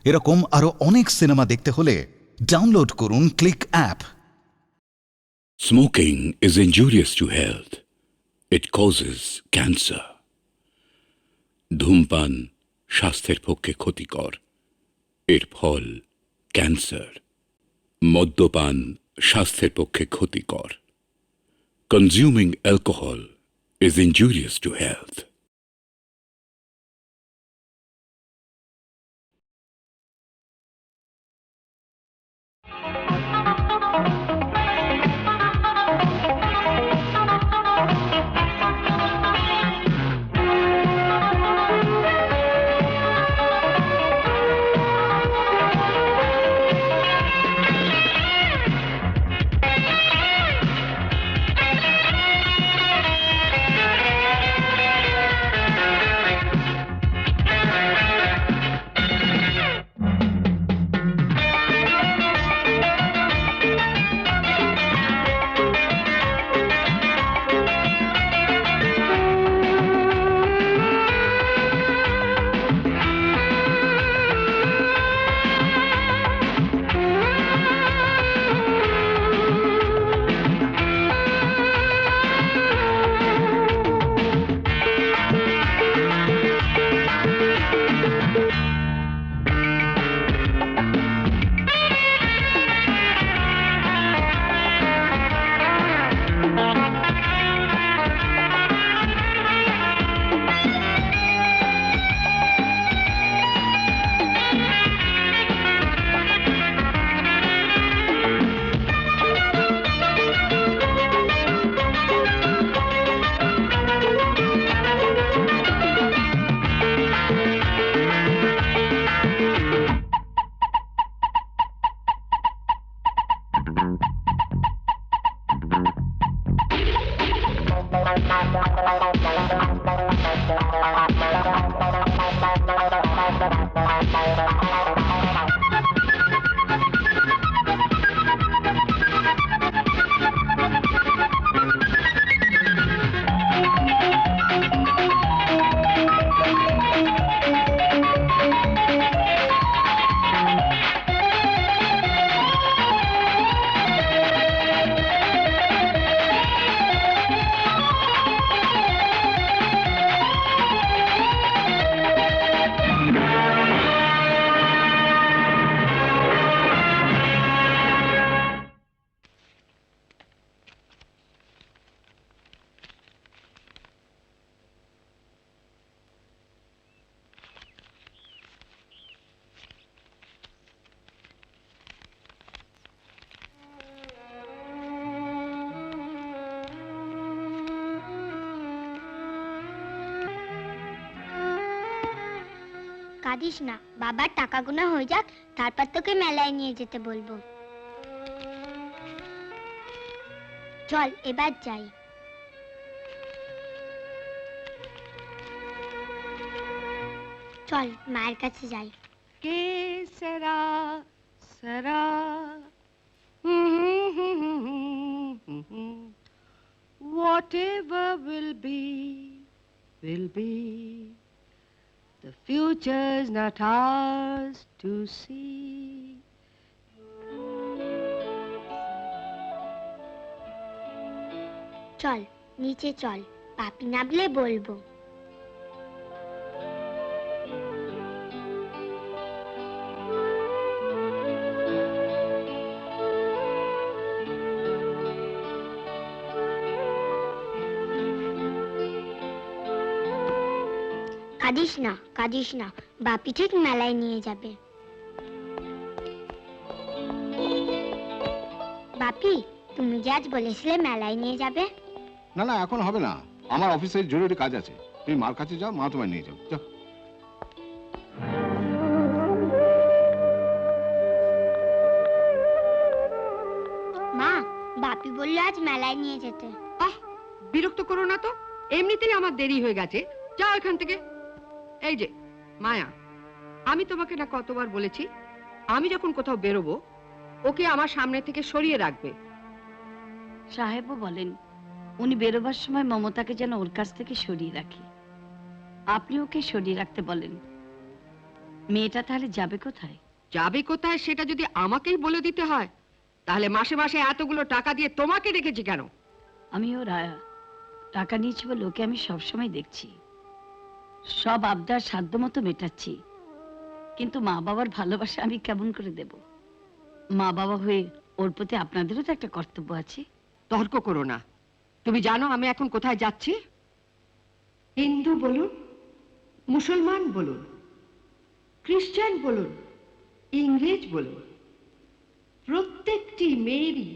এরকম আরো অনেক সিনেমা দেখতে হলে ডাউনলোড করুন click app. Smoking is injurious to health. It causes cancer. ধূমপান স্বাস্থ্যের পক্ষে ক্ষতিকর, এর ফল ক্যান্সার। মদ্যপান স্বাস্থ্যের পক্ষে ক্ষতিকর। Consuming alcohol is injurious to health. কাঁদিস না, বাবার টাকা গোনা হয়ে যাক, তারপর তোকে মেলায় নিয়ে যেতে বলবো। চল এবার যাই। চল মায়ের কাছে যাই। কে সারা সারা whatever will be will be. The future's not ours to see. চল নিচে চল, পাপি নামলে বলবো। কাঁদিস না, বাপি ঠিক মেলায় নিয়ে যাবে। বাপি, তুমি যে আজ বলেছিলে মেলায় নিয়ে যাবে। না না, এখন হবে না, আমার অফিসে জরুরি কাজ আছে। তুমি মার কাছে যাও, মা তোমায় নিয়ে যাও। যাও। মা, বাপি বললো আজ মেলায় নিয়ে যেতে। আহ, বিরক্ত করো না তো, এমনিতেই আমার দেরি হয়ে গেছে। যাও এখান থেকে। এই যে মায়া, আমি তোমাকে না কতবার বলেছি, আমি যখন কোথাও বেরোবো ওকে আমার সামনে থেকে সরিয়ে রাখবে। সাহেবও বলেন উনি বেরোবার সময় মমতাকে যেন ওর কাছ থেকে সরিয়ে রাখে। আপনি ওকে সরিয়ে রাখতে বলেন। মেয়েটা তাহলে যাবে কোথায়? যাবে কোথায় সেটা যদি আমাকেই বলে দিতে হয়, তাহলে মাসে মাসে এতগুলো টাকা দিয়ে তোমাকে রেখেছি কেন? আমি ওর টাকা নিয়েছি বলে ওকে আমি সবসময় দেখছি, সব আবদার সাধ্যমতো মেটাচ্ছি, কিন্তু মা বাবার ভালোবাসা আমি কেমন করে দেব? মা বাবা হয়ে ওর প্রতি আপনাদেরও তো একটা কর্তব্য আছে। তর্ক করো না। তুমি জানো আমি এখন কোথায় যাচ্ছি? হিন্দু বলুন, মুসলমান বলুন, খ্রিস্টান বলুন, ইংরেজ বলুন, প্রত্যেকটি মেয়েরই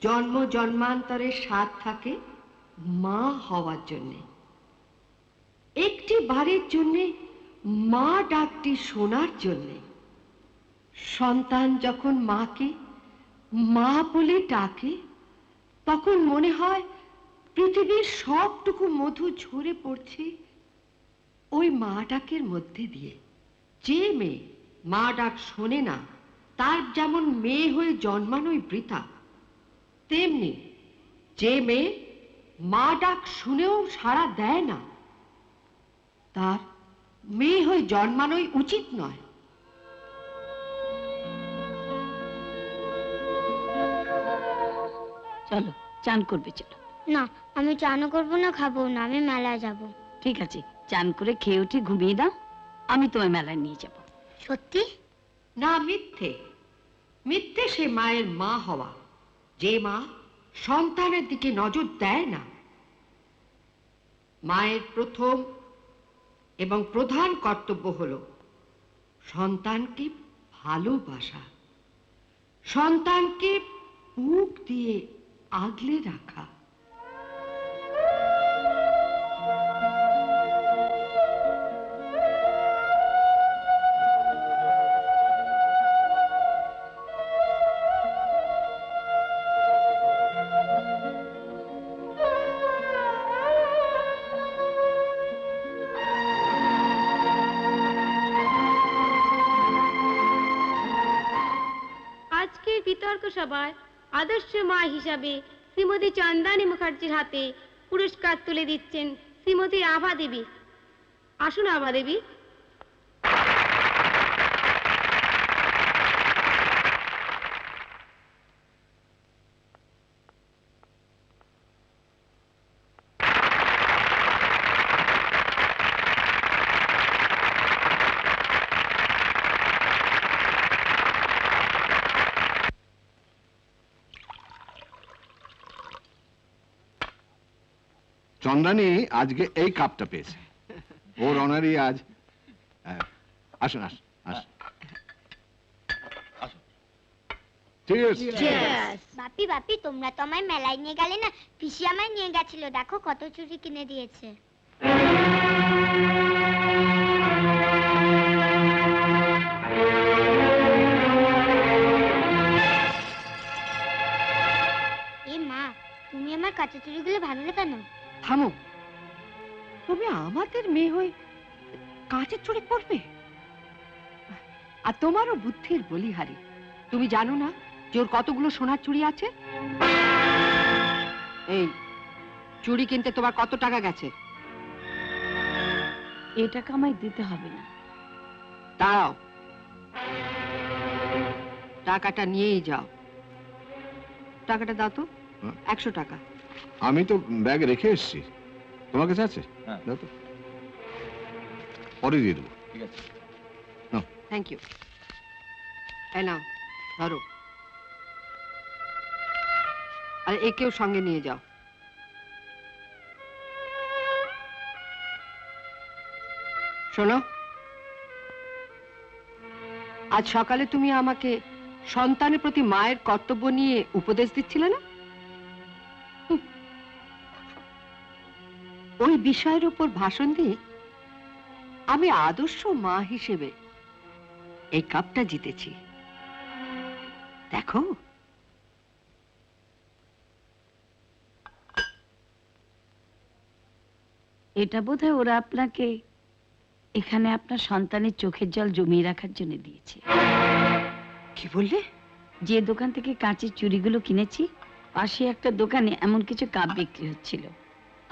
জন্ম জন্মান্তরের স্বাদ থাকে মা হওয়ার জন্যে। একটি বারের জন্যে মা ডাকটি শোনার জন্যে। সন্তান যখন মাকে মা বলে ডাকে, তখন মনে হয় পৃথিবীর সবটুকু মধু ঝরে পড়ছে ওই মা ডাকের মধ্যে দিয়ে। যে মেয়ে মা ডাক শোনে না, তার যেমন মেয়ে হয়ে জন্মানোই বৃথা, তেমনি যে মেয়ে মা ডাক শুনেও সাড়া দেয় না, তার মেয়ে হয়ে জন্মানোই উচিত নয়। চলো চান করবে, চলো। না, আমি চানও করবো না, খাবো না, আমি মেলায় যাব। ঠিক আছে, চান করে খেয়ে উঠে ঘুমিয়ে দাও, আমি তোমায় মেলায় নিয়ে যাব। সত্যি? না, মিথ্যে। মিথ্যে সে মায়ের মা হওয়া, যে মা সন্তানের দিকে নজর দেয় না। মায়ের প্রথম এবং প্রধান কর্তব্য হলো সন্তানকে ভালোবাসা, সন্তানকে বুক দিয়ে আগলে রাখা। আজকের বিতর্ক সভায় আদর্শ মা হিসাবে শ্রীমতী চন্দানী মুখার্জির হাতে পুরস্কার তুলে দিচ্ছেন শ্রীমতী আভা দেবী। আসুন আভা দেবী। চন্দ্রানী আজকে এই কাপটা পেয়েছে, ওর অনারই আজ। আসুন আসুন আসুন। বাপি বাপি, তোমরা তো আমায় মেলায় নিয়ে গেলে না, পিসি আমায় নিয়ে গেছিল, দেখো কত চুড়ি কিনে দিয়েছে। এ মা, তুমি আমার কাঁচা চুড়িগুলো ভাঙলে কেন? থামো, তুমি আমাদের মেয়ে হয়ে কাঁচের চুড়ি পরবে? আর তোমারও বুদ্ধির বলিহারি। তুমি জানো না যে ওর কতগুলো সোনার চুড়ি আছে? এই চুড়ি কিনতে তোমার কত টাকা গেছে? এ টাকা আমায় দিতে হবে না। দাঁড়াও, টাকাটা নিয়েই যাও। টাকাটা দাও তো, 100 টাকা। আমি তো ব্যাগে রেখে এসেছি, তোমার কাছে আছে? দাও তো, পরে দিয়ে দেবো। ঠিক আছে, থ্যাংক ইউ। এই নাও, ধরো। আর একেও সঙ্গে নিয়ে যাও। শোনো, আজ সকালে তুমি আমাকে সন্তানের প্রতি মায়ের কর্তব্য নিয়ে উপদেশ দিচ্ছিলে না? ওই বিষয়ের উপর ভাষণ দিয়ে আমি আদর্শ মা হিসেবে এই কাপটা জিতেছি। দেখো, এটা বোধহয় ওরা আপনাকে এখানে আপনার সন্তানের চোখের জল জমিয়ে রাখার জন্য দিয়েছে। কি বললে? যে দোকান থেকে কাঁচের চুড়িগুলো কিনেছি, পাশে একটা দোকানে এমন কিছু কাপ বিক্রি হচ্ছিল।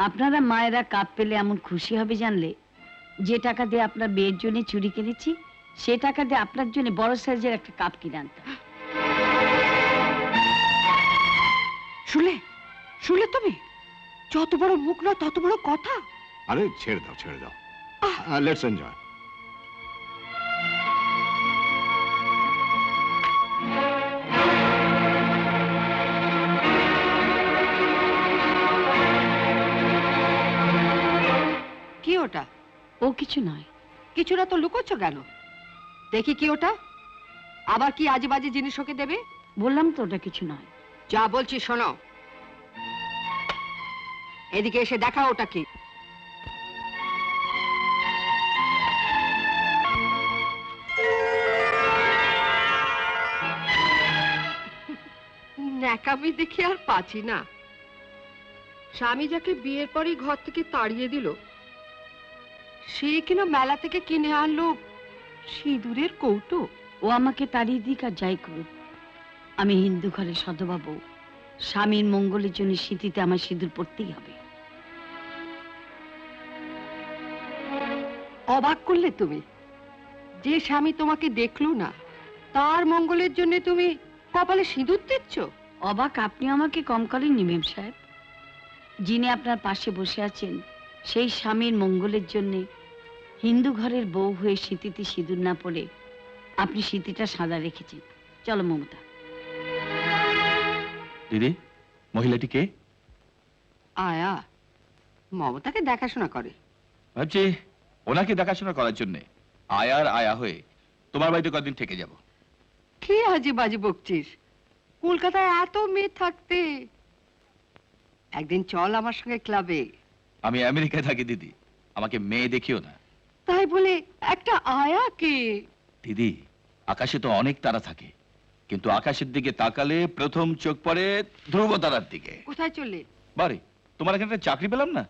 আপনারা মায়েরা কাপ পেলে এমন খুশি হবে জানলে, যে টাকা দিয়ে আপনার বিয়ের জন্য চুড়ি কিনেছি সে টাকা দিয়ে আপনার জন্য বড় সাইজের একটা কাপ কিনে আনতাম। শুনলে শুনলে তুমি? যত বড় মুখ না তত বড় কথা। আরে ছেড়ে দাও লেটস এনজয়। কি ওটা? ও কিছু নয়। কিছু না তো লুকোচ্ছ কেন? দেখি কি ওটা? আবার কি আজে বাজে জিনিস ওকে দেবে? বললাম তো ওটা কিছু নয়। যা বলছি শোনো, এদিকে এসে দেখা ওটা কি। ন্যাকামি দেখে আর পাচ্ছি না। স্বামী যাকে বিয়ের পরই ঘর থেকে তাড়িয়ে দিল, সে কিনা মেলা থেকে কিনে আনলো সিঁদুরের কৌটো। ও আমাকে তাড়িয়ে দিক আর যাই করুক, আমি হিন্দু ঘরে সধবা বউ। স্বামীর মঙ্গলের জন্য স্মৃতিতে আমার সিঁদুর পড়তেই হবে। অবাক করলে তুমি। যে স্বামী তোমাকে দেখলো না, তার মঙ্গলের জন্য তুমি কপালে সিঁদুর দিচ্ছ। অবাক আপনি আমাকে কম করেননি মেম সাহেব। যিনি আপনার পাশে বসে আছেন, সেই স্বামীর মঙ্গলের জন্য হিন্দু ঘরের বউ হয়ে স্মৃতিতে সিঁদুর না পড়ে আপনি স্মৃতিটা সাদা রেখেছেন। চলো মমতা। দিদি, মহিলাটি কে? আয়া, মমতাকে দেখাশোনা করে। ভাবছি ওনাকে দেখাশোনা করার জন্য আয়ার আয়া হয়ে তোমার বাড়িতে কদিন থেকে যাব। কি আজে বাজে বকছিস? কলকাতায় এত মেয়ে থাকতে একদিন চল আমার সঙ্গে ক্লাবে। আমি আমেরিকায় থাকি দিদি, আমাকে মেয়ে দেখিও না। তাই বলে একটা আয়া কে? দিদি, আকাশে তো অনেক তারা থাকে, কিন্তু আকাশের দিকে তাকালে প্রথম চোখ পড়ে ধ্রুব তারার দিকে। কোথায় চললে? বারে, তোমার এখানে একটা চাকরি পেলাম না।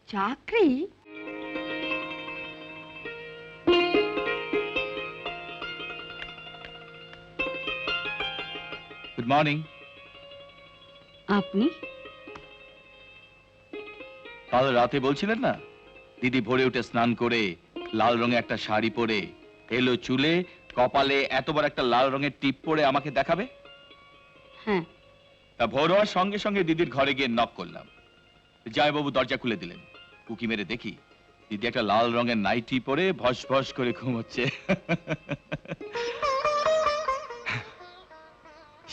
চাকরি? Good morning. আপনি? কাল রাতে বলছিলেন না দিদি ভোরে উঠে স্নান করে লাল রঙের একটা শাড়ি পরে এলো চুলে, কপালে এত বড় একটা লাল রঙের টিপ পরে আমাকে দেখাবে। হ্যাঁ। তা ভোর হওয়ার সঙ্গে সঙ্গে দিদির ঘরে গিয়ে নক করলাম। জয়বাবু দরজা খুলে দিলেন। উকি মেরে দেখি দিদি একটা লাল রঙের নাইটি পরে ভস ভস করে ঘুমোচ্ছে।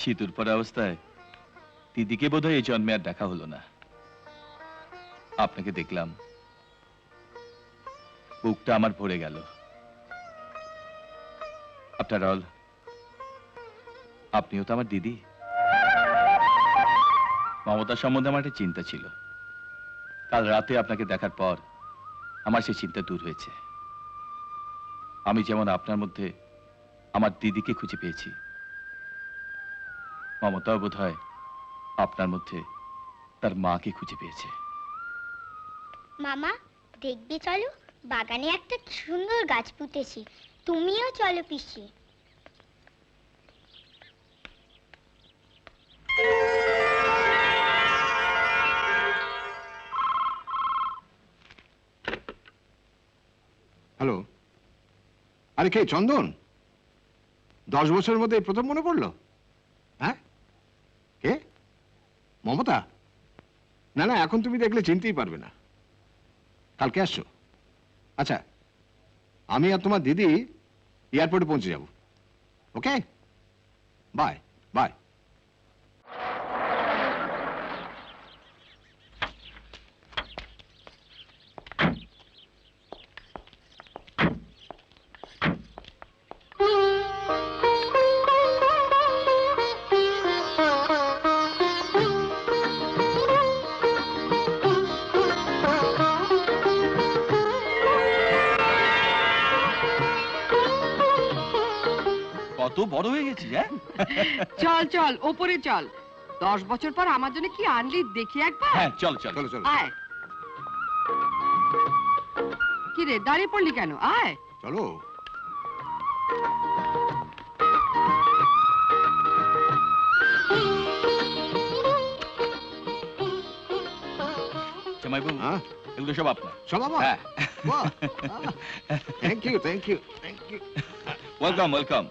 সিঁদুর পরা অবস্থায় দিদিকে বোধহয় এই জন্মে আর দেখা হলো না। আপনাকে দেখলাম, বুকটা আমার ভরে গেল। আফটার অল আপনিও তো আমার দিদি। মমতা সম্বন্ধে আমার একটা চিন্তা ছিল, কাল রাতে আপনাকে দেখার পর আমার সেই চিন্তা দূর হয়েছে। আমি যেমন আপনার মধ্যে আমার দিদিকে খুঁজে পেয়েছি, মমতাও বোধহয় আপনার মধ্যে তার মাকে খুঁজে পেয়েছে। মামা দেখবে চলো, বাগানে একটা সুন্দর গাছ পুঁতেছি, তুমিও চলো পিসি। হ্যালো, আরে কে? চন্দন? 10 বছরের মধ্যে এই প্রথম মনে পড়লো? হ্যাঁ, কে? মমতা? না না, এখন তুমি দেখলে চিনতেই পারবে না। কালকে আসছো? আচ্ছা, আমি আর তোমার দিদি এয়ারপোর্টে পৌঁছে যাব। ওকে, বাই বাই। কত বড় হয়ে গেছি। হ্যাঁ, চল চল ওপরে চল। 10 বছর পর আমার জন্য কি আনলি দেখি একবার। হ্যাঁ, চল চল চলো চলো আয়। কি রে, দাঁড়িয়ে পড়লি কেন? আয়। চলো। জামাইবাবু, হ্যাঁ এগুলো সব আপনার। সব আমার? হ্যাঁ। বাহ, thank you, thank you, thank you. Welcome welcome.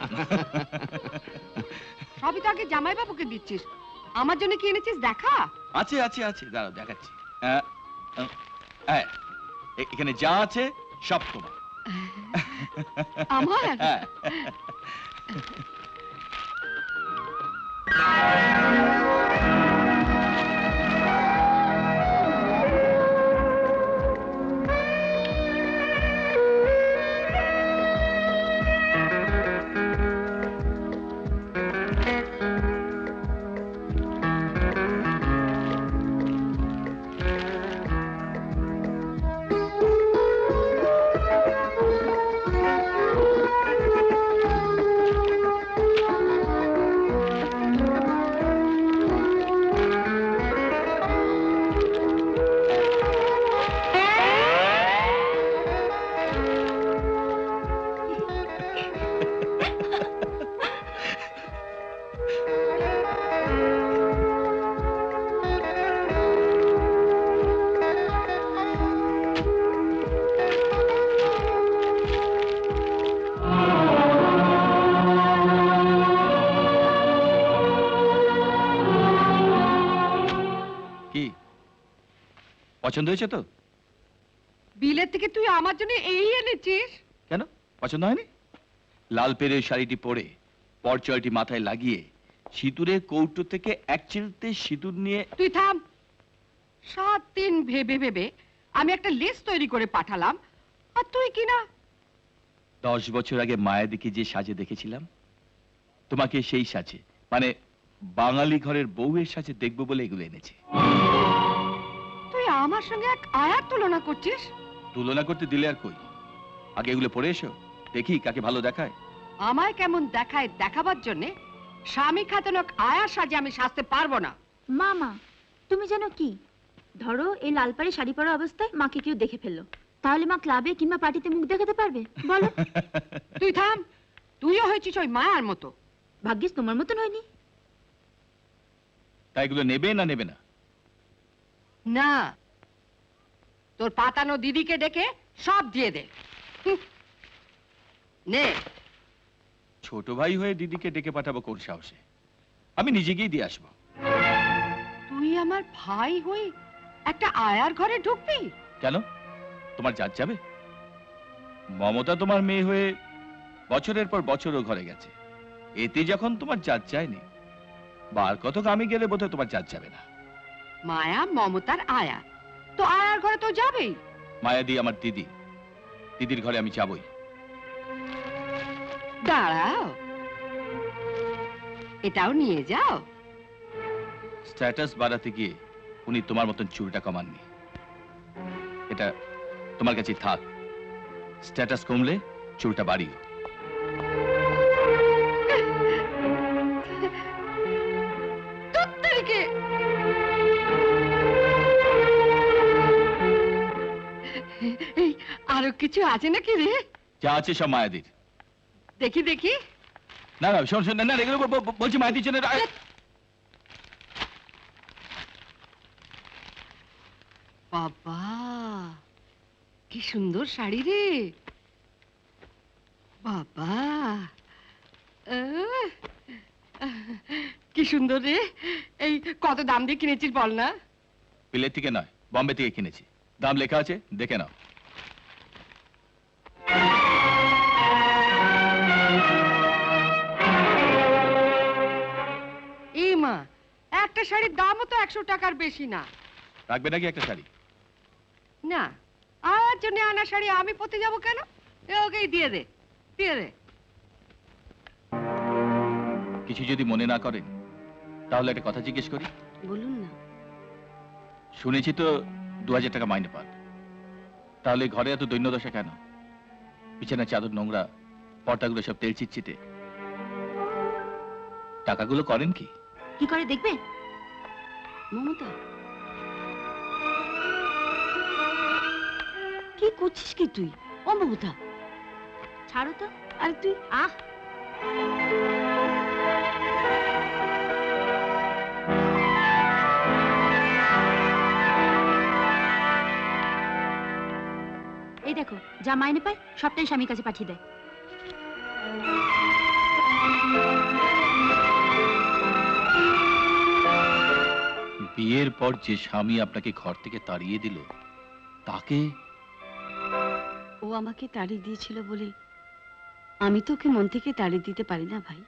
সবই তো আগে জামাইবাবুকে দিচ্ছিস, আমার জন্য কি এনেছিস দেখা। আছে আছে আছে, দাঁড়াও দেখাচ্ছি। এখানে যা আছে সব তোমার। আমার? হ্যাঁ। পছন্দ হয়েছে তো? বিলের থেকে তুই আমার জন্য এই এনেছিস? কেন পছন্দ হয়নি? লাল পেরে শাড়িটি পরে পরচয়টি মাথায় লাগিয়ে সিঁদুরের কৌটো থেকে এক চিলতে সিঁদুর নিয়ে। তুই থাম। 7 দিন ভেবে ভেবে আমি একটা লিস্ট তৈরি করে পাঠালাম, আর তুই কিনা 10 বছর আগে মায়াদিকে যে সাজে দেখেছিলাম, তোমাকে সেই সাজে, মানে বাঙালি ঘরের বউয়ের সাজে দেখবো বলে এগুলো এনেছি। তুই আমার সঙ্গে এক আয়ার তুলনা করছিস? তুলনা করতে দিলে আর কই, আগে এগুলো পড়ে এসো, দেখি কাকে ভালো দেখায়। আমায় কেমন দেখায় দেখাবার জন্য স্বামী খাতনক আয়ার সাজে আমি সাজতে পারবো না। মামা তুমি জানো কি, ধরো এই লাল পাড়ে শাড়ি পরা অবস্থায় মাকে কেউ দেখে ফেললো, তাহলে মা ক্লাবে কিংবা পার্টিতে মুখ দেখাতে পারবে বলো? তুই থাম, তুইও হয়েছিস ওই মায়ার মতো। ভাগ্যিস তোমার মতন হয়নি। তাই এগুলো নেবে না নেবে না? না, তোর পাতানো দিদিকে ডেকে সব দিয়ে দে। নে। ছোট ভাই হয়ে দিদিকে ডেকে পাঠাবো কোন সাহসে? আমি নিজে গিয়ে দিয়ে আসবো। তুই আমার ভাই হই একটা আয়ার ঘরে ঢুকবি? কেন, তোমার জাত যাবে? মমতা তোমার মেয়ে হয়ে বছরের পর বছরও ঘরে গেছে, এতে যখন তোমার জাত যায়নি, বার কতক আমি গেলে বোধহয় তোমার জাত যাবে না। মায়া মমতার আয়া, তো আয়ার ঘরে তো যাবেই। মায়াদি আমার দিদি, দিদির ঘরে আমি যাবই। দাঁড়াও, এটাও নিয়ে যাও। স্ট্যাটাস বাড়াতে গিয়ে উনি তোমার মতন চুলটা কমাননি, এটা তোমার কাছে থাক। স্ট্যাটাস কমলে চুলটা বাড়িও। আরো কিছু আছে নাকি রে? যা আছে সব মায়াদির। দেখি দেখি। না না শোন শোন, না এগুলো বলছি মায়াদির জন্য। বাবা কি সুন্দর শাড়ি রে বাবা, কি সুন্দর রে। এই কত দাম দিয়ে কিনেছিস বল না? বিলেত থেকে নয়, বম্বে থেকে কিনেছি, দাম লেখা আছে, দেখে নাও। এই মা, একটা শাড়ির দামও তো 100 টাকার বেশি না। রাখবে নাকি একটা শাড়ি? না, আর জন্য আনা শাড়ি আমি পরতে যাবো কেন? ওকেই দিয়ে দে, দিয়ে দে। কিছু যদি মনে না করেন তাহলে একটা কথা জিজ্ঞেস করি। বলুন না। শুনেছি তো 2000 টাকা মাইনে পান, তাহলে ঘরে এত দৈন্যদশা কেন? বিছানার চাদর নোংরা, পর্দাগুলো সব তেল চিটচিটে, টাকাগুলো করেন কি? কি করে দেখবে মমতা? কি করছিস কি তুই? ও মমতা ছাড়ো তো। আরে তুই আহ, দেখো, যা মাইনে পায় সবটাই স্বামীর কাছে পাঠিয়ে দেয়। বিয়ের পর যে স্বামী আপনাকে ঘর থেকে তাড়িয়ে দিল, তাকে? ও আমাকে তাড়িয়ে দিয়েছিল বলে আমি তো ওকে মন থেকে তাড়িয়ে দিতে পারি না ভাই।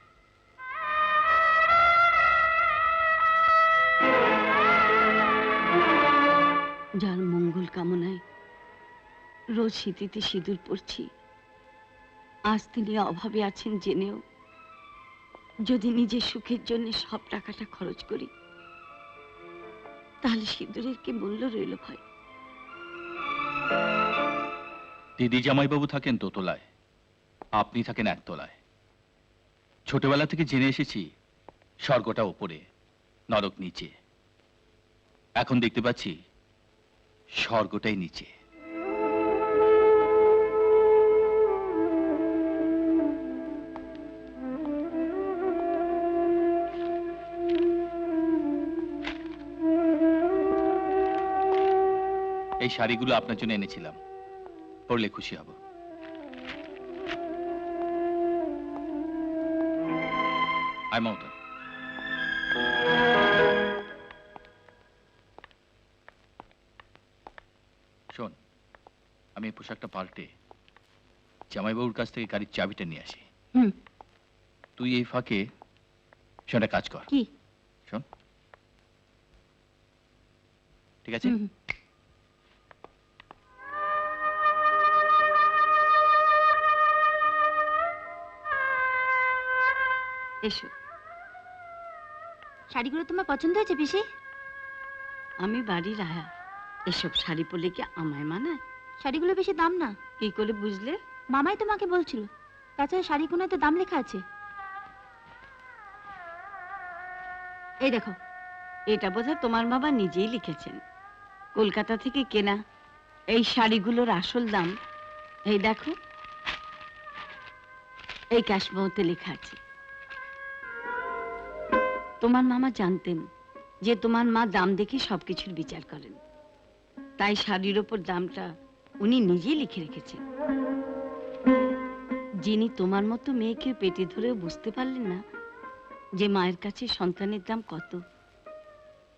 যার মঙ্গল কামনায় রোজ শীতিতে সিঁদুর পরছি, আজ তিনি অভাবে আছেন জেনেও যদি নিজের সুখের জন্য সব টাকাটা খরচ করি, তাহলে সিঁদুরের কি মূল্য রইল ভাই? দিদি জামাইবাবু থাকেন দোতলায়, আপনি থাকেন একতলায়। ছোটবেলা থেকে জেনে এসেছি স্বর্গটা ওপরে, নরক নিচে। এখন দেখতে পাচ্ছি স্বর্গটাই নিচে। এই শাড়িগুলো আপনার জন্য এনেছিলাম, পরলে খুশি হব। আয় মামতা। শোন, আমি এই পোশাকটা পাল্টে জামাইবাবুর কাছ থেকে গাড়ির চাবিটা নিয়ে আসি। তুই এই ফাঁকে শোনটা কাজ কর। কি? শোন, ঠিক আছে? এসো। শাড়িগুলো তোমার পছন্দ হয়েছে পিসি? আমি বাড়ির আয়া, এসব শাড়ি পরলে কি আমায় মানায়? শাড়িগুলো বেশি দাম না। কি করে বুঝলে? মামাই তোমাকে বলছিল। তাছাড়া শাড়ি কোনায় তো দাম লেখা আছে। এই দেখো, এটা বোধহয় তোমার বাবা নিজেই লিখেছেন, কলকাতা থেকে কেনা। এই শাড়িগুলোর আসল দাম এই দেখো, এই ক্যাশমেমোতে লেখা আছে। তোমার মামা জানতেন যে তোমার মা দাম দেখে সবকিছুর বিচার করেন, তাই শাড়ির ওপর দামটা উনি নিজেই লিখে রেখেছেন। যিনি তোমার মতো মেয়েকে পেটে ধরেও বুঝতে পারলেন না যে মায়ের কাছে সন্তানের দাম কত,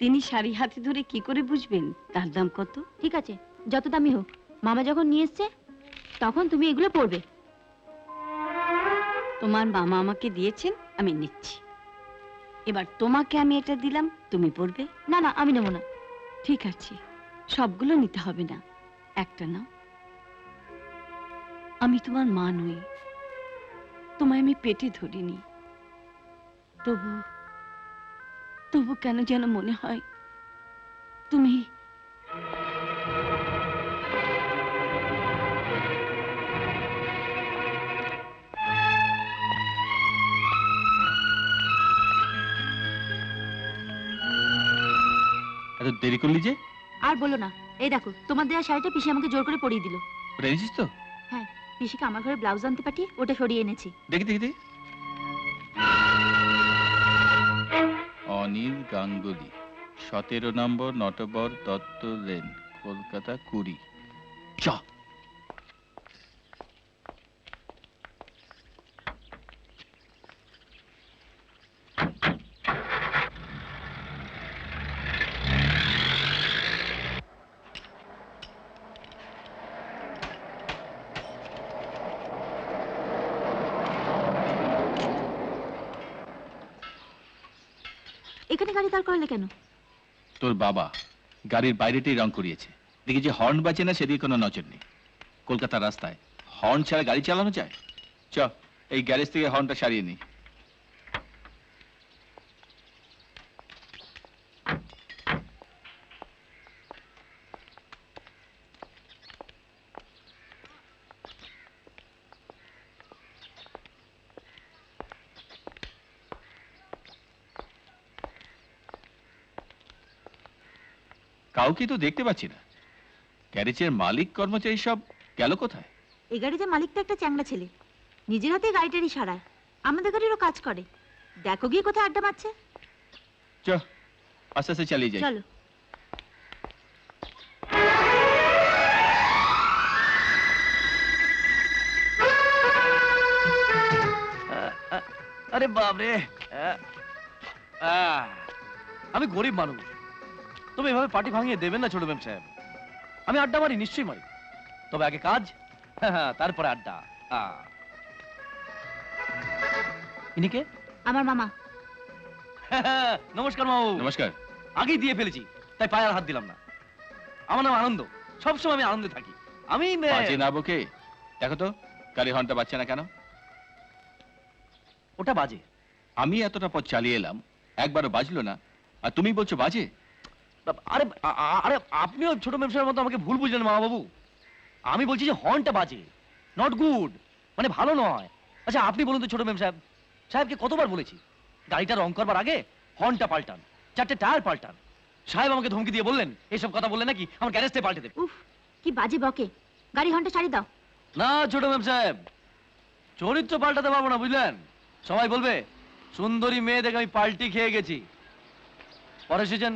তিনি শাড়ি হাতে ধরে কি করে বুঝবেন তার দাম কত? ঠিক আছে, যত দামি হোক, মামা যখন নিয়ে এসছে তখন তুমি এগুলো পরবে। তোমার মামা আমাকে দিয়েছেন, আমি নিচ্ছি। এবার তোমাকে আমি এটা দিলাম, তুমি পরবে। না না, আমি নেব না। ঠিক আছে, সবগুলো নিতে হবে না, একটা নাও। আমি তোমার মা নই, তোমায় আমি পেটে ধরিনি, তবু তবু কেন যেন মনে হয় তুমি এত দেরি করলি যে? আর বলো না, এই দেখো তোমার দেওয়া শাড়িটা পিসি আমাকে জোর করে পরিয়ে দিল। ওটা এনেছিস তো? হ্যাঁ, পিসিকে আমার ঘরে ব্লাউজ আনতে পাঠিয়ে ওটা সরিয়ে এনেছি। দেখি দেখি দেখি। অনিল গাঙ্গুলি, 17 নম্বর নটবর দত্ত লেন, কলকাতা 20। চ। এখানে গাড়ি দাঁড় করালে কেন? তোর বাবা গাড়ির বাইরেটাই রং করিয়েছে, দেখি যে হর্ন বাজে না সেদিকে কোনো নজর নেই। কলকাতার রাস্তায় হর্ন ছাড়া গাড়ি চালানো যায়? চ, এই গ্যারেজ থেকে হর্নটা সারিয়ে নিই। কাউকে তো দেখতে পাচ্ছি না। গ্যারেজের মালিক কর্মচারী সব গেল কোথায়? এই গাড়িতে মালিকটা একটা চ্যাংড়া ছেলে, নিজের হাতে গাড়িটারই সারায়, আমাদের গাড়িরও কাজ করে। দেখো গিয়ে কোথায় আড্ডা মারছে। চ, আস্তে আস্তে চালিয়ে যাই। চলো। আরে বাপরে, আমি গরিব মানুষ, তবে এভাবে পার্টি ভাঙিয়ে দেবেন না ছোট মেম সাহেব। আমি আড্ডা মারি, নিশ্চয়ই মারি, তবে আগে কাজ, তারপরে আড্ডা। ইনি কে? আমার মামা। নমস্কার মামু। নমস্কার। আগেই দিয়ে ফেলেছি, তাই পায়ে আর হাত দিলাম না। আমার নাম আনন্দ, সবসময় আমি আনন্দে থাকি। আমি বাজে না বকে, দেখো তো গাড়ির হর্নটা বাজছে না কেন? ওটা বাজে। আমি এতটা পথ চালিয়ে এলাম, একবারও বাজলো না, আর তুমি বলছো বাজে? আরে আরে আপনিও ছোট ব্যবসার মতো আমাকে ভুল বুঝলেন মামা বাবু। আমি বলছি যে হর্নটা বাজে, নট গুড, মানে ভালো নয়। আচ্ছা আপনি বলুন তো ছোট মেম সাহেব, সাহেবকে কতবার বলেছি গাড়িটা রং করবার আগে হর্নটা পাল্টান, 4টে টায়ার পাল্টান। সাহেব আমাকে ধমকি দিয়ে বললেন এইসব কথা বললেন নাকি আমার গ্যারেজে পাল্টে দেবে। উফ, কি বাজে বকে। গাড়ি হর্নটা ছাড়ি দাও। না ছোট মেম সাহেব, চরিত্র পাল্টাতে পারবো না, বুঝলেন? সবাই বলবে সুন্দরী মেয়ে দেখে আমি পাল্টি খেয়ে গেছি। পরে এসেছেন,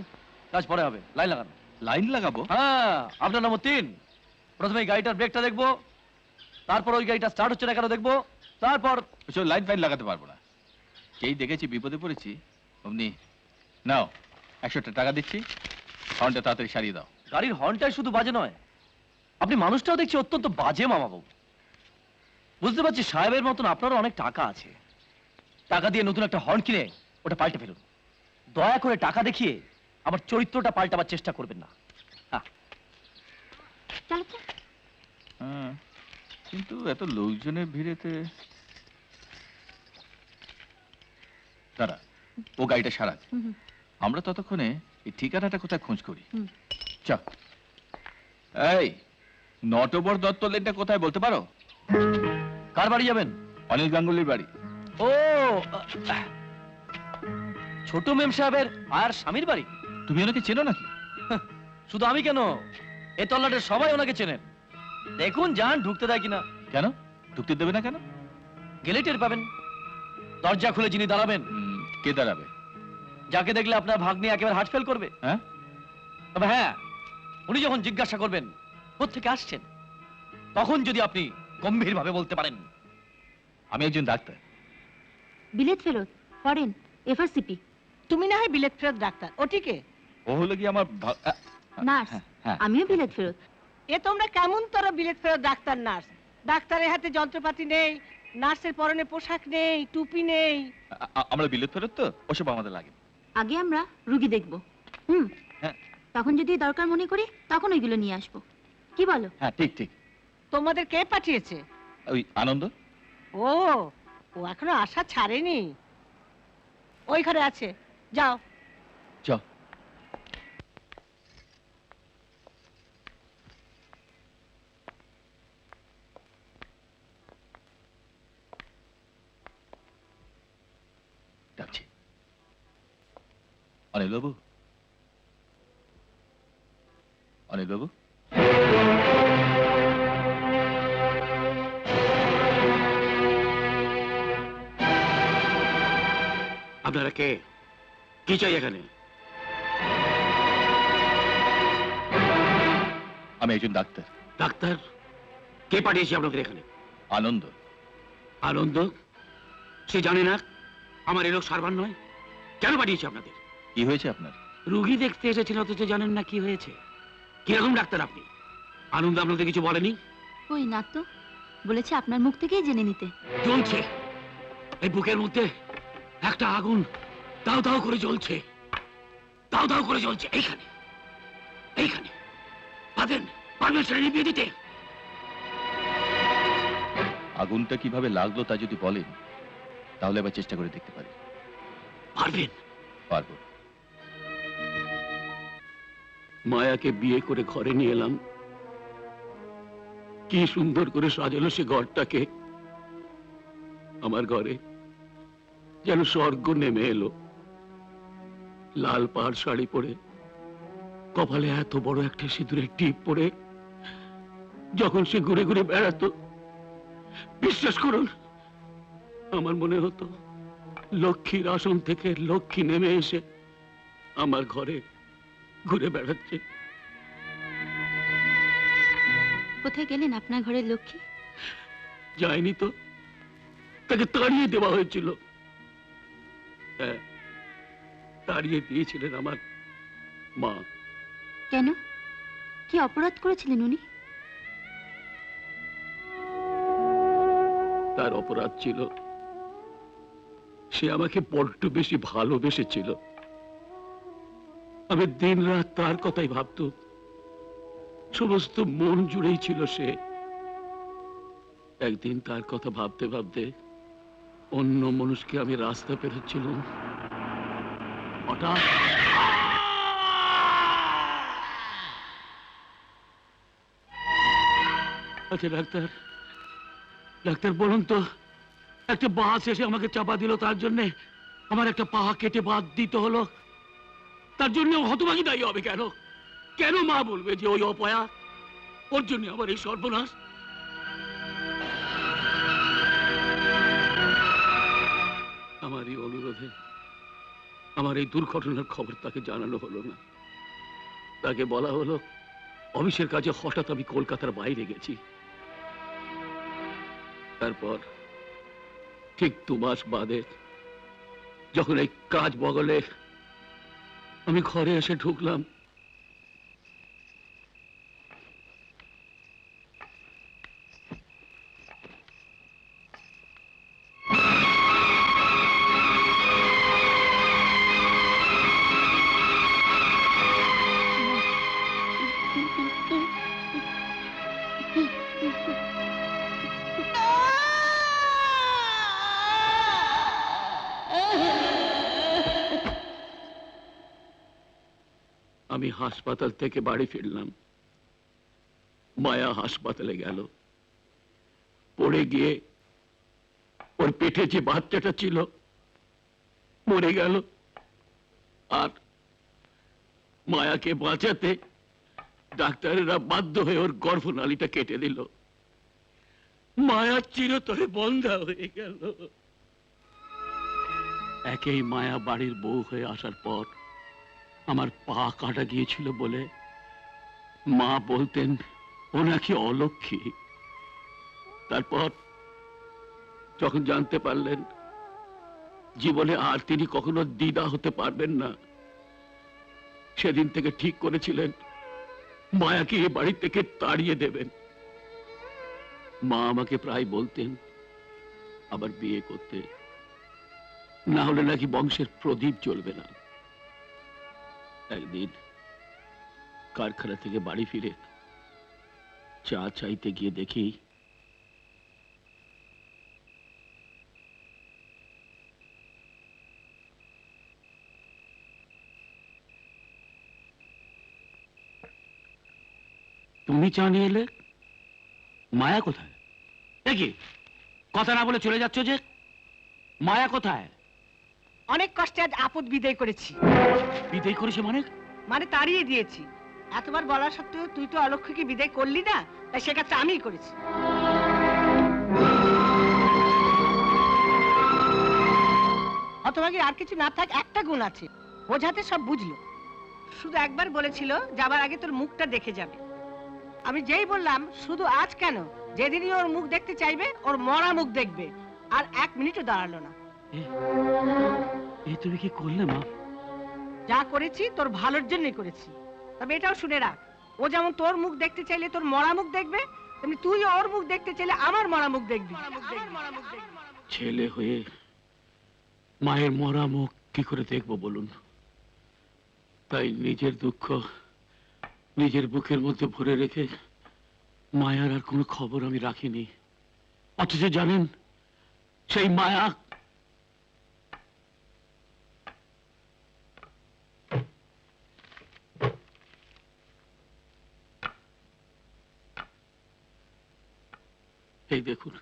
কাজ পরে হবে, লাইন লাগানো। লাইন লাগাবো? হ্যাঁ, আপনার নম্বর 3। প্রথমে গাড়িটার ব্রেকটা দেখবো, তারপর ওই গাড়িটা স্টার্ট হচ্ছে না কেন দেখবো, তারপর লাইন ফাইন লাগাতে পারবো না। যেই দেখেছি বিপদে পড়েছি অমনি নাও 100টা টাকা দিচ্ছি, হর্নটা তাড়াতাড়ি সারিয়ে দাও। গাড়ির হর্নটাই শুধু বাজে নয়, আপনি মানুষটাও দেখছি অত্যন্ত বাজে মামা বাবু। বুঝতে পারছি সাহেবের মতন আপনারও অনেক টাকা আছে, টাকা দিয়ে নতুন একটা হর্ন কিনে ওটা পাল্টে ফেলুন। দয়া করে টাকা দেখিয়ে আমার চরিত্রটা পাল্টাবার চেষ্টা করবেন না। হ্যাঁ, কিন্তু এত লোকজনের ভিড়েতে দাঁড়া, ও গাড়িটা সারা, আমরা ততক্ষণে এই ঠিকানাটা কোথায় খোঁজ করি। চ। এই নটবর দত্ত লেনটা কোথায় বলতে পারো? কার বাড়ি যাবেন? অনিল গাঙ্গুলির বাড়ি। ও, ছোট মেম সাহেবের আর স্বামীর বাড়ি। তুমি ওনাকে চেনো নাকি? শুধু আমি কেন, এ তল্লাটের সবাই ওনাকে চেনেন। দেখুন যান ঢুকতে দেয় কিনা। কেন ঢুকতে দেবে না কেন? গেলে টের পাবেন। দরজা খুলে যিনি দাঁড়াবেন। কে দাঁড়াবে? যাকে দেখলে আপনার ভাগ্নি একেবারে হার্ট ফেল করবে। হ্যাঁ, তবে হ্যাঁ, উনি যখন জিজ্ঞাসা করবেন কোত্থেকে আসছেন, তখন যদি আপনি গম্ভীর ভাবে বলতে পারেন আমি একজন ডাক্তার। বিলেত ফেরত, ফরেন, এফআরসিপি। তুমি না হয় বিলেত ফেরত ডাক্তার, ওটিকে? ও হলো কি আমার নার্স। আমিও বিলেত ফেরত। এ তোমরা কেমন তোর বিলেত ফেরত ডাক্তার নার্স? ডাক্তারের হাতে যন্ত্রপাতি নেই, নার্সের পরনে পোশাক নেই, টুপি নেই। আমরা বিলেত ফেরত তো, ওসব আমাদের লাগে। আগে আমরা রুগী দেখব, তখন যদি দরকার মনে করি তখন ওইগুলো নিয়ে আসবো। কি বলো? হ্যাঁ ঠিক ঠিক। তোমাদের কে পাঠিয়েছে? ওই আনন্দ। ও, ও এখনো আশা ছাড়েনি। ওই ঘরে আছে, যাও। চ। ডাকছি। অনিল বাবু, অনিল বাবু। আপনারা কে? কি চাই এখানে? আমি একজন ডাক্তার। ডাক্তার? কে পাঠিয়েছে আপনাদের এখানে? আনন্দ। আনন্দ? সে জানে না আমার এ লোক সারবার নয়? কেন পাঠিয়েছে আপনাদের? কি হয়েছে আপনার? রুগী দেখতে এসেছেন অথচ জানেন না কি হয়েছে? কিরকম ডাক্তার আপনি? আনন্দ আপনাদের কিছু বলেনি? ওই না তো, বলেছে আপনার মুখ থেকেই জেনে নিতে। জ্বলছে এই বুকের মধ্যে একটা আগুন, দাও দাও করে জ্বলছে, দাও দাও করে জ্বলছে। এইখানে এইখানে পারবেন সেটা নিভিয়ে দিতে? আগুনটা কিভাবে লাগলো তা যদি বলেন তাহলে এবার চেষ্টা করে দেখতে পারি। পারবেন? পারবো। মায়াকে বিয়ে করে ঘরে নিয়ে এলাম, কি সুন্দর করে সাজালো সে ঘরটাকে। আমার ঘরে যেন স্বর্গ নেমে এলো। লাল পাড় শাড়ি পরে, কপালে এত বড় একটা সিঁদুরের টিপ পরে যখন সে ঘুরে ঘুরে বেড়াতো, বিশ্বাস করুন আমার মনে হতো লক্ষ্মীর আসন থেকে লক্ষ্মী নেমে এসে আমার ঘরে ঘুরে বেড়াচ্ছে। কোথায় গেলেন আপনার ঘরের লক্ষ্মী? যায়নি তো, তাকে তাড়িয়ে দেওয়া হয়েছিল। হ্যাঁ, তাড়িয়ে দিয়েছিলেন আমার মা। কেন? কি অপরাধ করেছিলেন উনি? তার অপরাধ ছিল সে আমাকে বড্ড বেশি ভালোবেসেছিল। আমি দিন রাত তার কথাই ভাবতাম, সমস্ত মন জুড়েই ছিল সে। একদিন তার কথা ভাবতে ভাবতে অন্য মানুষকে আমি রাস্তা পেরোচ্ছিলাম, হঠাৎ আচ্ছা ডাক্তার, ডাক্তার বলুন তো, একটা বাস এসে আমাকে চাপা দিল, তার জন্য আমার একটা পা কেটে বাদ দিতে হলো। তার জন্য হতভাগী দায়ী হবে কেন? কেন মা বলবে যে ওই অপয়া, ওর জন্য আমার এই সর্বনাশ? আমার এই অনুরোধে আমার এই দুর্ঘটনার খবর তাকে জানানো হলো না। তাকে বলা হলো অফিসের কাজে হঠাৎ আমি কলকাতার বাইরে গেছি। তারপর ঠিক 2 মাস বাদে যখন এই কাজ বগলে আমি ঘরে এসে ঢুকলাম, আমি হাসপাতাল থেকে বাড়ি ফিরলাম। মায়া হাসপাতালে গেল, পড়ে গিয়ে ওর পেটে যে বাচ্চাটা ছিল মরে গেল। আর মায়াকে বাঁচাতে ডাক্তারেরা বাধ্য হয়ে ওর গর্ভনালীটা কেটে দিল। মায়া চিরতরে বন্ধা হয়ে গেল। একেই মায়া বাড়ির বউ হয়ে আসার পর আমার পা কাটা গিয়েছিল বলে মা বলতেন ও নাকি অলক্ষী। তারপর যখন জানতে পারলেন জীবনে আর তিনি কখনো দিদা হতে পারবেন না, সেদিন থেকে ঠিক করেছিলেন মায়াকে এ বাড়ি থেকে তাড়িয়ে দেবেন। মা আমাকে প্রায় বলতেন আবার বিয়ে করতে, না হলে নাকি বংশের প্রদীপ জ্বলবে না। একদিন কারখানা থেকে বাড়ি ফিরে চা চাইতে গিয়ে দেখি তুমি চা নিয়ে এলে। মায়া কোথায়? দেখি কথা না বলে চলে যাচ্ছ যে, মায়া কোথায়? অনেক কষ্টে আজ আপদ বিদায় করেছি। বিদায় করেছে মানে? মানে তাড়িয়ে দিয়েছি। এতবার বলা সত্ত্বেও তুই তো অলক্ষ্যকে বিদায় করলি না, তাই সে কাজটা আমিই করেছি। হতভাগী আর কিছু না থাক, একটা গুণ আছে, বোঝাতে সব বুঝলো। শুধু একবার বলেছিল যাবার আগে তোর মুখটা দেখে যাবে। আমি যেই বললাম শুধু আজ কেন, যেদিনই ওর মুখ দেখতে চাইবে ওর মরা মুখ দেখবে, আর 1 মিনিটও দাঁড়ালো না। তুমি কি করলে মা? যা করেছি তোর ভালোর জন্যই করেছি। তবে এটাও শুনে রাখ, ও যেমন তোর মুখ দেখতে চাইলে তোর মরা মুখ দেখবে, তেমনি তুই ওর মুখ দেখতে চাইলে আমার মরা মুখ দেখবি। ছেলে হয়ে মায়ের মরা মুখ কি করে দেখবো বলুন? তাই নিজের দুঃখ নিজের বুকের মধ্যে ভরে রেখে মায়ার আর কোনো খবর আমি রাখিনি। অথচ জানেন সেই মায়া এই দেখুন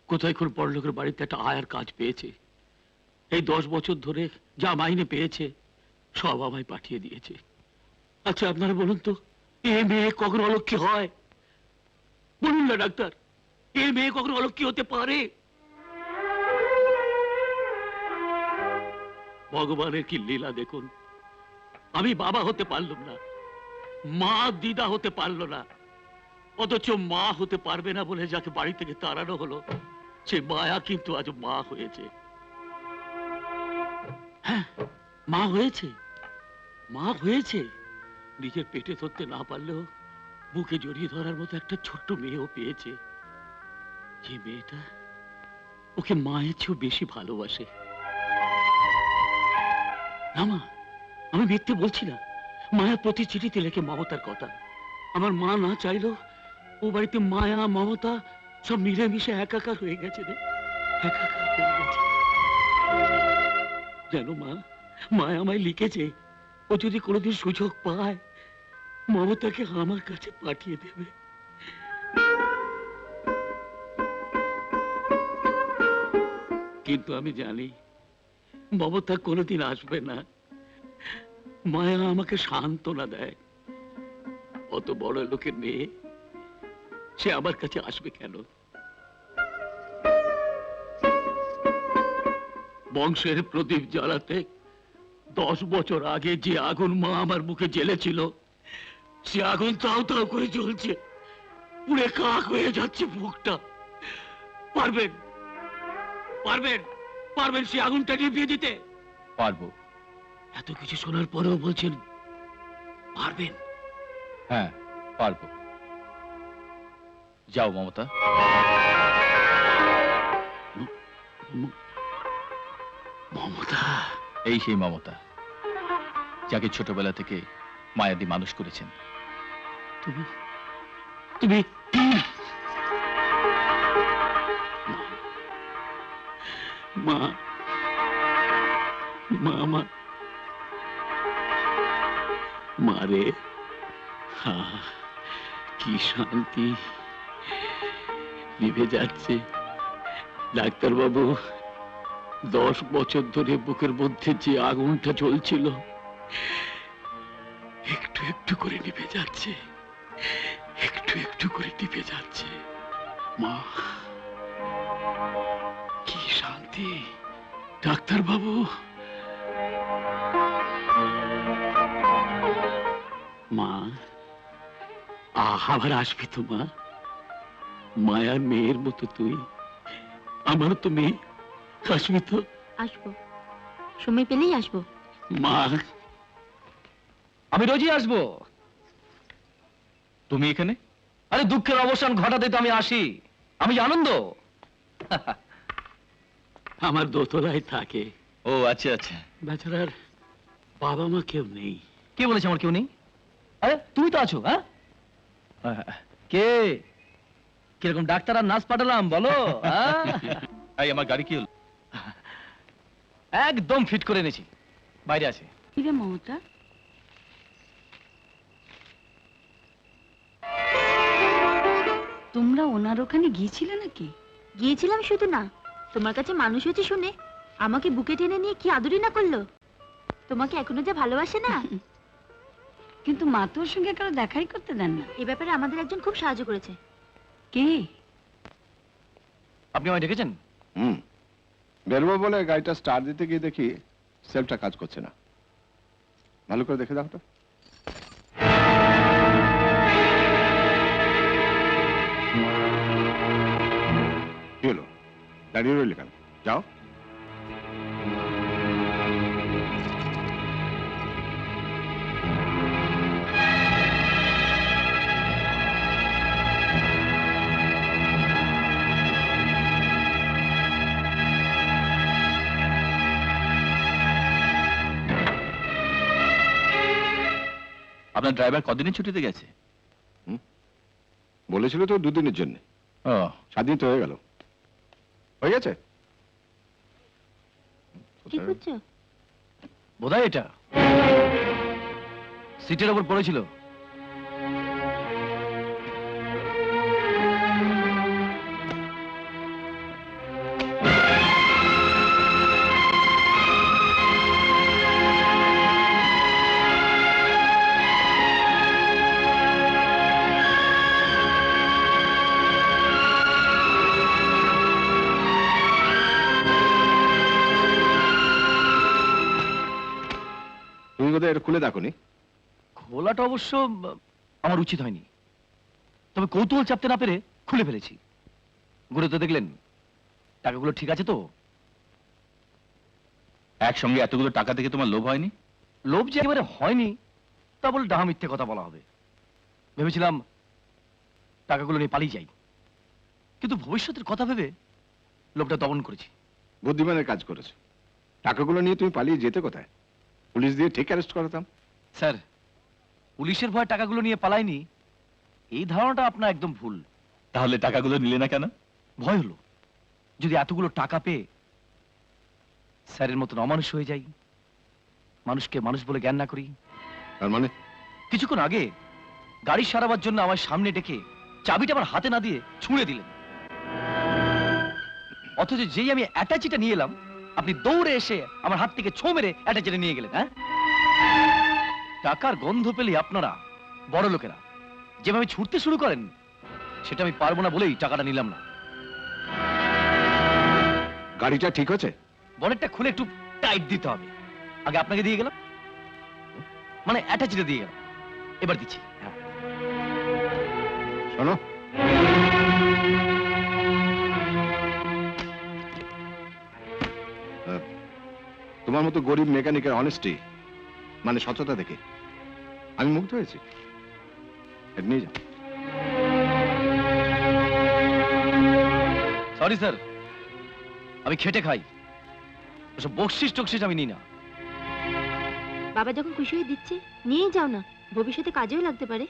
কোথায় কোন বড়লোকের বাড়িতে একটা আয়ার কাজ পেয়েছে। এই 10 বছর ধরে যা মাইনে পেয়েছে সব আমায় পাঠিয়ে দিয়েছে। আচ্ছা আপনারা বলুন তো, এ মেয়ে কখনো অলক্ষী হয়? বলুন না ডাক্তার, এ মেয়ে কখনো অলক্ষী হতে পারে? ভগবানের কি লীলা দেখুন। আমি বাবা হতে পারলাম না, মা দিদা হতে পারলো না, অথচ মা হতে পারবে না বলে যাকে বাড়ি থেকে তাড়ানো হলো সে মায়া কিন্তু আজ মা হয়েছে। হ্যাঁ, মা হয়েছে, মা হয়েছে। নিজের পেটে ধরতে না পারলেও বুকে জড়িয়ে ধরার মতো একটা ছোট্ট মেয়েও পেয়েছে। যে মেয়েটা ওকে মায়ের চেয়েও বেশি ভালোবাসে। না মা, আমি মিথ্যে বলছি না। মায়া প্রতি চিঠিতে লেখে মমতার কথা। আমার মা না চাইলেও ও বাড়িতে মায়া মমতা সব মিলেমিশে একাকার হয়ে গেছে রে, একাকার হয়ে গেছে। জানো মা, মায়া আমায় লিখেছে ও যদি কোনোদিন সুযোগ পায় মমতাকে আমার কাছে পাঠিয়ে দেবে। কিন্তু আমি জানি মমতা কোনোদিন আসবে না। মায়া আমাকে সান্ত্বনা দেয়, অত বড় লোকের মেয়ে, সে আমার কাছে আসবে কেন? বংশের প্রদীপ জ্বালাতে 10 বছর আগে যে আগুন মা আমার মুখে জ্বেলেছিল, সে আগুন তাও তাও করে জ্বলছে, পুড়ে কাক হয়ে যাচ্ছে মুখটা। পারবেন পারবেন পারবেন সে আগুনটা নিভিয়ে দিতে? পারবো। এত কিছু শোনার পরেও বলছেন পারবেন? হ্যাঁ, পারবো। যাও মমতা। মমতা? এই সেই মমতা যাকে ছোটবেলা থেকে মায়াদি মানুষ করেছেন। তুমি তুমি মা মা মা মারে, কি শান্তি, নিভে যাচ্ছে। ডাক্তারবাবু, 10 বছর ধরে বুকের মধ্যে যে আগুনটা জ্বলছিল একটু একটু করে নিভে যাচ্ছে, একটু একটু করে নিভে যাচ্ছে। মা, কি শান্তি। ডাক্তারবাবু, মা আবার আসবি তো মা? মায়ার মেয়ের মতো তুই, আমার তো মেয়ে, আসবি তো? আসবো, সময় পেলেই আসবো। মা, আমি রোজই আসবো। তুমি এখানে? আরে দুঃখের অবসান ঘটাতে তো আমি আসি, আমি আনন্দ। আমার দোতলায় থাকে। ও আচ্ছা আচ্ছা। বেচারার বাবা মা কেউ নেই। কে বলেছে আমার কেউ নেই? আরে তুমি তো আছো। হ্যাঁ, কে কিরকম ডাক্তার আর নার্স পাঠালাম বলো? এই আমার গাড়ি কি হলো? একদম ফিট করে এনেছি, বাইরে আছে। কি রে মমতা, তোমরা ওনার ওখানে গিয়েছিলে নাকি? গিয়েছিলাম শুধু না, তোমার কাছে মানুষ হয়েছে শুনে আমাকে বুকে টেনে নিয়ে কি আদরই না করলো। তোমাকে এখনো যা ভালোবাসে না। কিন্তু মা তো ওর সঙ্গে কারো দেখাই করতে দেন না। এ ব্যাপারে আমাদের একজন খুব সাহায্য করেছে। কে? আপনি আমায় ডেকেছেন? বেরোবো বলে গাড়িটা স্টার্ট দিতে গিয়ে দেখি সেলফটা কাজ করছে না। ভালো করে দেখে দেখো তো। কি হলো, দাঁড়িয়ে রইলে কেন? যাও। আপনার ড্রাইভার কদিনের ছুটিতে গেছে? বলেছিল তো 2 দিনের জন্য। 7 দিন তো হয়ে গেল। হয়ে গেছে। কি করছো? বোধহয় এটা সিটের ওপর পড়েছিল। এটা খুলে দেখোনি? খোলাটা অবশ্য আমার উচিত হয়নি, তবে কৌতূহল চাপতে না পেরে খুলে ফেলেছি। ঘুরে তো দেখলেন টাকাগুলো ঠিক আছে তো? একসঙ্গে এতগুলো টাকা থেকে তোমার লোভ হয়নি? লোভ যে একেবারে হয়নি তা বলে ডাহা মিথ্যে কথা বলা হবে। ভেবেছিলাম টাকাগুলো নিয়ে পালিয়ে যাই, কিন্তু ভবিষ্যতের কথা ভেবে লোভটা দমন করেছি। বুদ্ধিমানের কাজ করেছে। টাকাগুলো নিয়ে তুমি পালিয়ে যেতে কোথায়? পুলিশ দিয়ে ঠিক অ্যারেস্ট করাতাম। স্যার, পুলিশের ভয়ে টাকাগুলো নিয়ে পালাইনি, এই ধারণাটা আপনার একদম ভুল। তাহলে টাকাগুলো নিলে না কেন? ভয় হলো যদি এতগুলো টাকা পেয়ে স্যারের মতন অমানুষ হয়ে যাই, মানুষকে মানুষ বলে জ্ঞান না করি। তার মানে? কিছুক্ষণ আগে গাড়ি সারাবার জন্য আমার সামনে ডেকে চাবিটা আমার হাতে না দিয়ে ছুঁড়ে দিলেন, অথচ যেই আমি অ্যাটাচিটা নিয়ে এলাম আপনি দৌড়ে এসে আমার হাত থেকে ছো মেরে অ্যাটাচিটা নিয়ে গেলেন। হ্যাঁ, টাকার গন্ধ পেলে আপনারা বড় লোকেরা যেভাবে ছুটতে শুরু করেন, সেটা আমি পারবো না বলেই টাকাটা নিলাম না। গাড়িটা ঠিক আছে? বনেটটা খুলে একটু টাইট দিতে হবে। আগে আপনাকে দিয়ে গেলাম, মানে অ্যাটাচিটা দিয়ে গেলাম, এবার দিচ্ছি। হ্যাঁ, শোনো, তোমার মতো গরিব মেকানিকের অনেস্টি মানে সততা দেখে আমি মুগ্ধ হয়েছি। নিয়ে যাও। সরি স্যার, আমি খেটে খাই, এসব বকশিস টকশিস আমি নিই না। বাবা যখন খুশি হয়ে দিচ্ছে নিয়েই যাও না, ভবিষ্যতে কাজেও লাগতে পারে।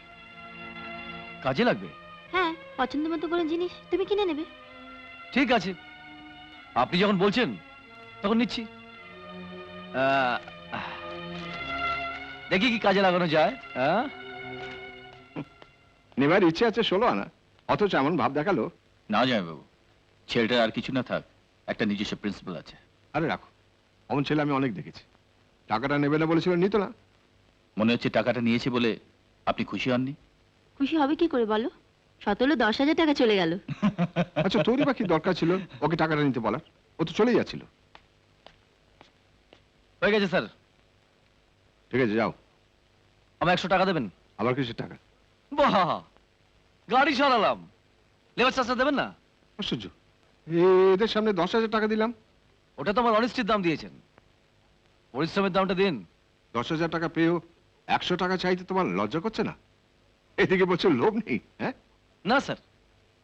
কাজে লাগবে? হ্যাঁ, পছন্দ মতো কোনো জিনিস তুমি কিনে নেবে। ঠিক আছে, আপনি যখন বলছেন তখন নিচ্ছি। দেখি কি কাজে লাগানো যায়। নেবার ইচ্ছে আছে 16 আনা, অথচ এমন ভাব দেখালো। না যায় বাবু, ছেলেটার আর কিছু না থাক, একটা নিজস্ব প্রিন্সিপাল আছে। আরে রাখো, অমন ছেলে আমি অনেক দেখেছি। টাকাটা নেবে না বলেছিল, নিত না। মনে হচ্ছে টাকাটা নিয়েছে বলে আপনি খুশি হননি? খুশি হবে কি করে বলো, 17-10,000 টাকা চলে গেল। আচ্ছা, তোরই বা কি দরকার ছিল ওকে টাকাটা নিতে বলার? ও তো চলে যাচ্ছিল। হয়ে গেছে স্যার। ঠিক আছে, যাও। আমার 100 টাকা দেবেন। আবার কিসের টাকা? বাহ, গাড়ি সারালাম, লেবার চার্জটা দেবেন না? আশ্চর্য, এদের সামনে 10,000 টাকা দিলাম। ওটা তো আমার অনিশ্চিত দাম দিয়েছেন, পরিশ্রমের দামটা দিন। 10,000 টাকা পেয়েও 100 টাকা চাইতে তোমার লজ্জা করছে না? এদিকে বলছো লোভ নেই? হ্যাঁ না স্যার,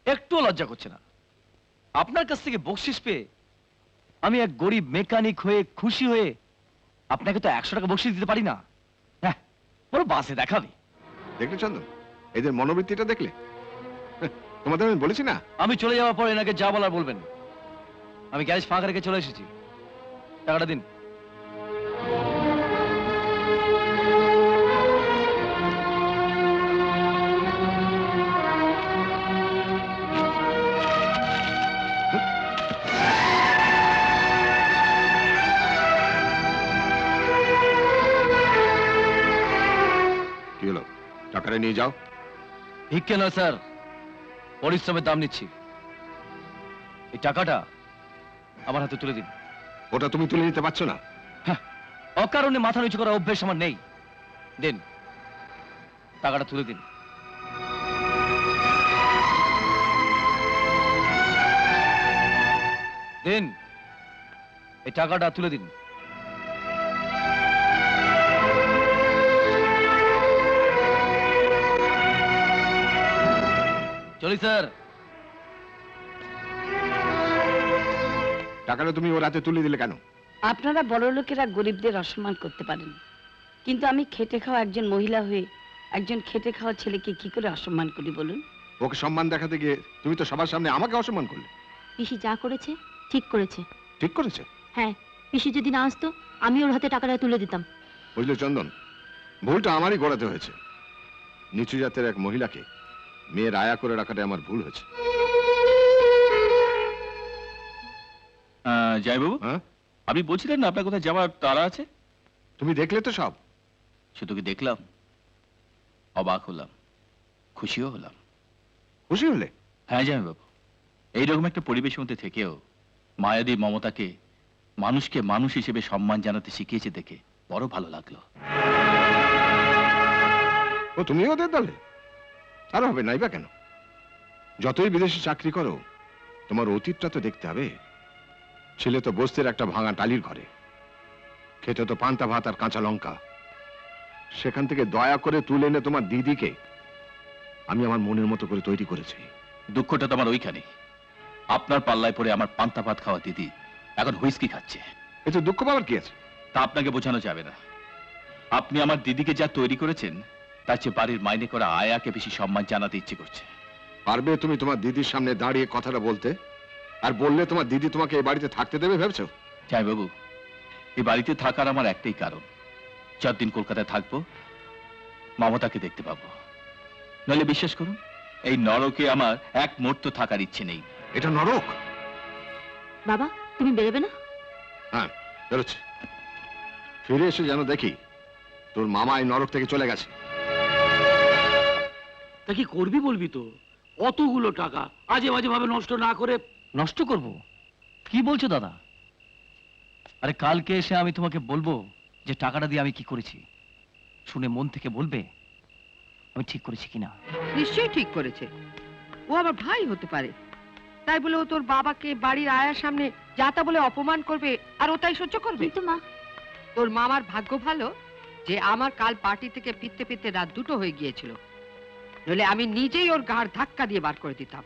একটুও লজ্জা করছে না। আপনার কাছ থেকে বকশিস পেয়ে আমি এক গরিব মেকানিক হয়ে খুশি হয়ে আপনাকে তো 100 টাকা বকশিস দিতে পারি না। হ্যাঁ, বড় বাসে দেখাবে। দেখলে চন্দন, এদের মনোবৃত্তিটা দেখলে? তোমাদের আমি বলেছি না? আমি চলে যাওয়ার পর এনাকে যা বলার বলবেন। আমি গ্যারেজ ফাঁকা রেখে চলে এসেছি, টাকাটা দিন। কি হলো? টাকাটা নিয়ে যাও। ভিক্ষে না স্যার, পরিশ্রমের দাম নিচ্ছি। এই টাকাটা আমার হাতে তুলে দিন। ওটা তুমি তুলে নিতে পারছো না? হ্যাঁ, অকারণে মাথা নিচু করার অভ্যেস আমার নেই। দিন, টাকাটা তুলে দিন। দিন, এই টাকাটা তুলে দিন। চলি স্যার। টাকাটা তুমি ওর হাতে তুলে দিলে কেন? আপনারা বড় লোকেরা গরিবদের অসম্মান করতে পারেন, কিন্তু আমি খেটে খাওয়া একজন মহিলা হয়ে একজন খেটে খাওয়া ছেলেকে কি করে অসম্মান করি বলুন? ওকে সম্মান দেখাতে গিয়ে তুমি তো সবার সামনে আমাকে অসম্মান করলে। পিসি যা করেছে ঠিক করেছে। ঠিক করেছে? হ্যাঁ, পিসি যদি না আসতো আমি ওর হাতে টাকাটা তুলে দিতাম। বুঝলে চন্দন, ভুলটা আমারই গড়াতে হয়েছে। নিচু জাতের এক মহিলাকে মেয়ের আয়া করে রাখাটা আমার ভুল হয়েছে। জয় বাবু, হ্যাঁ, আপনি বলছিলেন না আপনার কোথায় যাওয়ার তাড়া আছে? তুমি দেখলে তো সব। শুধু কি দেখলাম, অবাক হলাম, খুশিও হলাম। খুশি হলে? হ্যাঁ জয় বাবু, এইরকম একটা পরিবেশের মধ্যে থেকেও মায়াদি মমতাকে মানুষকে মানুষ হিসেবে সম্মান জানাতে শিখিয়েছে দেখে বড় ভালো লাগলো। ও তুমি ওদের দলে? আর হবে নাই বা কেন? যতই বিদেশে চাকরি করো, তোমার অতীতটা তো দেখতে হবে। ছেলে তো বস্তির একটা ভাঙা টালির ঘরে, খেতে তো পান্তা ভাত আর কাঁচা লঙ্কা। সেখান থেকে দয়া করে তুলে এনে তোমার দিদিকে আমি আমার মনের মতো করে তৈরি করেছি। দুঃখটা তোমার ওইখানে, আপনার পাল্লায় পড়ে আমার পান্তা ভাত খাওয়া দিদি এখন হুইস্কি খাচ্ছে। এতে দুঃখ পাওয়ার কি আছে? তা আপনাকে বোঝানো যাবে না। আপনি আমার দিদিকে যা তৈরি করেছেন তার চেয়ে বাড়ির মাইনে করা আয়াকে বেশি সম্মান জানাতে ইচ্ছে করছে। পারবে তুমি তোমার দিদির সামনে দাঁড়িয়ে কথাটা বলতে? আর বললে তোমার দিদি তোমাকে এই বাড়িতে থাকতে দেবে ভেবেছো? জয় বাবু, এই বাড়িতে থাকার আমার একটাই কারণ, যতদিন কলকাতায় থাকবো মমতাকে দেখতে পাবো। নইলে বিশ্বাস করুন, এই নরকে আমার এক মুহূর্ত থাকার ইচ্ছে নেই। এটা নরক? বাবা, তুমি বেরোবে না? হ্যাঁ, বেরোচ্ছে। ফিরে এসে যেন দেখি তোর মামা এই নরক থেকে চলে গেছে। তা কি করবি বলবি তো? অতগুলো টাকা আজে বাজে ভাবে নষ্ট না করে। নষ্ট করব? কি বলছো দাদা? আরে কালকে এসে আমি তোমাকে বলবো যে টাকাটা দিয়ে আমি কি করেছি, শুনে মন থেকে বলবে আমি ঠিক করেছি কিনা। নিশ্চয়ই ঠিক করেছে। ও আবার ভাই হতে পারে, তাই বলে ও তোর বাবাকে বাড়ির আয়ার সামনে যাতা বলে অপমান করবে আর ও তাই সহ্য করবে? কিন্তু মা, তোর মামার ভাগ্য ভালো যে আমার কাল পার্টি থেকে ফিরতে ফিরতে রাত 2টো হয়ে গিয়েছিল, নইলে আমি নিজেই ওর ঘাড় ধাক্কা দিয়ে বার করে দিতাম।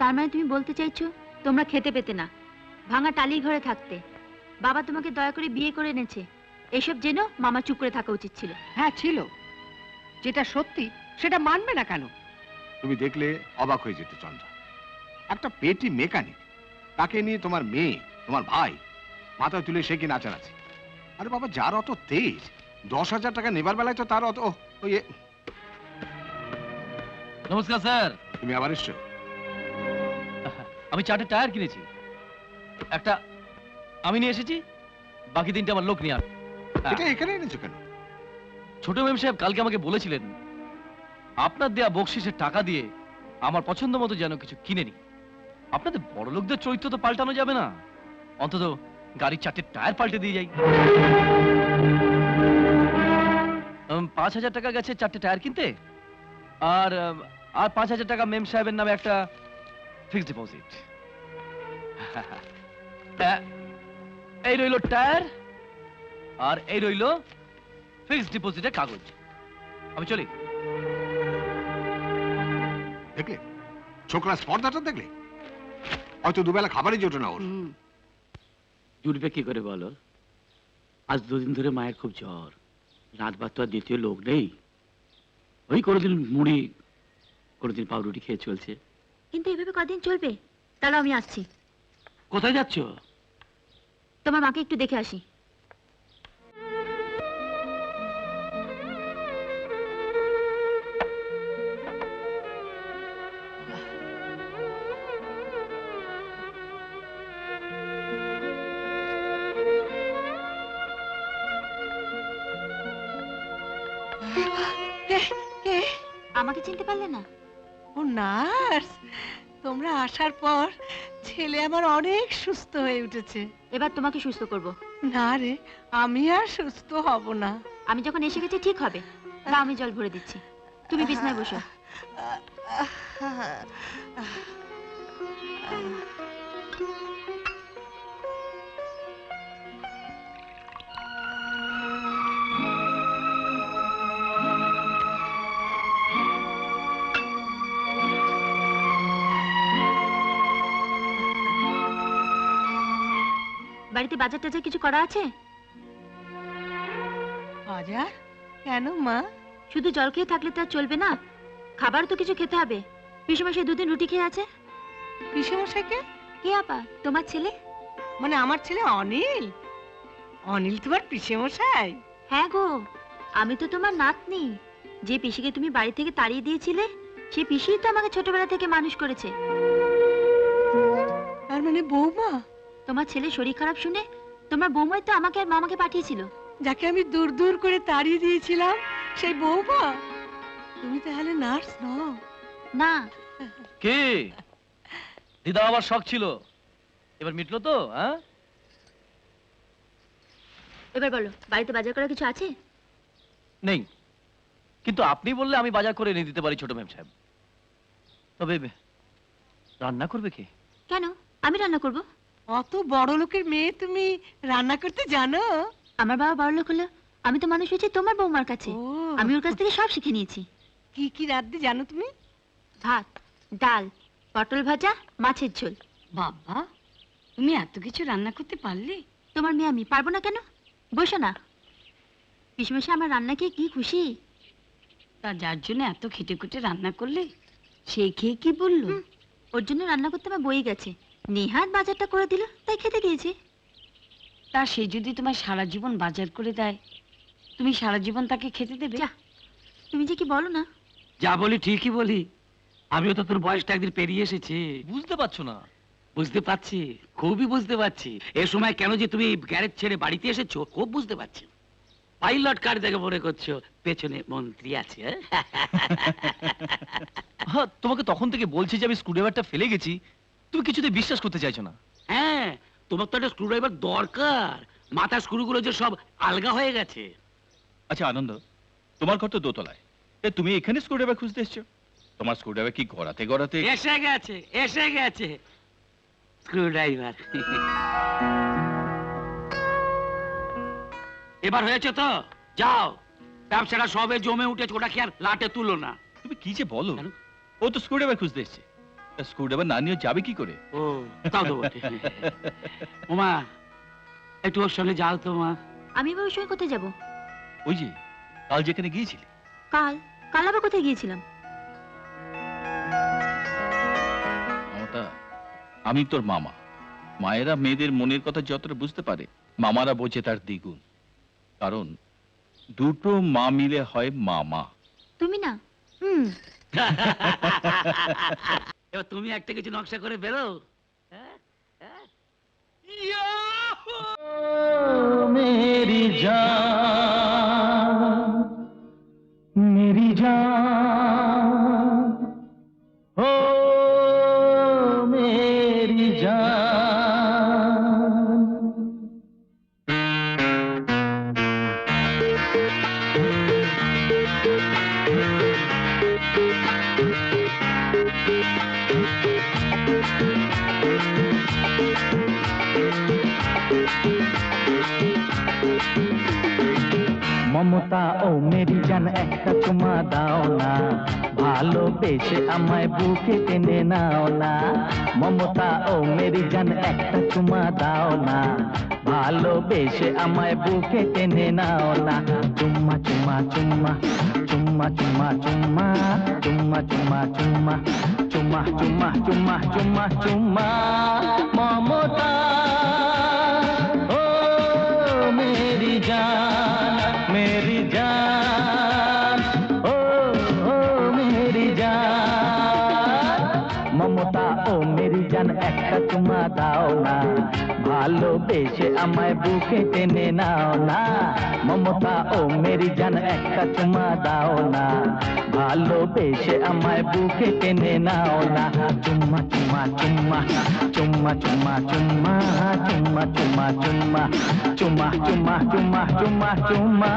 তার মানে তুমি বলতে চাইছো তোমরা খেতে পেতে না, ভাঙা টালির ঘরে থাকতে? বাবা তোমাকে দয়া করে বিয়ে করে এনেছে, এসব জেনেও মামা চুপ করে থাকা উচিত ছিল। হ্যাঁ ছিল, যেটা সত্যি সেটা মানবে না কেন? তুমি দেখলে অবাক হয়ে যেতে চন্দ্রা। একটা পেটি মেকানিক, তাকে নিয়ে তোমার মেয়ে, তোমার ভাই মাথায় তুলে সে কি নাচানাচি। আরে বাবা, যার অত তেজ, 10,000 টাকা নেবার বেলায় তো তার অত নমস্কার স্যার। তুমি আবার এসছো? আমি 4টে টায়ার কিনেছি, একটা আমি নিয়ে এসেছি, বাকি 3টে আমার লোক নিয়ে আসবে। এটা এখানে এনেছো কেন? ছোট মেম সাহেব কালকে আমাকে বলেছিলেন আপনার দেয়া বকশিসের টাকা দিয়ে আমার পছন্দ মতো যেন কিছু কিনে নি। আপনাদের বড় লোকদের চরিত্র তো পাল্টানো যাবে না, অন্তত গাড়ির 4টে টায়ার পাল্টে দিয়ে যাই। 5,000 টাকা গেছে 4টে টায়ার কিনতে, আর 5,000 টাকা মেম সাহেবের নামে একটা ফিক্সড ডিপোজিট। এই রইল টায়ার, আর এই রইল ফিক্সড ডিপোজিটের কাগজ। আমি চলি। দেখলে ছোকরা স্পর্ধাটা দেখলে? হয়তো দুবেলা খাবারই জোটে না ওর। জুটবে কি করে বলো? আজ 2 দিন ধরে মায়ের খুব জ্বর, রাত বাদ তো আর দ্বিতীয় লোক নেই। ওই কোনোদিন মুড়ি, কোনোদিন পাউরুটি খেয়ে চলছে। কিন্তু এভাবে কদিন চলবে? তাহলে আমি আসছি। কোথায় যাচ্ছ? তোমার মাকে একটু দেখে আসি। আমাকে চিনতে পারলে না? ও নার্স, তোমরা আসার পর ছেলে আমার অনেক সুস্থ হয়ে উঠেছে। এবার তোমাকে সুস্থ করব। না রে, আমি আর সুস্থ হব না। আমি যখন এসে গেছি ঠিক হবে। না, আমি জল ভরে দিচ্ছি, তুমি বিছানায় বসো। বাড়িতে বাজার টাজার কিছু করা আছে? বাজার কেন মা? শুধু জল খেয়ে থাকলে তো আর চলবে না, খাবার তো কিছু খেতে হবে। পিসেমশাই 2 দিন রুটি খেয়ে আছে। পিসেমশাইকে? কে আপা? তোমার ছেলে। মানে আমার ছেলে অনিল? অনিল তোমার পিসেমশাই? হ্যাঁ গো, আমি তো তোমার নাতনি। যে পিসিকে তুমি বাড়ি থেকে তাড়িয়ে দিয়েছিলে, সেই পিসিই তো আমাকে ছোটবেলা থেকে মানুষ করেছে। তার মানে বৌমা? তোমার ছেলে শরীর খারাপ শুনে তোমার বৌমাই তো আমাকে আর মামাকে পাঠিয়েছিল। যাকে আমি দূর দূর করে তাড়িয়ে দিয়েছিলাম, সেই বৌমা? তুমি তাহলে নার্স নও? না। কে? দিদা আবার শখ ছিল, এবার মিটলো তো? হ্যাঁ, এবার বলো, বাড়িতে বাজার করা কিছু আছে? নেই, কিন্তু আপনি বললে আমি বাজার করে এনে দিতে পারি ছোট মেম সাহেব। তবে রান্না করবে কে? কেন, আমি রান্না করব। অত বড় লোকের মেয়ে তুমি রান্না করতে জানো? আমার বাবা বড় লোক হলো, আমি তো মানুষ হয়েছি তোমার বৌমার কাছে। ও। আমি ওর কাছ থেকে সব শিখে নিয়েছি। কি কি রাঁধতে জানো তুমি? ভাত, ডাল, পটল ভাজা, মাছের ঝোল। বাবা, তুমি এত কিছু রান্না করতে পারলে? তোমার মেয়ে আমি পারবো না কেন? বসো না। পিসমশে আমার রান্না খেয়ে কি খুশি। তা যার জন্য এত খেটে খুটে রান্না করলে, সে খেয়ে কি বললো? ওর জন্য রান্না করতে আমার বই গেছে, নেহাত বাজারটা করে দিল, তাই খেতে গিয়েছি। তা সে যদি তোমায় সারা জীবন বাজার করে দেয়, তুমি সারা জীবন তাকে খেতে দেবে? যা, তুমি যে কি বলো না। যা বলি ঠিকই বলি। আমিও তো তোর বয়সটা একদিন পেরিয়ে এসেছি। বুঝতে পারছো না? বুঝতে পারছি, খুবই বুঝতে পারছি। এ সময় কেন যে তুমি গ্যারেজ ছেড়ে বাড়িতে এসেছো খুব বুঝতে পারছি। পাইলট কার দেখে মনে করছো পেছনে মন্ত্রী আছে? হ্যাঁ, তোমাকে তখন থেকে বলছি যে আমি স্ক্রুড্রাইভারটা ফেলে গেছি, তুমি কিছুতে বিশ্বাস করতে চাইছো না। হ্যাঁ, তোমার তো একটা স্ক্রুড্রাইভার দরকার। মাথার স্ক্রুগুলো যে সব আলগা হয়ে গেছে। আচ্ছা আনন্দ, তোমার ঘর তো দোতলায়, তুমি এখানে স্ক্রুড্রাইভার খুঁজতে এসছো? তোমার স্ক্রুড্রাইভার কি গড়াতে গড়াতে এসে গেছে, এসে গেছে স্ক্রুড্রাইভার। এবার হয়েছে তো, যাও। ব্যবসাটা সবে জমে উঠেছে, ওটা কি আর লাটে তুলো না? তুমি কি যে বলো, ও তো স্ক্রুড্রাইভার খুঁজতে এসছে, স্ক্রুড্রাইভার না নিয়ে যাবে কি করে? ও তাও তো বটে। ওমা, একটু ওর সঙ্গে যাও তো মা। আমি বা ওর সঙ্গে কোথায় যাবো? ওই যে কাল যেখানে গিয়েছিলি। কাল? কাল আবার কোথায় গিয়েছিলাম? মমতা, আমি তোর মামা। মায়েরা মেয়েদের মনের কথা যতটা বুঝতে পারে, মামারা বোঝে তার দ্বিগুণ। কারণ দুটো মা মিলে হয় মামা। তুমি না? এবার তুমি একটা কিছু নকশা করে বেরো। मेरी जान, मेरी जान, ओ मेरी जान। মমতা ও মেরি জান একটা চুমা দাও না, ভালোবেসে আমায় বুকে টেনে নাও না। মমতা ও মেরি জান একটা চুমা দাও না, ভালোবেসে আমায় বুকে টেনে নাও না। চুম্মা চুম্মা চুম্মা চুম্মা চুম্মা চুম্মা চুম্মা চুম্মা চুম্মা চুম্মা চুম্মা চুম্মা চুম্মা চুম্মা। মমতা ও মেরি জান, मेरी जान, ओ मेरी जान। মমতা ও মেরি জান একটা চুমা দাও না, ভালোবেসে আমায় বুকে টেনে নাও না। মমতা ও মেরি জান একটা চুমা দাও না, ভালোবেসে আমায় বুকে টেনে নাও না। চুম্মা চুম্মা চুম্মা চুম্মা চুম্মা চুম্মা চুম্মা চুম্মা চুম্মা চুম্মা চুম্মা চুম্মা চুম্মা চুম্মা।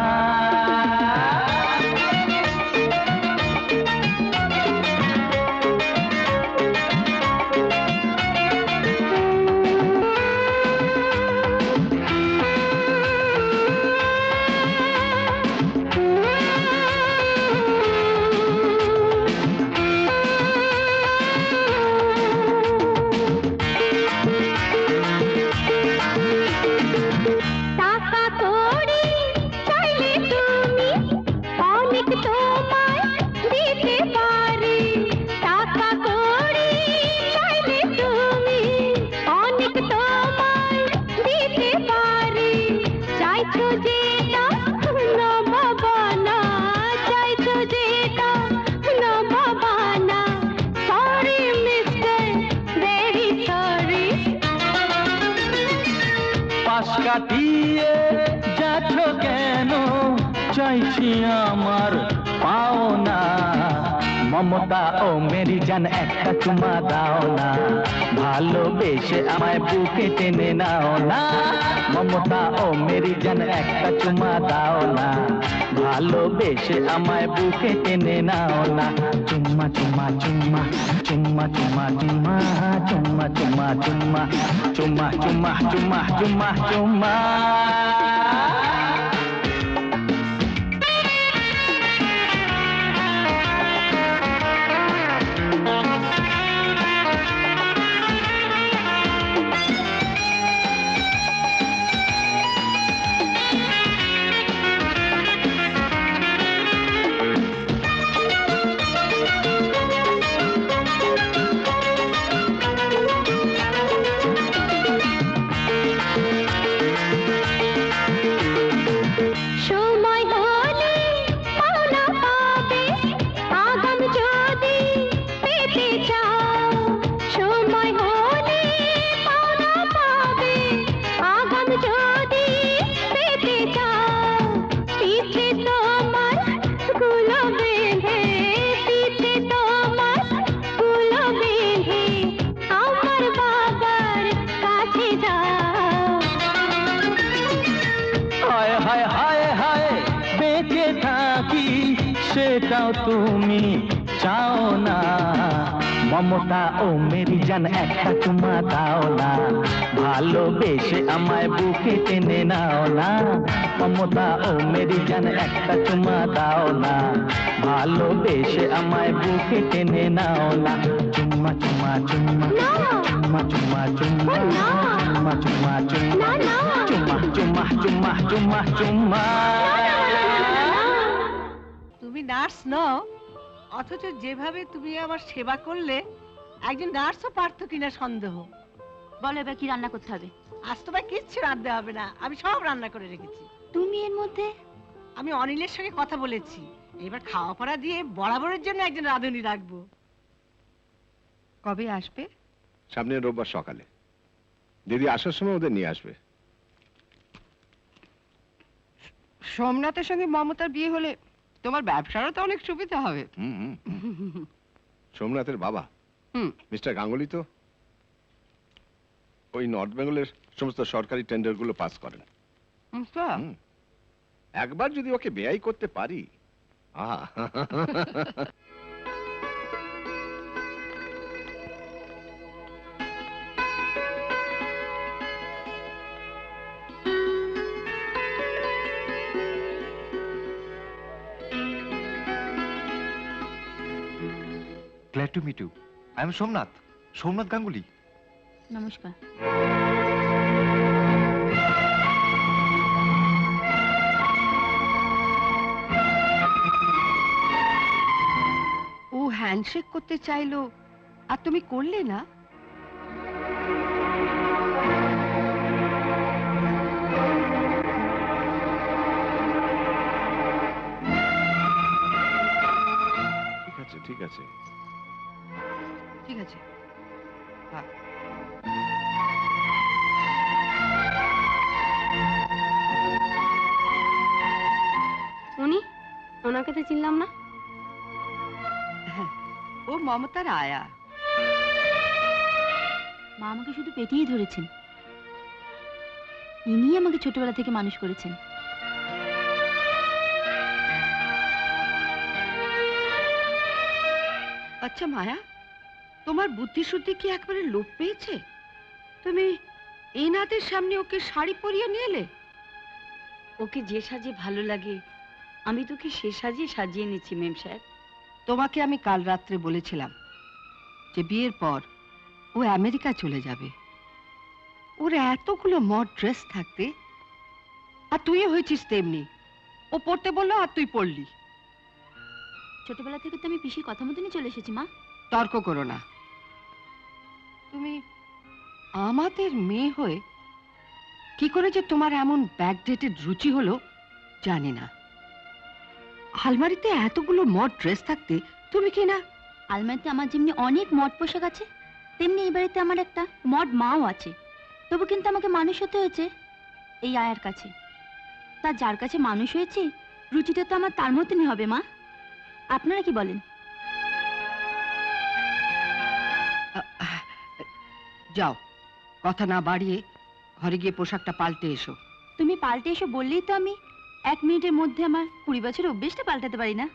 কাটিয়ে যাচ্ছ কেন, চাইছি আমার পাওনা। মমতা ও মেরি জান একটা চুমা দাও না, ভালোবেসে আমায় বুকে টেনে নাও না। মমতা ও মেরি জান একটা চুমা দাও না, ভালোবেসে আমায় বুকে টেনে নাও না। চুম্মা চুম্মা চুম্মা চুম্মা চুম্মা চুম্মা চুম্মা চুম্মা চুম্মা চুম্মা চুম্মা চুম্মা চুম্মা চুম্মা। সেটাও তুমি চাও না। মমতা ও মেরি জান একটা চুমা দাও না। ভালোবেসে আমায় বুকে টেনে নাও না। মমতা ও মেরি জান একটা চুমা দাও না। ভালোবেসে আমায় বুকে টেনে নাও না। চুম্মা চুম্মা চুম্মা চুম্মা চুম্মা চুম্মা চুম্মা চুম্মা চুম্মা চুম্মা চুম্মা চুম্মা চুম্মা চুম্মা। তুমি নার্স নও, অথচ যেভাবে তুমি আমার সেবা করলে একজন নার্সও পারতো কিনা সন্দেহ। বলো এবার কি রান্না করতে হবে? আজ তোমায় কিচ্ছু রাঁধতে হবে না, আমি সব রান্না করে রেখেছি। তুমি এর মধ্যে? আমি অনিলের সঙ্গে কথা বলেছি, এবার খাওয়া পড়া দিয়ে বরাবরের জন্য একজন রাঁধুনি রাখবো। কবে আসবে? সামনের রোববার সকালে। দিদি আসার সময় ওদের নিয়ে আসবে। সোমনাথের সঙ্গে মমতার বিয়ে হলে তোমার ব্যবসারও তো অনেক সুবিধা হবে। সোমনাথের বাবা মিস্টার গাঙ্গুলি তো ওই নর্থ বেঙ্গলের সমস্ত সরকারি টেন্ডার গুলো পাস করেন। একবার যদি ওকে বেয়াই করতে পারি। Glad to meet you. I am Somnath Ganguly. নমস্কার। ও হ্যান্ডশেক করতে চাইলো আর তুমি করলে না? ঠিক আছে ঠিক আছে। উনি? ওনাকে তো চিনলাম না। ও মমতার আয়া। মা আমাকে শুধু পেটেই ধরেছেন, ইনি আমাকে ছোটবেলা থেকে মানুষ করেছেন। আচ্ছা মায়া, তোমার বুদ্ধি শুদ্ধি কি একবারে লোপ পেয়েছে? তুমি এই নাতের সামনে ওকে শাড়ি পরিয়ে নিয়ে এলে? ওকে যে সাজে ভালো লাগে আমি তোকে সে সাজে সাজিয়ে নিচ্ছি মেম সাহেব। তোমাকে আমি কাল রাত্রে বলেছিলাম যে বিয়ের পর ও আমেরিকা চলে যাবে। ওর এতগুলো মড ড্রেস থাকতে, আর তুইও হয়েছিস তেমনি। ও পড়তে বললো আর তুই পড়লি। ছোটবেলা থেকে তো আমি পিসির কথা মতনই চলে এসেছি মা। তর্ক করো না। তুমি আমাদের মেয়ে হয়ে কি করে যে তোমার এমন ব্যাকডেটেড রুচি হলো জানি না। আলমারিতে এতগুলো মড ড্রেস থাকতে তুমি কি না? আলমারিতে আমার যেমনি অনেক মড পোশাক আছে, তেমনি এই বাড়িতে আমার একটা মড মাও আছে। তবু কিন্তু আমাকে মানুষ হতে হয়েছে এই আয়ার কাছে। তা যার কাছে মানুষ হয়েছি, রুচিটা তো আমার তার মতনই হবে মা। আপনারা কি বলেন? যাও, কথা না বাড়িয়ে ঘরে গিয়ে পোশাকটা পাল্টে এসো। তুমি পাল্টে এসো বললেই তো আমি 1 মিনিটের মধ্যে আমার 20 বছর অভ্যেসটা পাল্টাতে পারি না।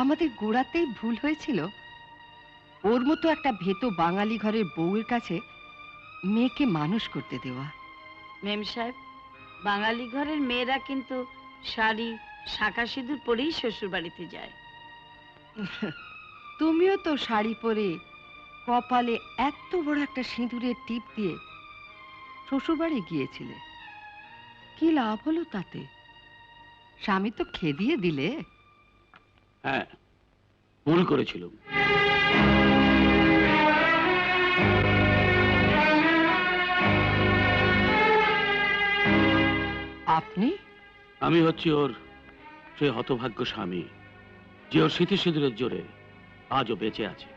আমাদের গোড়াতেই ভুল হয়েছিল ওর মতো একটা ভেতো বাঙালি ঘরের বউয়ের কাছে মেয়েকে মানুষ করতে দেওয়া। মেম সাহেব, বাঙালি ঘরের মেয়েরা কিন্তু শাড়ি শাঁখা সিঁদুর পরেই শ্বশুর বাড়িতে যায়। তুমিও তো শাড়ি পরে কপালে এত বড় একটা সিঁদুরের টিপ দিয়ে শ্বশুরবাড়ি গিয়েছিলে, কি লাভ হলো তাতে? স্বামী তো খেদিয়ে দিলে। হ্যাঁ, ভুল করেছিল। আপনি? আমি হচ্ছি ওর সে হতভাগ্য স্বামী যে ওর স্মৃতি সিঁদুরের জোরে আজও বেঁচে আছে।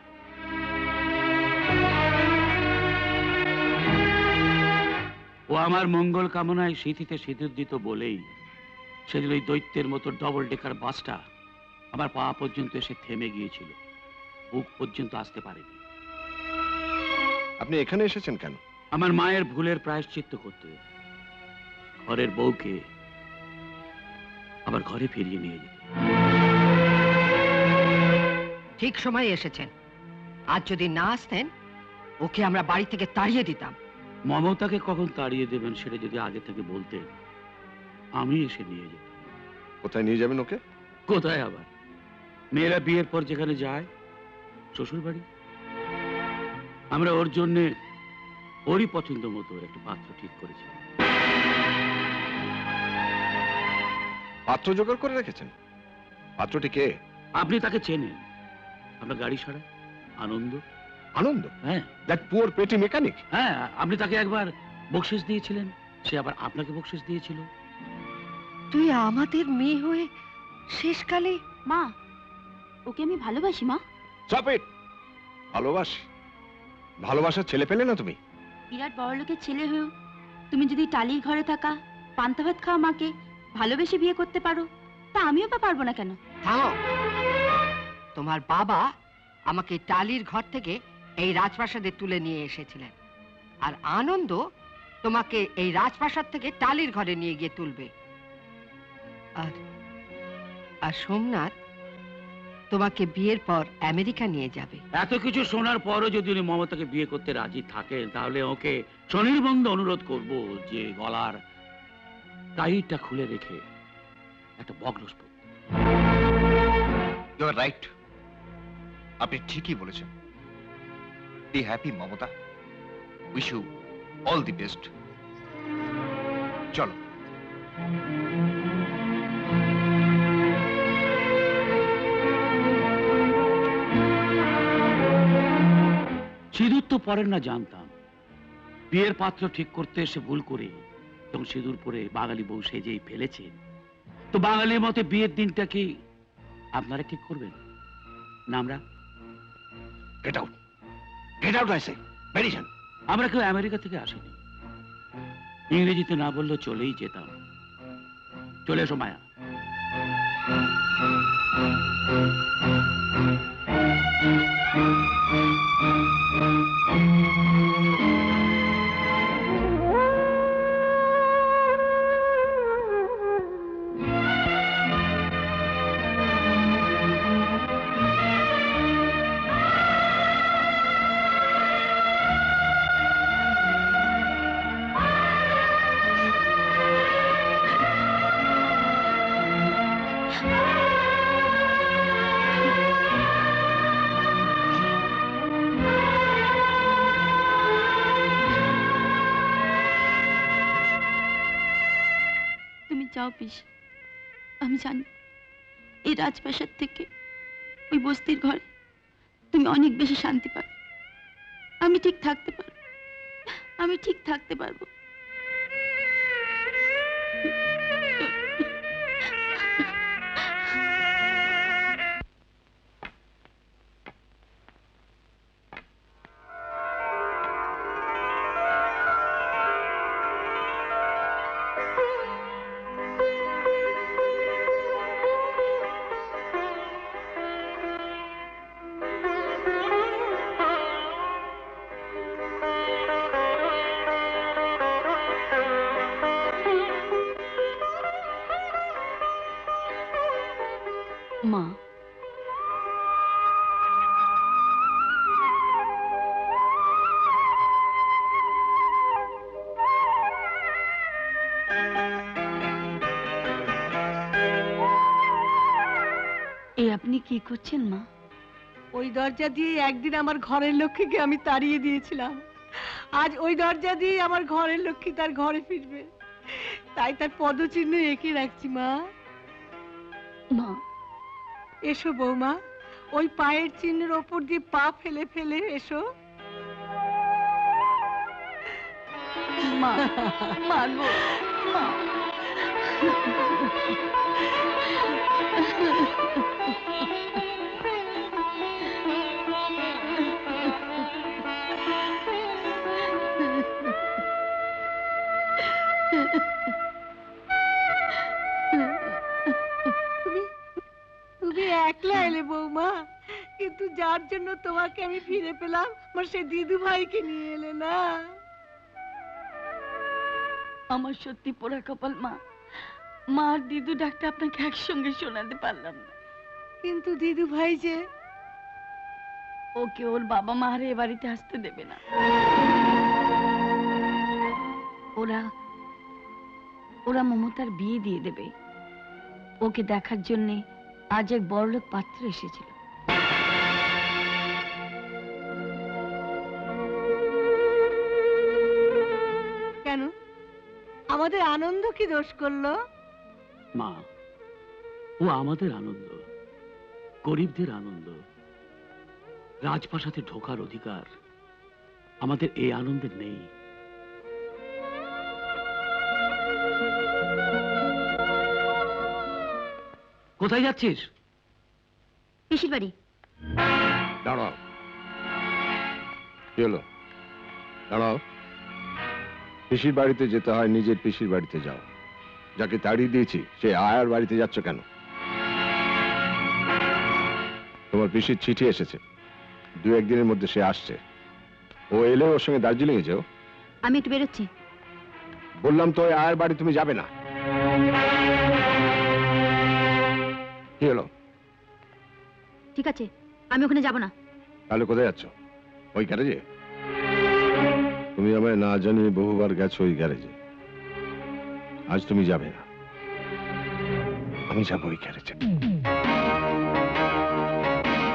ও আমার মঙ্গল কামনায় স্মৃতিতে সিঁদুর দিত বলেই সেদিন ওই দৈত্যের মতো ডবল ডেকার বাসটা আমার পা পর্যন্ত এসে থেমে গিয়েছিল, বুক পর্যন্ত আসতে পারেনি। আপনি এখানে এসেছেন কেন? আমার মায়ের ভুলের প্রায়শ্চিত্ত করতে, ঘরের বউকে আবার ঘরে ফিরিয়ে নিয়ে যেতে। ঠিক সময় এসেছেন। আজ যদি না আসতেন ওকে আমরা বাড়ি থেকে তাড়িয়ে দিতাম। মমতাকে কখন তাড়িয়ে দেবেন সেটা যদি আগে থেকে বলতেন, আমি এসে নিয়ে যেতাম। কোথায় নিয়ে যাবেন ওকে? কোথায় আবার? মেয়েরা বিয়ের পর যেখানে যায়, শ্বশুর বাড়ি। আমরা ওর জন্য ওরই পছন্দ মতো একটা পাত্র ঠিক করেছি। পাত্র জোগাড় করে রেখেছেন? পাত্রটি কে? আপনি তাকে চেনেন। আমরা গাড়ি ছাড়া আনন্দ। আনন্দ? হ্যাঁ, দ্যাট পুয়ার পেটি মেকানিক। হ্যাঁ, আপনি তাকে একবার বকশিশ দিয়েছিলেন, সে আবার আপনাকে বকশিশ দিয়েছিল। তুই আমাদের মেয়ে হয়ে শেষকালে? মা, ওকে আমি ভালোবাসি মা। Stop it! ভালোবাসি? ভালোবাসার ছেলে পেলে না তুমি? বিরাট বড়লোকের ছেলে হয়েও তুমি যদি টালির ঘরে থাকা পান্তা ভাত খাওয়া মাকে ভালোবেসে বিয়ে করতে পারো, তা আমিও বা পারবো না কেন? থামো। তোমার বাবা আমাকে টালির ঘর থেকে এই রাজপ্রাসাদে তুলে নিয়ে এসেছিলেন, আর আনন্দ তোমাকে এই রাজপ্রাসাদ থেকে টালির ঘরে নিয়ে গিয়ে তুলবে। আর সোমনাথ তোমাকে বিয়ের পর আমেরিকা নিয়ে যাবে। এত কিছু শোনার পরও যদি উনি মমতাকে বিয়ে করতে রাজি থাকেন, তাহলে ওকে স্বনির্বন্ধ অনুরোধ করব যে গলার টাইটটা খুলে রেখে একটা বগলস পরতে। ইউ আর রাইট, আপনি ঠিকই বলেছেন। Be happy Mamata, wish you all the best. চলো। সিঁদুর তো পরেন না জানতাম, বিয়ের পাত্র ঠিক করতে এসে ভুল করে যখন সিঁদুর পরে বাঙালি বউ সেজেই ফেলেছেন, তো বাঙালির মতে বিয়ের দিনটা কি আপনারা ঠিক করবেন না আমরা? Get out, get out I say. বেরিয়ে যান। আমরা কেউ আমেরিকা থেকে আসিনি, ইংরেজিতে না বললেও চলেই যেতাম। চলে এসো মায়া। যাও পিস, আমি জানি এই রাজপ্রাসাদ থেকে ওই বস্তির ঘরে তুমি অনেক বেশি শান্তি পাবে। আমি ঠিক থাকতে পারবো, আমি ঠিক থাকতে পারবো। মা, আপনি কি করছেন মা? ওই দরজা দিয়ে একদিন আমার ঘরের লক্ষ্মীকে আমি তাড়িয়ে দিয়েছিলাম, আজ ওই দরজা দিয়ে আমার ঘরের লক্ষ্মী তার ঘরে ফিরবে, তাই তার পদচিহ্ন এঁকে রাখছি মা। মা এসো বৌমা, ওই পায়ের চিহ্নের ওপর দিয়ে পা ফেলে ফেলে এসো। মা, মা গো, মা। তুমি একলা এলে বৌমা, কিন্তু যার জন্য তোমাকে আমি ফিরে পেলাম আমার সেই দিদু ভাইকে নিয়ে এলে না। আমার সত্যি পোড়া কপাল মা, মা আর দিদু ডাকটা আপনাকে একসঙ্গে শোনাতে পারলাম না। কিন্তু দিদু ভাই যে, ওকে ওর বাবা মা আর এ বাড়িতে আসতে দেবে না। ওরা মমতার বিয়ে দিয়ে দেবে। ওকে দেখার জন্য আজ এক বড়লোক পাত্র এসেছিল। কেন, আমাদের আনন্দ কি দোষ করলো? মা, ও আমাদের আনন্দ, গরিবদের আনন্দ। রাজপ্রাসাদে ঢোকার অধিকার আমাদের এই আনন্দের নেই। কোথায় যাচ্ছিস? পিসির বাড়ি। দাঁড়াও, কি হলো? দাঁড়াও। পিসির বাড়িতে যেতে হয় নিজের পিসির বাড়িতে যাও। যাকে তাড়িয়ে দিয়েছি সে আয়ার বাড়িতে যাচ্ছ কেন? তোমার পিসির চিঠি এসেছে, 2-1 দিনের মধ্যে সে আসছে। ও এলে ওর সঙ্গে দার্জিলিং এ যাও। আমি একটু বেরোচ্ছি। বললাম তো ওই আয়ার বাড়ি তুমি যাবে না। কি হলো? ঠিক আছে, আমি ওখানে যাব না। তাহলে কোথায় যাচ্ছ? ওই গ্যারেজে? তুমি আমায় না জানিয়ে বহুবার গেছো ওই গ্যারেজে। আজ তুমি যাবে না, আমি যাবো ওই গ্যারেজে।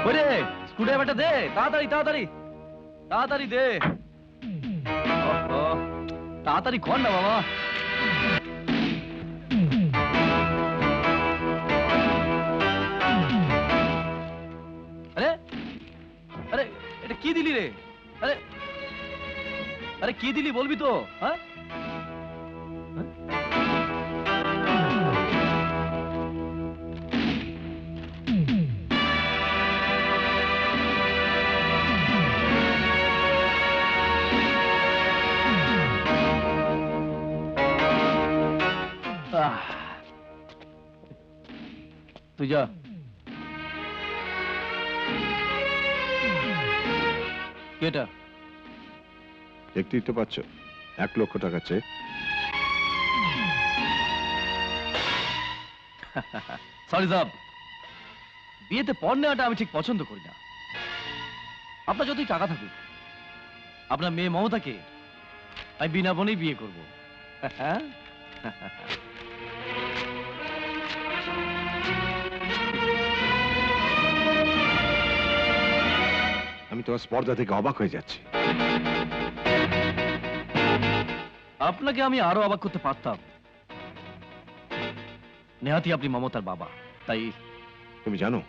ওরে স্ক্রুড্রাইভারটা দে, তাড়াতাড়ি তাড়াতাড়ি তাড়াতাড়ি দে। তাড়াতাড়ি কর না বাবা। আরে আরে এটা কি দিলি রে? আরে আরে কি দিলি বলবি তো? হ্যাঁ, তুই যা। কেটা? দেখতেই তো পাচ্ছ, 1 লক্ষ টাকা চেক। সরি সাহেব, বিয়েতে পণ নেওয়াটা আমি ঠিক পছন্দ করি না। আপনার যতই টাকা থাকুক, আপনার মেয়ে মমতাকে আমি বিনা পণেই বিয়ে করবো। আমি তোমার স্পর্ধা থেকে অবাক হয়ে যাচ্ছি। আপনাকে আমি আরো অবাক করতে পারতাম। নেহাতি আপনি মমতার বাবা, তাই। তুমি জানো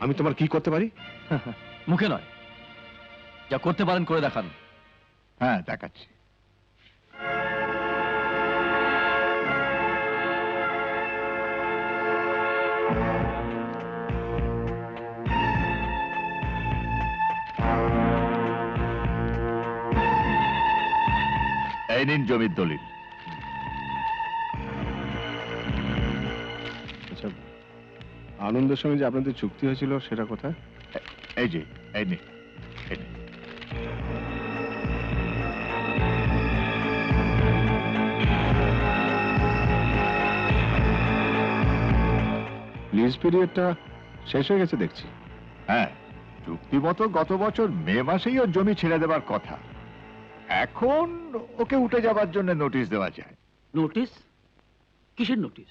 আমি তোমার কি করতে পারি? মুখে নয়, যা করতে পারেন করে দেখান। হ্যাঁ, দেখাচ্ছি। এই নিন জমির দলিল। আচ্ছা, আনন্দের সঙ্গে যে আপনাদের চুক্তি হয়েছিল সেটা কোথায়? এই যে, এই নিন। লিজ পিরিয়ডটা শেষ হয়ে গেছে দেখছি। হ্যাঁ, চুক্তিমতো গত বছর মে মাসেই ওর জমি ছেড়ে দেবার কথা। এখন ওকে উঠে যাবার জন্য নোটিশ দেওয়া যায়। নোটিশ? কিসের নোটিশ?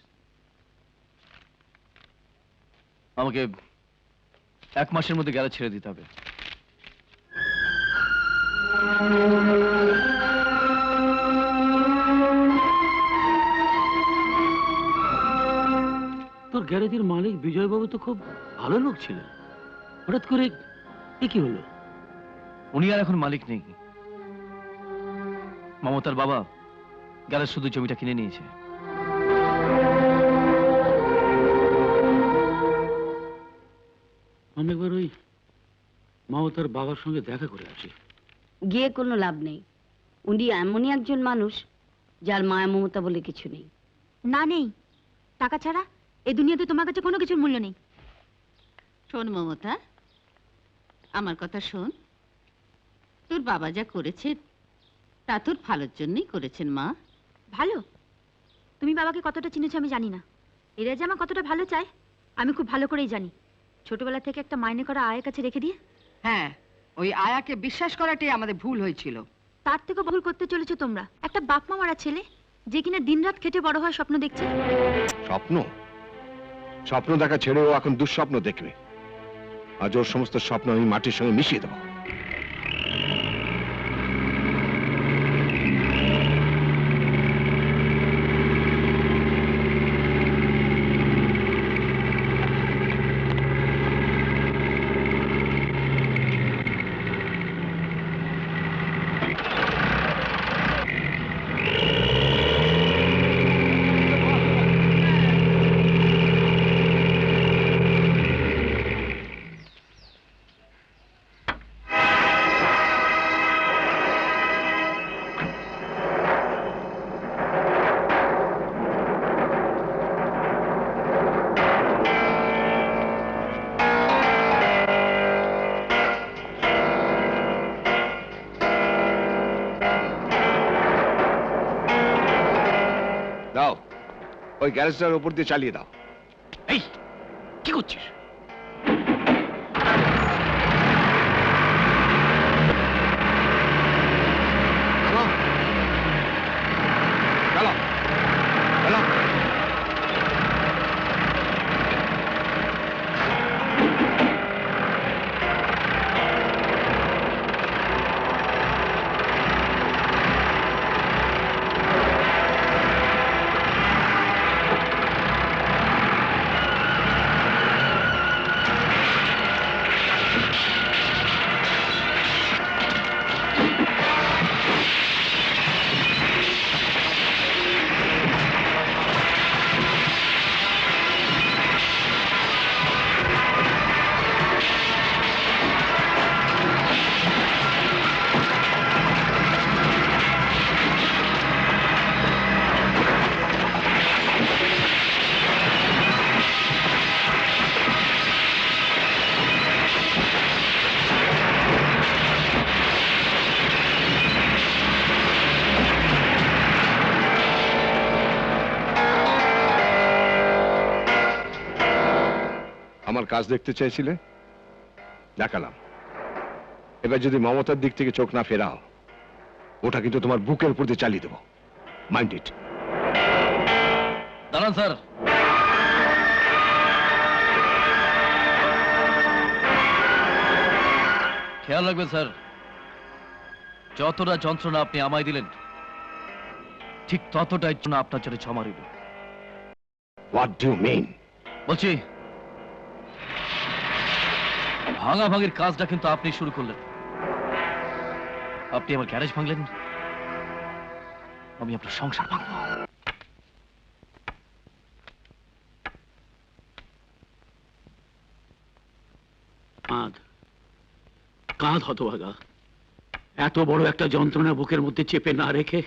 আমাকে 1 মাসের মধ্যে গ্যারেজ ছেড়ে দিতে হবে। তোর গ্যারেজের মালিক বিজয়বাবু তো খুব ভালো লোক ছিলেন, হঠাৎ করে এ কি হলো? উনি আর এখন মালিক নেই। মমতার বাবা গ্যারেজ শুধু জমিটা কিনে নিয়েছে। আমি একবার ওই মমতার বাবার সঙ্গে দেখা করে আসি। গিয়ে কোনো লাভ নেই। উনি এমনই একজন মানুষ যার মায়া মমতা বলে কিছু নেই। না নেই, টাকা ছাড়া এই দুনিয়াতে তোমার কাছে কোনো কিছুর মূল্য নেই। শোন মমতা, আমার কথা শোন। তোর বাবা যা করেছে তা তোর ভালোর জন্যই করেছেন মা। ভালো? তুমি বাবাকে কতটা চিনেছো আমি জানি না। এরা যে আমার কতটা ভালো চায় আমি খুব ভালো করেই জানি। ছোটবেলা থেকে একটা মাইনে করা আয়ের কাছে রেখে দিয়ে। হ্যাঁ, ওই আয়াকে বিশ্বাস করাটাই আমাদের ভুল হয়েছিল। তার থেকে ভুল করতে চলেছো তোমরা। একটা বাপ মা মারা ছেলে যে কিনা দিনরাত খেটে বড় হওয়ার স্বপ্ন দেখছে। স্বপ্ন? স্বপ্ন দেখা ছেড়েও এখন দুঃস্বপ্ন দেখবে। আজ ওর সমস্ত স্বপ্ন আমি মাটির সঙ্গে মিশিয়ে দেবো। দাও, ওই গ্যারেজটার উপর দিয়ে চালিয়ে দাও। এই কি করছিস? আমার কাজ দেখতে চাইছিলে, দেখালাম। এবার যদি মমতার দিক থেকে চোখ না ফেরাও, ওটা কিন্তু তোমার বুকের উপর দিয়ে চালিয়ে দেবো। Mind it. দাঁড়ান স্যার। খেয়াল রাখবেন স্যার, যতটা যন্ত্রণা আপনি আমায় দিলেন ঠিক ততটাই জন্য আপনার জন্য ক্ষমা রইল। What do you mean? বলছি ভাঙাভাঙির কাজটা কিন্তু আপনি শুরু করলেন। আপনি আমার গ্যারেজ ভাঙলেন, আমি আপনার সংসার ভাঙব। কাঁধ কাঁধ হতভাগা, এত বড় একটা যন্ত্রণা বুকের মধ্যে চেপে না রেখে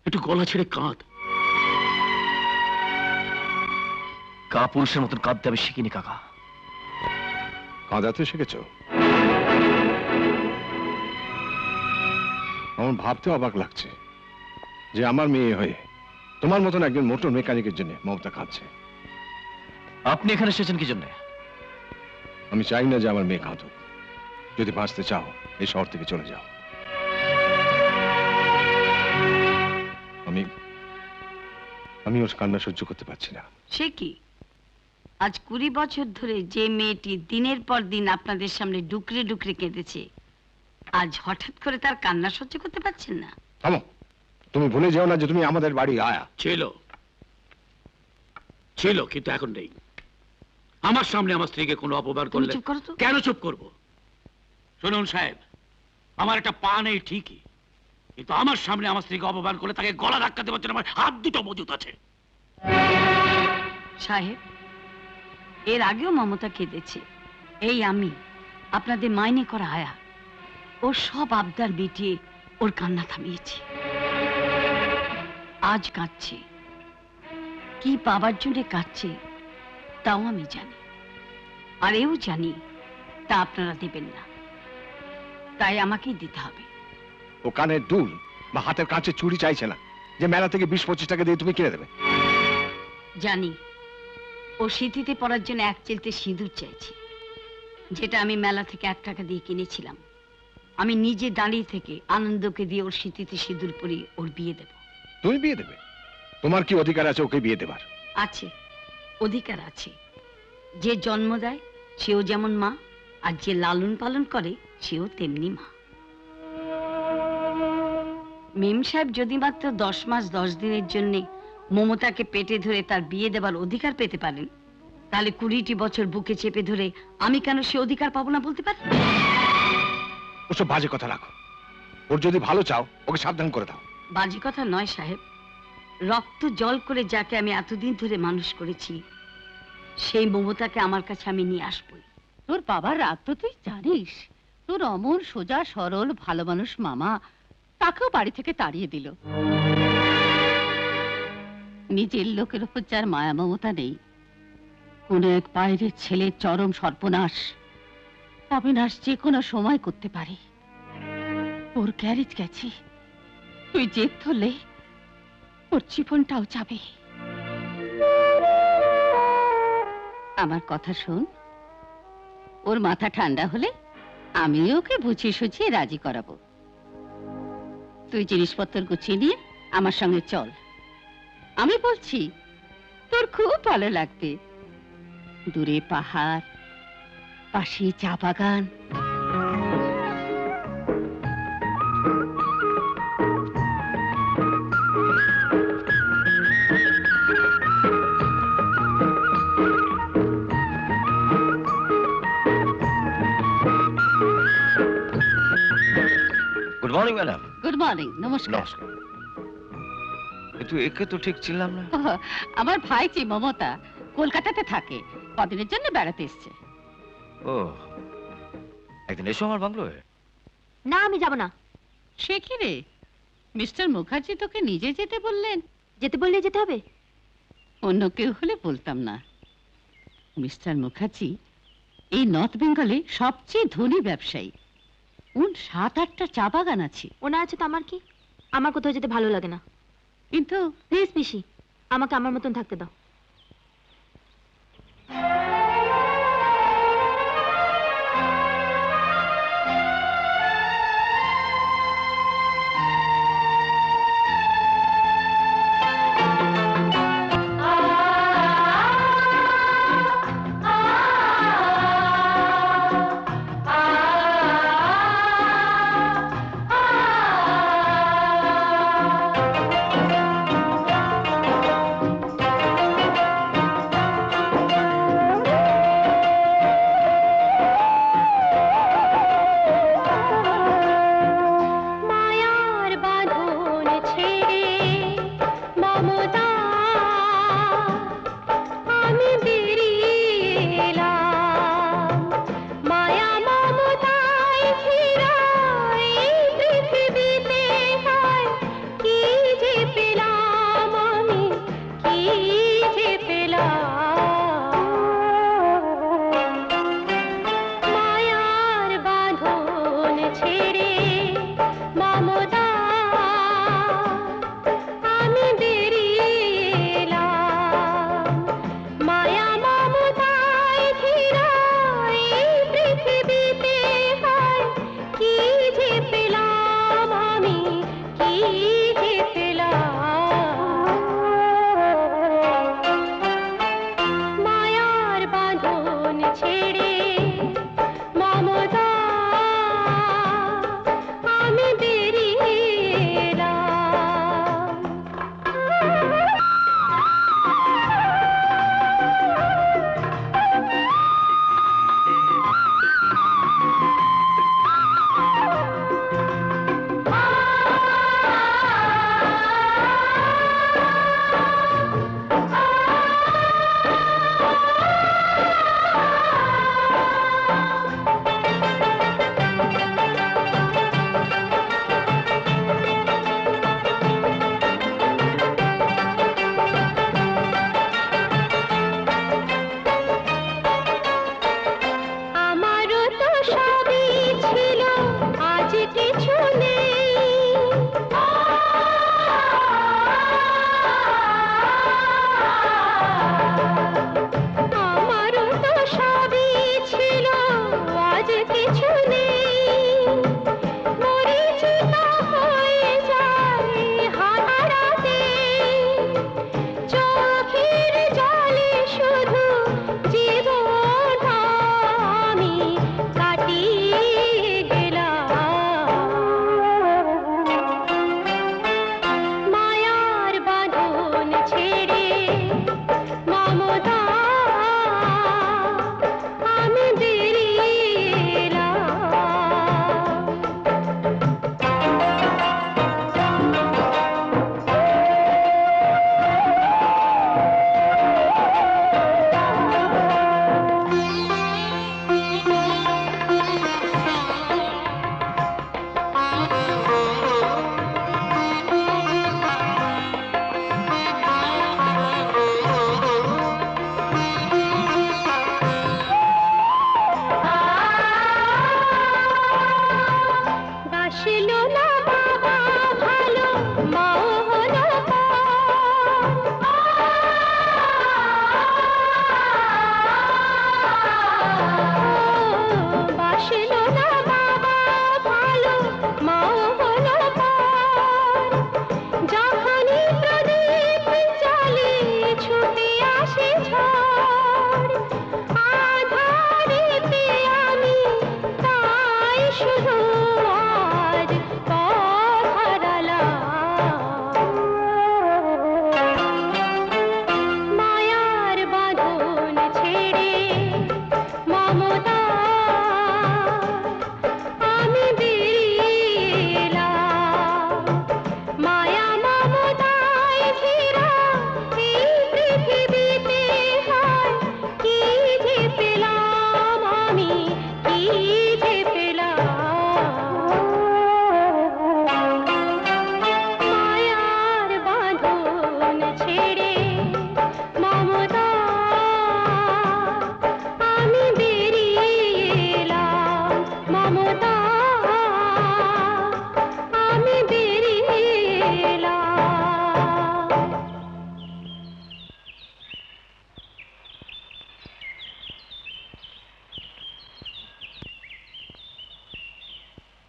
একটু গলা ছেড়ে কাঁধ। কাপুরুষের মতন কাঁদতে আমি শিখিনি কাকা। কাঁদাতে শিখেছ? আমার ভাবতে অবাক লাগছে যে আমার মেয়ে হয়ে তোমার মতন একজন মোটর মেকানিকের জন্য মমতা কাঁদছে। আপনি এখানে এসেছেন কি জন্য? আমি চাই না যে আমার মেয়ে কাঁদুক। যদি বাঁচতে চাও এই শহর থেকে চলে যাও। আমি ওর কান্না সহ্য করতে পারছি না। সে কি, আজ 20 বছর ধরে যে মেয়েটি দিনের পর দিন আপনাদের সামনে ডুকরে ডুকরে কেঁদেছে, আজ হঠাৎ করে তার কান্না সহ্য করতে পারছেন না? থামো, তুমি ভুলে যাও না যে তুমি আমাদের বাড়ি আয়া। ছিল কিন্তু এখন নেই। আমার সামনে আমার স্ত্রীকে কোনো অপমান করলে কেন চুপ করব? শুনুন সাহেব, আমার একটা পা নেই ঠিকই, কিন্তু আমার সামনে আমার স্ত্রীকে অপমান করলে তাকে গলা ধাক্কা দেওয়ার জন্য আমার হাত দুটো মজুত আছে। সাহেব, এর আগেও মমতা কেঁদেছে। এই আমি আপনাদের মাইনে করা আয়া, ওর সব আবদার মিটিয়ে ওর কান্না থামিয়েছি। আজ কাঁদছে, কি পাবার জন্য কাঁদছে তাও আমি জানি, আর এও জানি তা আপনারা দেবেন না, তাই আমাকেই দিতে হবে। ও কানের দুল বা হাতের কাছে চুড়ি চাইছে না যে মেলা থেকে 20-25 টাকা দিয়ে তুমি কিনে দেবে। জানি ও সিঁথিতে পরার জন্য 1 চিলতে সিঁদুর চাইছে, যেটা আমি মেলা থেকে 1 টাকা দিয়ে কিনেছিলাম। আমি নিজে দাঁড়িয়ে থেকে আনন্দকে দিয়ে ওর সিঁথিতে সিঁদুর পরিয়ে ওর বিয়ে দেব। তুমি বিয়ে দেবে? তোমার কি অধিকার আছে ওকে বিয়ে দেবার? আছে, অধিকার আছে। যে জন্ম দেয় সেও যেমন মা, আর যে লালন পালন করে সেও তেমনি মা। মেম সাহেব যদি মাত্র 10 মাস 10 দিনের জন্য মমতাকে পেটে ধরে তার বিয়ে দেবার অধিকার পেতে পারেন, তাহলে 20টি বছর বুকে চেপে ধরে আমি কেন সে অধিকার পাবো না বলতে পারি? ওসব বাজে কথা রাখো। ওর যদি ভালো চাও ওকে সাবধান করে দাও। বাজে কথা নয় সাহেব, রক্ত জল করে যাকে আমি এতদিন ধরে মানুষ করেছি সেই মমতাকে আমার কাছে আমি নিয়ে আসবই। তোর বাবার রাগ তো তুই জানিস। তোর অমর সোজা সরল ভালো মানুষ মামা তাকেও বাড়ি থেকে তাড়িয়ে দিল। নিজের লোকের উপর যার মায়া মমতা নেই, কোন এক বাইরের ছেলের চরম সর্বনাশ অবিনাশ যে কোনো সময় করতে পারে। ওর গ্যারেজ গেছে, তুই জেদ ধরলে ওর জীবনটাও যাবে। আমার কথা শোন, ওর মাথা ঠান্ডা হলে আমি ওকে বুঝিয়ে সুঝিয়ে রাজি করাবো। তুই জিনিসপত্র গুছিয়ে নিয়ে আমার সঙ্গে চল। আমি বলছি তোর খুব ভালো লাগবে। দূরে পাহাড়, পাশে চা বাগান। Good morning madam. Good morning. নমস্কার। কিন্তু একে তো ঠিক ছিলাম না। আমার ভাইজি মমতা কলকাতাতে থাকে, কদিনের জন্য বেড়াতে এসছে। ও, একদিন এসো আমার বাংলোয়। না, আমি যাব না। সে কি রে, মিস্টার মুখার্জি তোকে নিজে যেতে বললেন? যেতে বললে যেতে হবে? অন্য কেউ হলে বলতাম না। মিস্টার মুখার্জি এই নর্থ বেঙ্গলে সবচেয়ে ধনী ব্যবসায়ী। ওর 7-8টা চা বাগান আছে। ওনা আছে তো আমার কি? আমার কোথাও যেতে ভালো লাগে না। কিন্তু প্লিজ পিসি, আমাকে আমার মতন থাকতে দাও।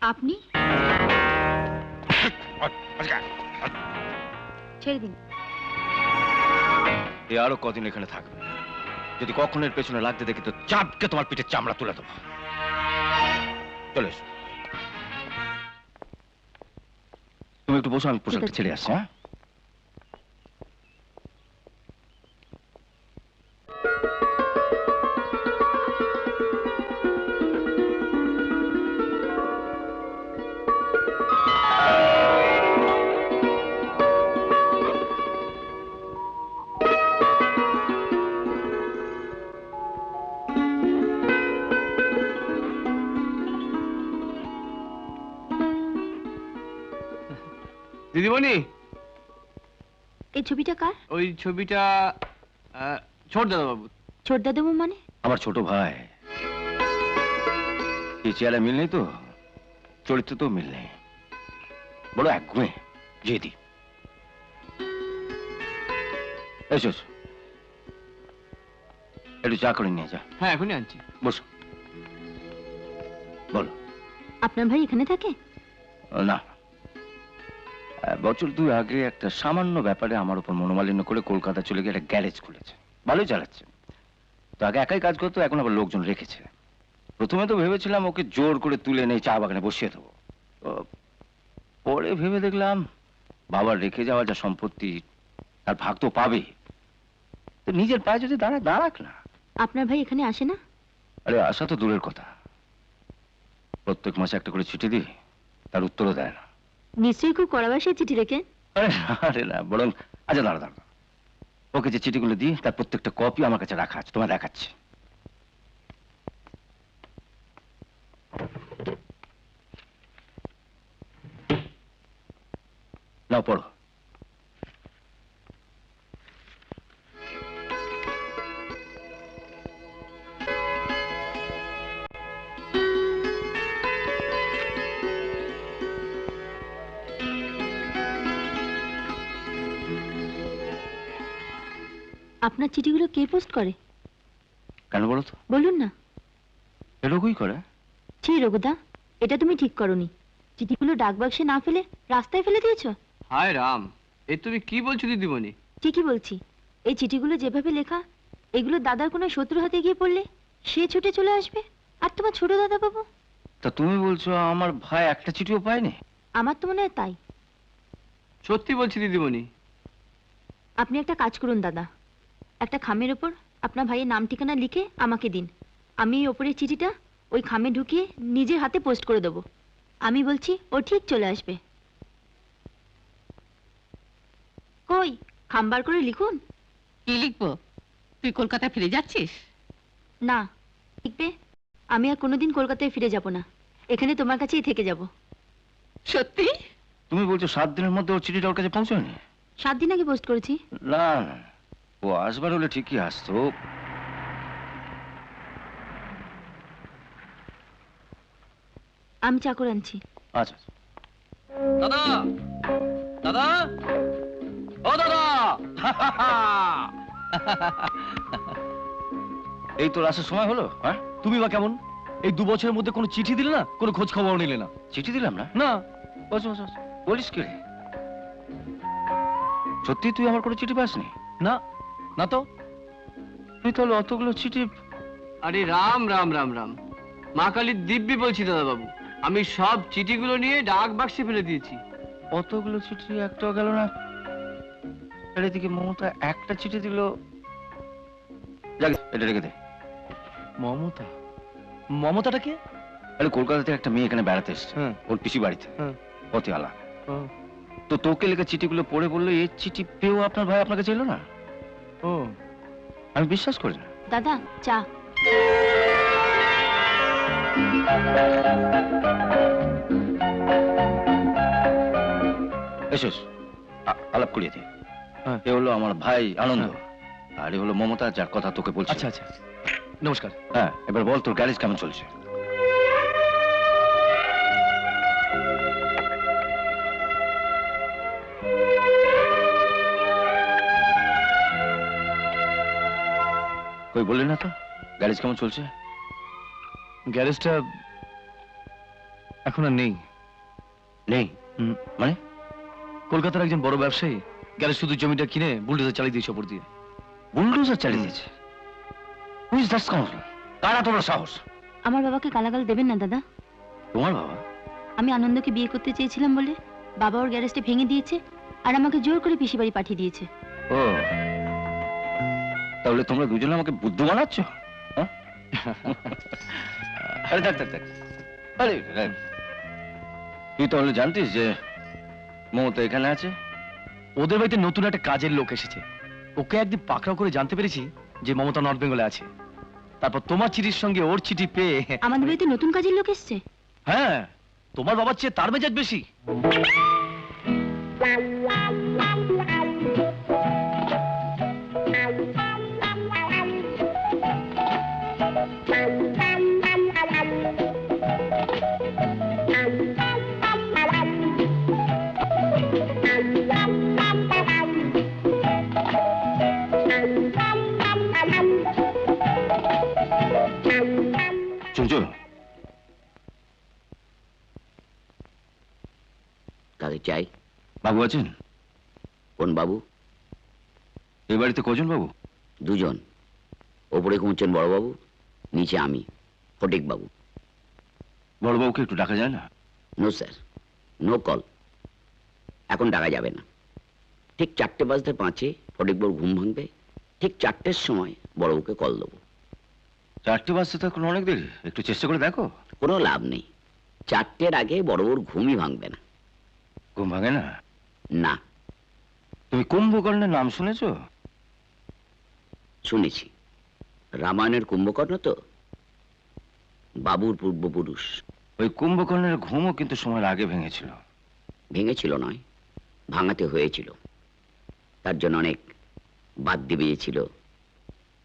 আপনি ছেড়ে দিন। এ আরো কদিন এখানে থাকবে, যদি কখনো এর পেছনে লাগতে দেখি তো চাপকে তোমার পিঠে চামড়া তুলে দেবো। চলে এসো, তুমি একটু বসো, আমি পোশাকটা ছেড়ে আসছি। হ্যাঁ, দিদিমণি, এই ছবিটা কার? ওই ছবিটা ছোট দাদা বাবু। ছোট দাদাবু মানে? আমার ছোট ভাই। এই চেয়ারে মিল নেই তো, চরিত্র তো মিল নেই, বড় একগুঁয়ে জেদি। এসো, একটু চা করে নিয়ে যা। হ্যাঁ, এখনই আনছি। বসো, বলো। আপনার ভাই এখানে থাকে? না, বছর 2 আগে একটা সামান্য ব্যাপারে আমার উপর মনোমালিন্য করে কলকাতা চলে গিয়ে একটা গ্যারেজ খুলেছে। ভালোই চালাচ্ছে। তো আগে একাই কাজ করতো, এখন আবার লোকজন রেখেছে। প্রথমে তো ভেবেছিলাম ওকে জোর করে তুলে নিয়ে চা বাগানে বসিয়ে দেবো। তো পরে ভেবে দেখলাম বাবার রেখে যাওয়া যা সম্পত্তি, তার ভাগ তো পাবে, তো নিজের পায়ে যদি দাঁড়াক না। আপনার ভাই এখানে আসে না? আরে আসা তো দূরের কথা, প্রত্যেক মাসে একটা করে চিঠি দিই, তার উত্তরও দেয় না। নিশ্চয়ই খুব কড়াবাসে চিঠি রেখে। আরে না, বরং আচ্ছা দাঁড়া, ওকে যে চিঠিগুলো দিই তার প্রত্যেকটা কপি আমার কাছে রাখা আছে, তোমায় দেখাচ্ছি। নাও পড়ো। আপনার চিঠিগুলো কে পোস্ট করে? কেন বলো তো? বলুন না। এরকমই করে। ছি রঘুদা, এটা তুমি ঠিক করনি। চিঠিগুলো ডাক বাক্সে না ফেলে রাস্তায় ফেলে দিয়েছো। হায় রাম, এ তুমি কি বলছো দিদিমণি? ঠিকই বলছি। এই চিঠিগুলো যেভাবে লেখা, এগুলো দাদার কোনো শত্রু হাতে গিয়ে পড়লে সে ছুটে চলে আসবে, আর তোমার ছোট দাদা বাবু। তা তুমি বলছো আমার ভাই একটা চিঠিও পায়নি? আমার তো মনে হয় তাই। সত্যি বলছি দিদিমণি। আপনি একটা কাজ করুন দাদা, একটা খামের ওপর আপনার ভাইয়ের নাম ঠিকানা লিখে আমাকে দিন। আমি এই ওপরের চিঠিটা ওই খামে ঢুকিয়ে নিজের হাতে পোস্ট করে দেবো। আমি বলছি ও ঠিক চলে আসবে। কই, খামবার করে লিখুন। কি লিখবো? তুই কলকাতা ফিরে যাচ্ছিস? না, লিখবে আমি আর কোনোদিন কলকাতায় ফিরে যাব না, এখানে তোমার কাছেই থেকে যাব। সত্যি? তুমি বলছো 7 দিনের মধ্যে ওর চিঠিটা ওর কাছে পৌঁছয়নি? 7 দিন আগে পোস্ট করেছি। না না, ও আসবার হলে ঠিকই আসতো। আমি চাকর আনছি। আচ্ছা। দাদা, দাদা, ও দাদা, এই তোর আসার সময় হলো? হ্যাঁ, তুমি বা কেমন? এই 2 বছরের মধ্যে কোনো চিঠি দিলে না, কোনো খোঁজ খবর নিলে না। চিঠি দিলাম না? না। বস বস বস। বলিস কি রে? সত্যি তুই আমার কোনো চিঠি পাসনি? না, না তো। তুই তাহলে অতগুলো চিঠি? আরে রাম রাম রাম রাম, মা কালীর দিব্যি বলছি দাদা বাবু, আমি সব চিঠিগুলো নিয়ে ডাক বাক্সে ফেলে দিয়েছি। অতগুলো চিঠি একটাও গেল না। আর এদিকে মমতা একটা চিঠি দিল। যাক, এটা রেখে দে। মমতা? মমতাটা কে? আরে কলকাতাতে একটা মেয়ে এখানে বেড়াতে এসছে, ওর পিসি বাড়িতে, পথে আলা। তো তোকে লেখা চিঠিগুলো পড়ে বললো এই চিঠি পেয়েও আপনার ভাই আপনাকে ছিল না। ও, আমি বিশ্বাস করি না। দাদা, চা। এসো, আলাপ করিয়ে দে। এ হলো আমার ভাই আনন্দ, আর এ হলো মমতা, যার কথা তোকে বলছি। আচ্ছা আচ্ছা, নমস্কার। হ্যাঁ, এবার বল তোর গ্যারেজ কেমন চলছে? কই বললি না তো, গ্যারেজ কেমন চলছে? গ্যারেজটা এখন আর নেই। নেই মানে কলকাতার একজন বড় ব্যবসায়ী গেলে শুধু জমিটা কিনে বুলডোজার চালিয়ে দিয়েছে ওপর দিয়ে। বুলডোজার চালিয়ে দিয়েছে? Who's that scoundrel? কারা তোমার সাহস? আমার বাবাকে গালাগাল দেবেন না দাদা। তোমার বাবা? আমি আনন্দকে বিয়ে করতে চেয়েছিলাম বলে বাবা ওর গ্যারেজটা ভেঙে দিয়েছে আর আমাকে জোর করে পিসি বাড়ি পাঠিয়ে দিয়েছে। ও, তাহলে তোমরা দুজনে আমাকে বুদ্ধু বানাচ্ছ? আরে দেখ দেখ দেখ, আরে তুই তাহলে জানতিস যে মমতা এখানে আছে? ওদের বাড়িতে নতুন একটা কাজের লোক এসেছে। ওকে একদিন পাকড়াও করে জানতে পেরেছি যে মমতা নর্থ বেঙ্গলে আছে। তারপর তোমার চিঠির সঙ্গে ওর চিঠি পেয়ে আমাদের বাড়িতে নতুন কাজের লোক এসছে? হ্যাঁ, তোমার বাবার চেয়ে তার মেজাজ বেশি। কাকে চাই? বাবু আছেন? কোন বাবু? এই বাড়িতে কজন বাবু? দুজন। ওপরে ঘুমছেন বড় বাবু, নিচে আমি ফটিক বাবু। বড় বাবুকে একটু ডাকা যায় না? No sir, no call. এখন ডাকা যাবে না। ঠিক 4:05 ফটিক বাবুর ঘুম ভাঙবে। ঠিক 4টের সময় বড়বাবুকে কল দেবো। 4টে বাজতে তো এখন অনেক দেরি, একটু চেষ্টা করে দেখো। কোনো লাভ নেই, 4টের আগে বড়বাবুর ঘুমই ভাঙবে না। ঘুম ভাঙে না? না। তুমি কুম্ভকর্ণের নাম শুনেছ? শুনেছি। রামায়ণের কুম্ভকর্ণ তো বাবুর পূর্বপুরুষ। ওই কুম্ভকর্ণের ঘুমও কিন্তু সময়ের আগে ভেঙেছিল। ভেঙেছিল নয়, ভাঙাতে হয়েছিল। তার জন্য অনেক বাদ্যি বেজেছিল,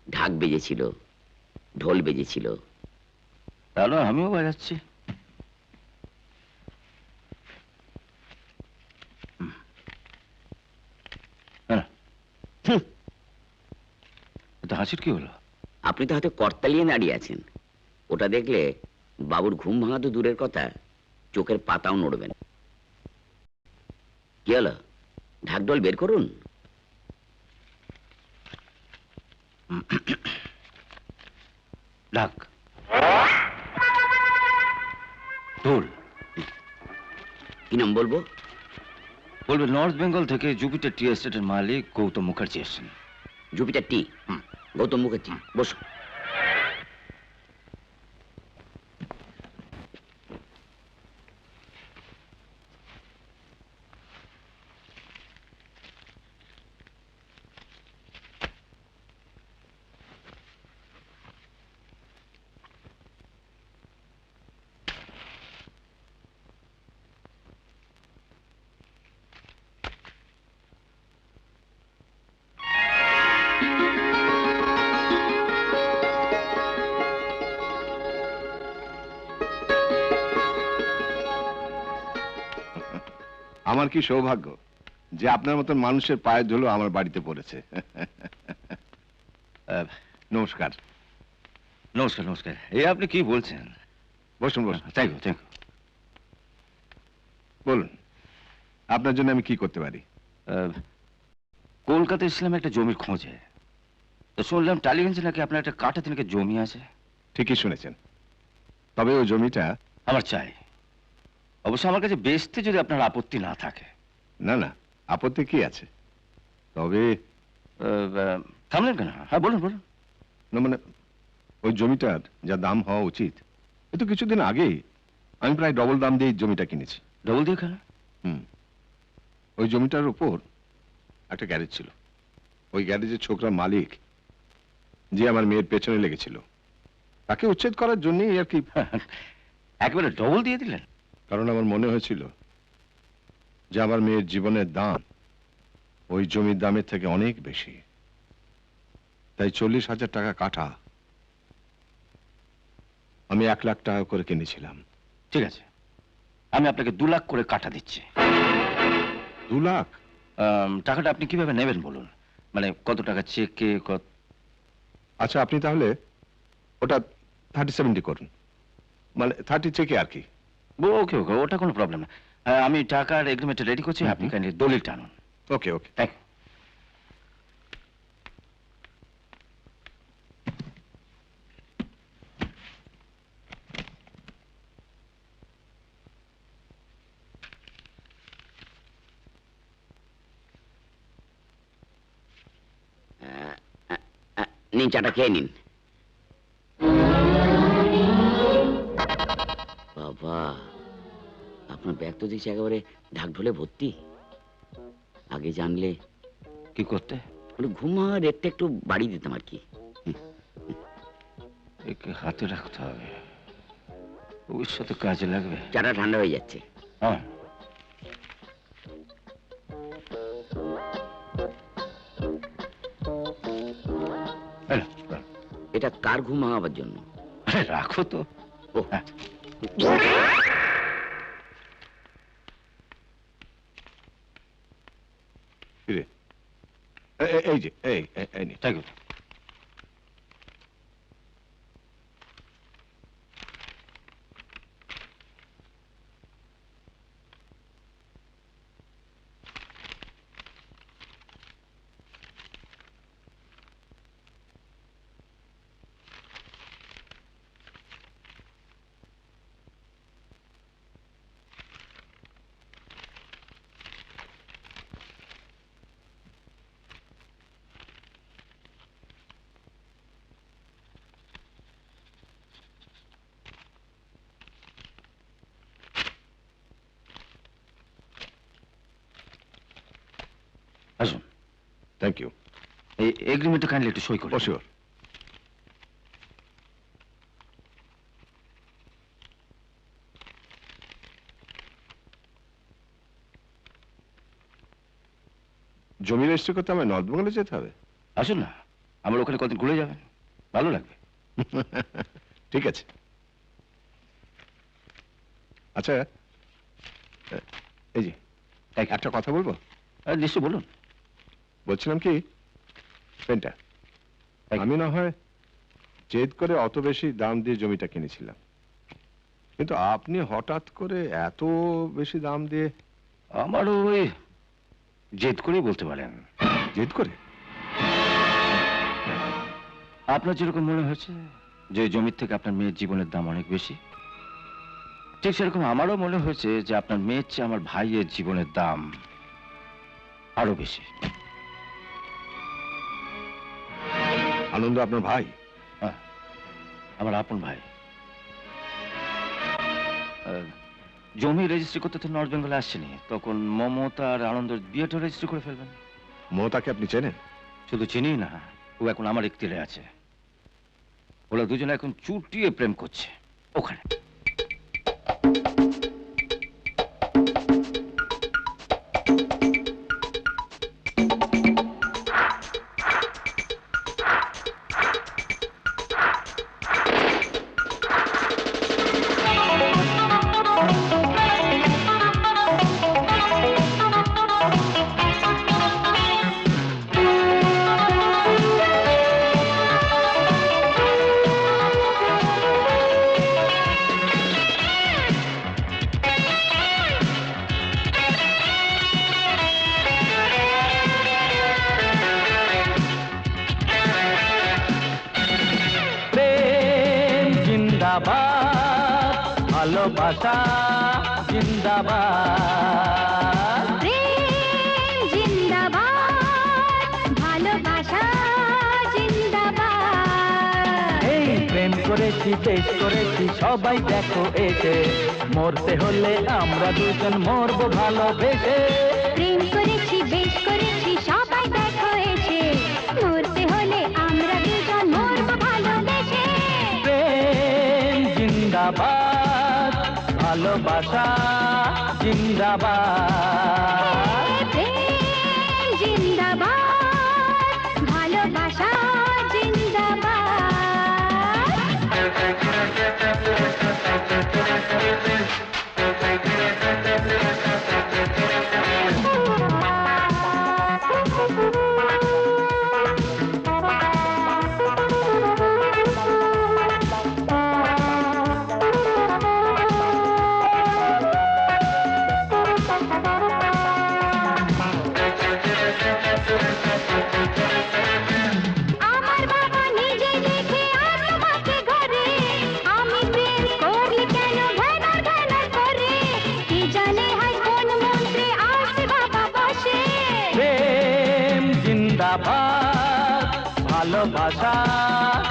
ঢাক বেজেছিল, ঢোল বেজেছিল। তাহলে আমিও বাজাচ্ছি। হাসির কি হলো? আপনি তো হাতে করতালিয়ে দাঁড়িয়ে আছেন। ওটা দেখলে বাবুর ঘুম ভাঙা তো দূরের কথা, চোখের পাতাও নড়বেন। কি হলো? ঢাকঢোল বের করুন। ঢাক ঢোল। কি নাম বলবো? বলবে নর্থ বেঙ্গল থেকে জুপিটার টি এস্টেটের মালিক গৌতম মুখার্জি এসেছেন। জুপিটার টি? গৌতম মুখার্জি, বসুন। আমার কি সৌভাগ্য যে আপনার মতন মানুষের পায়ের ধুলো আমার বাড়িতে পড়েছে। নমস্কার। নমস্কার নমস্কার। এই আপনি কি বলছেন? বসুন বসুন। Thank you thank you. বলুন, আপনার জন্য আমি কি করতে পারি? কলকাতায় এসেছিলাম একটা জমির খোঁজে। তো শুনলাম টালিগঞ্জে নাকি আপনার একটা কাঠা তিনকে জমি আছে। ঠিকই শুনেছেন, তবে ওই জমিটা আমার চাই। অবশ্য আমার কাছে বেচতে যদি আপনার আপত্তি না থাকে। না না, আপত্তি কি আছে? তবে থামলেন কেন? হ্যাঁ বলুন বলুন। না মানে ওই জমিটার যা দাম হওয়া উচিত, এ তো কিছুদিন আগেই আমি প্রায় ডবল দাম দিয়ে জমিটা কিনেছি। ডবল দিয়ে কেন? ওই জমিটার উপর একটা গ্যারেজ ছিল। ওই গ্যারেজের ছোকরা মালিক যে আমার মেয়ের পেছনে লেগেছিল, তাকে উচ্ছেদ করার জন্যই আর কি। একেবারে ডবল দিয়ে দিলেন? কারণ আমার মনে হয়েছিল যে আমার মেয়ের জীবনের দাম ওই জমির দামের থেকে অনেক বেশি। তাই 40,000 টাকা কাঠা আমি 1 লাখ টাকা করে কিনেছিলাম। ঠিক আছে, আমি আপনাকে 2 লাখ করে কাঠা দিচ্ছি। 2 লাখ? টাকাটা আপনি কিভাবে নেবেন বলুন? মানে কত টাকা চেকে? কত? আচ্ছা, আপনি তাহলে ওটা 30-70 করুন, মানে 30 চেকে আর কি। ওকে ওকে, ওটা কোনো প্রবলেম না। আমি টাকার এগ্রিমেন্ট রেডি করছি, আপনি কাইন্ডলি দলিলটা আনুন। ওকে ওকে, থ্যাংক ইউ। নিন, চাটা খেয়ে নিন। বাবা, আপনার ব্যাগ তো দেখছি একেবারে ঢাক ঢোলে ভর্তি। আগে জানলে কি করতে? ঘুমা রেটটা একটু বাড়িয়ে দিতাম আর কি। একে হাতে রাখতে হবে, ভবিষ্যতে কাজে লাগবে। চাটা ঠান্ডা হয়ে যাচ্ছে। হ্যাঁ, এটা কার ঘুম ভাঙাবার জন্য? রাখো তো। ও এই যে এই থ্যাংক ইউ। আসুন। Thank you. এই এগ্রিমেন্টটা কাইন্ডলি একটু সই করুন। শিওর। জমি রেজিস্ট্রি করতে আমার নর্থ বেঙ্গলে যেতে হবে? আসুন না, আমার ওখানে কদিন ঘুরে যাবেন, ভালো লাগবে। ঠিক আছে। আচ্ছা, এই যে একটা কথা বলবো? নিশ্চয় বলুন। বলছিলাম কি, পেনটা আমি না হয় জেদ করে অত বেশি দাম দিয়ে জমিটা কিনেছিলাম, কিন্তু আপনি হঠাৎ করে এত বেশি দাম দিয়ে। আমারও ওই জেদ করেই বলতে পারেন। জেদ করে? আপনার যেরকম মনে হয়েছে যে জমির থেকে আপনার মেয়ের জীবনের দাম অনেক বেশি, ঠিক সেরকম আমারও মনে হয়েছে যে আপনার মেয়ের চেয়ে আমার ভাইয়ের জীবনের দাম আরো বেশি। আনন্দ আপনার ভাই? হ্যাঁ, আমার আপন ভাই। জমি রেজিস্ট্রি করতে তো নর্থ বেঙ্গলে আসছেনি, তখন মমতা আর আনন্দের বিয়েটা রেজিস্ট্রি করে ফেলবেন। মমতাকে আপনি চেনেন? শুধু চিনি না, ও এখন আমার ইখতিয়ারে আছে। ওরা দুজনে এখন চুটিয়ে প্রেম করছে ওখানে। ভালোবাসা জিন্দাবাদ, প্রেম জিন্দাবাদ, ভালোবাসা জিন্দাবাদ। এই প্রেম করেছি, দেশ করেছি, সবাই দেখো এসে, মরতে হলে আমরা দুজন মরবো ভালোবেসে। প্রেম করেছি, বেশ করেছি, সবাই দেখো এসে, মরতে হলে আমরা দুজন মরবো ভালোবেসে। প্রেম জিন্দাবাদ, ভালোবাসা জিন্দাবাদ, প্রেম জিন্দাবাদ, ভালোবাসা জিন্দাবাদ। ভালোবাসা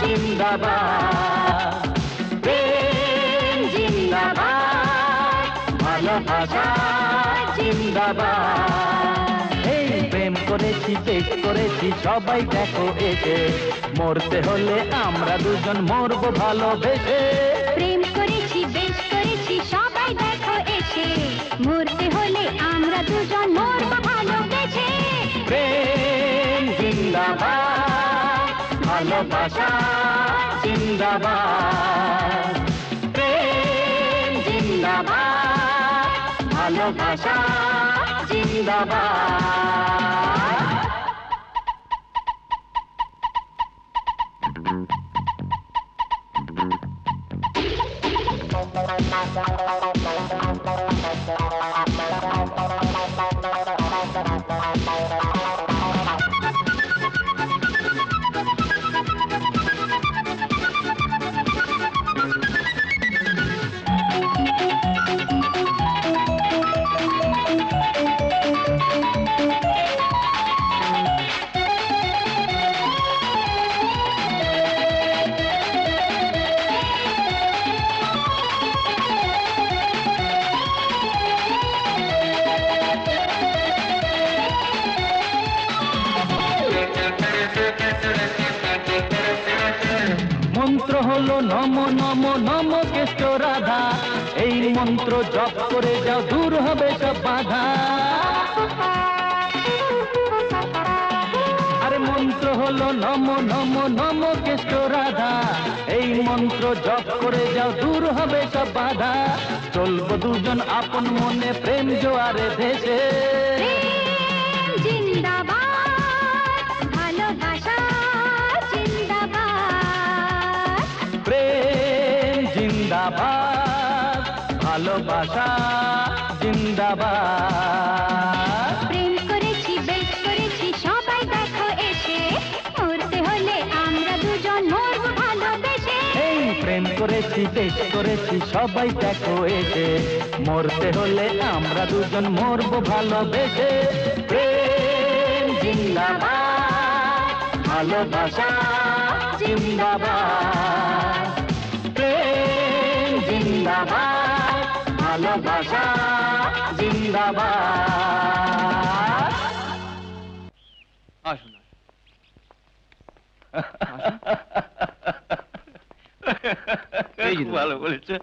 জিন্দাবাদ, প্রেম জিন্দাবাদ, ভালোবাসা জিন্দাবাদ। এই প্রেম করেছি, বেশ করেছি, সবাই দেখো এসে, মরতে হলে আমরা দুজন মরবো ভালোবেসে। প্রেম করেছি, বেশ করেছি, সবাই দেখো এসে, মরতে হলে আমরা দুজন মরবো ভালোবেসে। প্রেম জিন্দাবাদ, ভালোবাসা জিন্দাবাদ, প্রেম জিন্দাবাদ, ভালোবাসা জিন্দাবাদ। মন্ত্র হলো নম নম নম কেষ্ট রাধা, এই মন্ত্র জপ করে যাও, দূর হবে সব বাধা। আরে মন্ত্র হলো নম নম নম কেষ্ট রাধা, এই মন্ত্র জপ করে যাও, দূর হবে সব বাধা। চলবো দুজন আপন মনে প্রেম জোয়ারে ভেসে। জিন্দাবাদ, ভালোবাসা জিন্দাবাদ, প্রেম জিন্দাবাদ, ভালোবাসা জিন্দাবাদ। প্রেম করেছি, বেশ করেছি, সবাই দেখো এসে, মরতে হলে আমরা দুজন মরবো ভালোবেসে। এই প্রেম করেছি, বেশ করেছি, সবাই দেখো এসে, মরতে হলে আমরা দুজন মরবো ভালোবেসে। প্রেম জিন্দাবাদ, ভালোবাসা জিন্দাবাদ, প্রেম জিন্দাবাদ, ভালোবাসা জিন্দাবাদ। আসুন। ভালো বলেছে।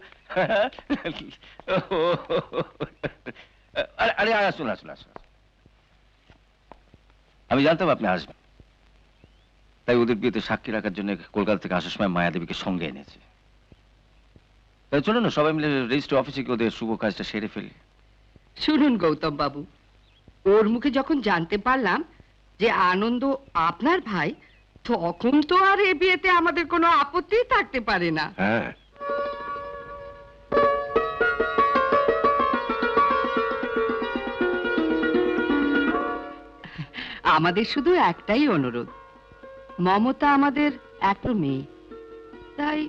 আরে আসুন আসুন আসুন। আমি জানতাম আপনি আসবেন, তাই ওদের বিয়েতে সাক্ষী রাখার জন্য কলকাতা থেকে আসার সময় মায়াদেবীকে সঙ্গে এনেছে। তাই চলুন না সবাই মিলে রেজিস্ট্রি অফিসে গিয়ে ওদের শুভ কাজটা সেরে ফেলি। শুনুন গৌতম বাবু, ওর মুখে যখন জানতে পারলাম যে আনন্দ আপনার ভাই, তখন তো আর এ বিয়েতে আমাদের কোনো আপত্তি থাকতে পারে না। হ্যাঁ, আমাদের শুধু একটাই অনুরোধ, মমতা আমাদের এত মেয়ে, তাই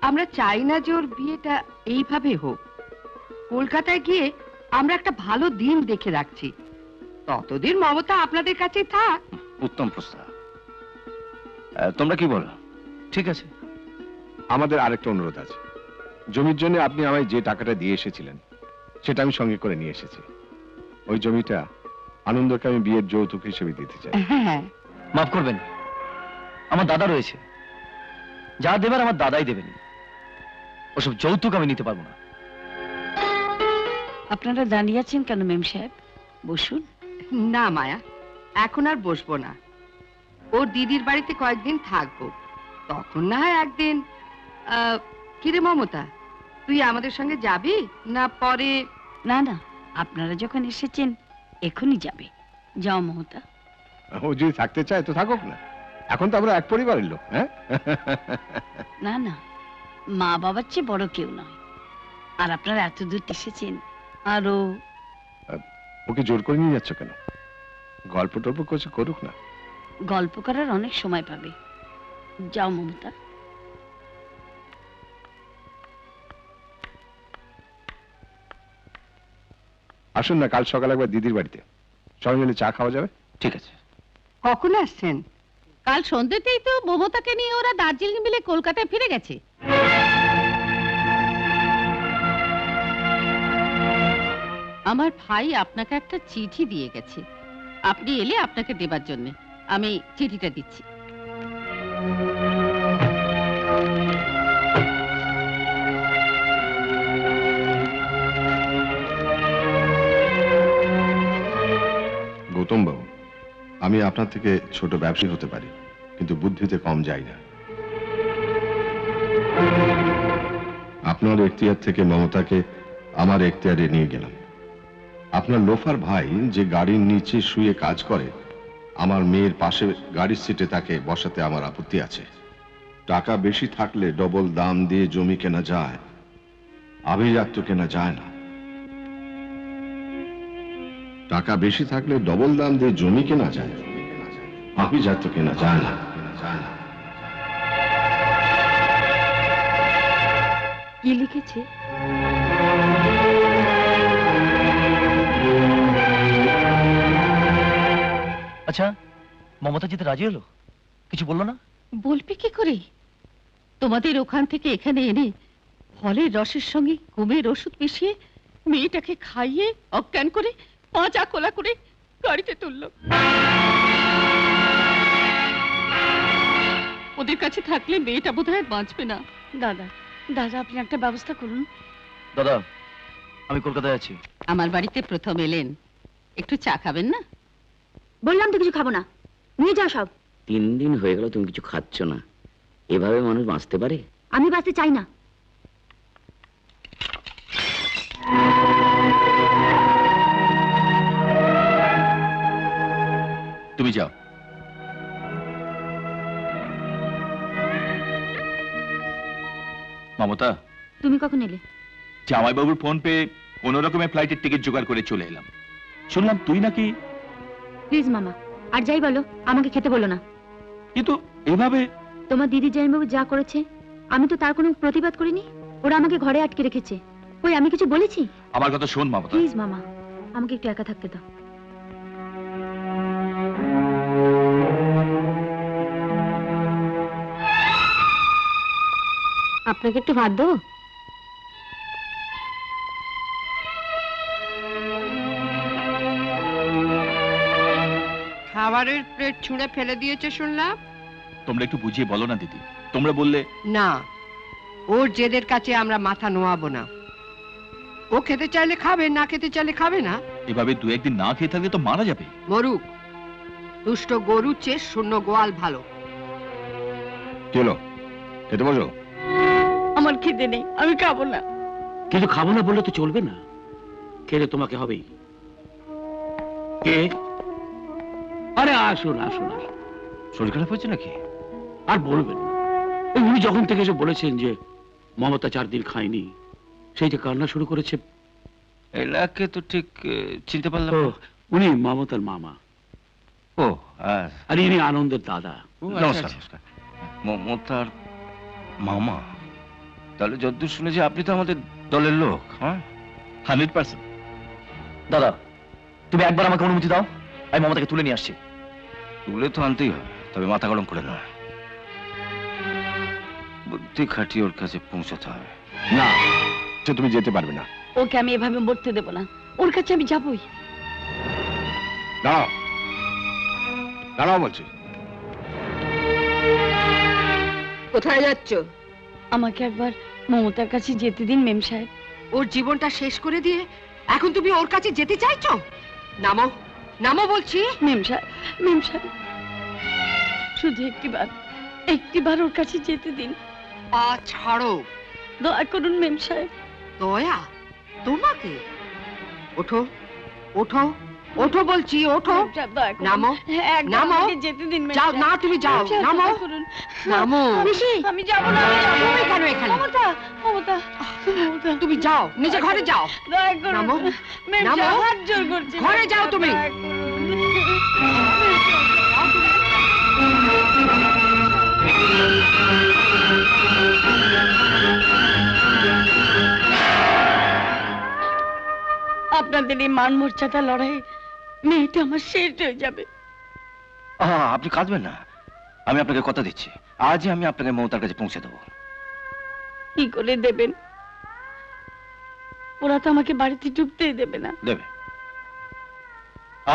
আমরা চাই না যে ওর বিয়েটা এইভাবে হোক। কলকাতায় গিয়ে আমরা একটা ভালো দিন দেখে রাখছি, ততদিন মমতা আপনাদের কাছে থাক। উত্তম প্রস্তাব, তোমরা কি বলো? ঠিক আছে। আমাদের আরেকটা অনুরোধ আছে। জমির জন্য আপনি আমায় যে টাকাটা দিয়ে এসেছিলেন, সেটা আমি সঙ্গে করে নিয়ে এসেছি। ওই জমিটা আনন্দকে আমি বিয়ের যৌতুক হিসেবে দিতে চাই। মাফ করবেন, আমার দাদা রয়েছে, যা দেবার আমার দাদাই দেবেন, ওসব যৌতুক আমি নিতে পারবো না। আপনারা দাঁড়িয়ে আছেন কেন মেম সাহেব? বসুন। না মায়া, এখন আর বসবো না, ওর দিদির বাড়িতে কয়েকদিন থাকবো, তখন না হয় একদিন। কিরে মমতা, তুই আমাদের সঙ্গে যাবি না পরে? না না, আপনারা যখন এসেছেন এখনই যাবে। যাও মমতা। ও যদি থাকতে চায় তো থাকুক না, এখন তো আমরা এক পরিবারের লোক। হ্যাঁ, না না, মা বাবার চেয়ে বড় কেউ নয়, আর আপনারা এত দূর এসেছেন, আরো ওকে জোর করে নিয়ে যাচ্ছ কেন? গল্প টল্প কিছু করুক না। গল্প করার অনেক সময় পাবে। যাও মমতা। আসুন না কাল সকালে একবার দিদির বাড়িতে সবাই মিলে চা খাওয়া যাবে। ঠিক আছে। কখন আসছেন? কাল সন্ধ্যেতেই তো মমতাকে নিয়ে ওরা দার্জিলিং মিলে কলকাতায় ফিরে গেছে। আমার ভাই আপনাকে একটা চিঠি দিয়ে গেছে, আপনি এলে আপনাকে দেবার জন্য আমি চিঠিটা দিচ্ছি। গৌতম বাবু, আমি আপনার থেকে ছোট ব্যবসায়ী হতে পারি, কিন্তু বুদ্ধিতে কম যাই না। আপনার এখতিয়ার থেকে মমতাকে আমার এখতিয়ারে নিয়ে গেলাম। আপনার লোফার ভাই যে গাড়ির নিচে শুয়ে কাজ করে, আমার মেয়ের পাশে গাড়ির সিটে তাকে বসাতে আমার আপত্তি আছে। টাকা বেশি থাকলে ডবল দাম দিয়ে জমি কেনা যায়, আভিজাত্য কেনা যায় না। টাকা বেশি থাকলে ডবল দাম দিয়ে জমি কেনা যায়, আভিজাত্য কেনা যায় না। কি লিখেছে? আচ্ছা, মমতা যেতে রাজি হলো? কিছু বললো না? বলবে কি করে? তোমাদের ওখান থেকে এখানে এনে ফলের রসের সঙ্গে ঘুমের ওষুধ মিশিয়ে মেয়েটাকে খাইয়ে অজ্ঞান করে পাঁচা কোলা করে গাড়িতে তুললো। ওদের কাছে থাকলে মেয়েটা বোধহয় বাঁচবে না। দাদা, দাদা আপনি একটা ব্যবস্থা করুন। দাদা, আমি কলকাতায় আছি। আমার বাড়িতে প্রথম এলেন, একটু চা খাবেন না? বললাম তো কিছু খাবো না, নিয়ে যাও সব। 3 দিন হয়ে গেল তুমি কিছু খাচ্ছ না, এভাবে মানুষ বাঁচতে পারে? আমি বাঁচতে চাই না। তুমি যাও। মমতা, তুমি কখন এলে? জামাইবাবুর ফোন পেয়ে কোন রকমের ফ্লাইটের টিকিট জোগাড় করে চলে এলাম। শুনলাম তুই নাকি। প্লিজ মামা, আর যাই বলো আমাকে খেতে বলো না। কিন্তু এভাবে তোমার দিদি জামাইবাবু যা করেছে, আমি তো তার কোনো প্রতিবাদ করিনি। ওরা আমাকে ঘরে আটকে রেখেছে। ওই আমি কিছু বলেছি? আমার কথা শোন মমতা। প্লিজ মামা, আমাকে একটু একা থাকতে দাও। আপনাকে একটু ভাত দেবো? খাবারের প্লেট ছুঁড়ে ফেলে দিয়েছে শুনলাম। তোমরা একটু বুঝিয়ে বলো না দিদি। তোমরা বললে না, ওর জেদের কাছে আমরা মাথা নোয়াবো না। ও খেতে চাইলে খাবে, না খেতে চাইলে খাবে না। এভাবে 2-1 দিন না খেয়ে থাকলে তো মারা যাবে। মরুক, দুষ্ট গরুর চেয়ে শূন্য গোয়াল ভালো। চলো খেতে বসো। আমার খিদে নেই, আমি খাবো না। কিন্তু খাবো না বললে তো চলবে না, খেলে তোমাকে হবেই। কে? আরে আসুন আসুন আসুন। শরীর খারাপ হয়েছে নাকি? আর বলবেন না, উনি যখন থেকে এসে বলেছেন যে মমতা 4 দিন খায়নি, সেই যে কান্না শুরু করেছে। এলাকে তো ঠিক চিনতে পারলাম না। উনি মমতার মামা। ও, আর ইনি আনন্দের দাদা। নমস্কার। মমতার মামা? তাহলে যদ্দূর শুনেছি আপনি তো আমাদের দলের লোক। হ্যাঁ, 100%। দাদা, তুমি একবার আমাকে অনুমতি দাও, আমি মমতাকে তুলে নিয়ে আসছি। তুলে তো আনতেই হবে, তবে মাথা গরম করে নয়। বুদ্ধি খাটিয়ে ওর কাছে পৌঁছাতে হবে। না, তুমি যেতে পারবে না। ওকে আমি এভাবে মরতে দেবো না, ওর কাছে আমি যাবই। দাঁড়াও, দাঁড়াও বলছি। কোথায় যাচ্ছ? আমাকে একবার মমতার কাছে যেতে দিন মেম সাহেব। ওর জীবনটা শেষ করে দিয়ে এখন তুমি ওর কাছে যেতে চাইছো? নামো, নামো বলছি। মেম সাহেব, শুধু একটিবার ওর কাছে যেতে দিন। পা ছাড়ো। দয়া করুন মেম সাহেব। দয়া? তোমাকে? ওঠো, ওঠো, ওঠো বলছি, ওঠো। নামো, নামো। যেতে দিন। যাও না, তুমি যাও। নামো, নামো। আমি যাবো না। তুমি কেন এখানে? মমতা, তুমি যাও, নিজে ঘরে যাও। দয়া করুন। নামো, মেম নামো। সাহেব, হাত জোর করছি। ঘরে যাও তুমি। আপনাদের এই মান মর্যাদা লড়াই মেয়েটা আমার শেষ হয়ে যাবে। আপনি কাঁদবেন না, আমি আপনাকে কথা দিচ্ছি, আজই আমি আপনাকে মমতার কাছে পৌঁছে দেবো। কি করে দেবেন? ওরা তো আমাকে বাড়িতে ঢুকতেই দেবে না। দেবে,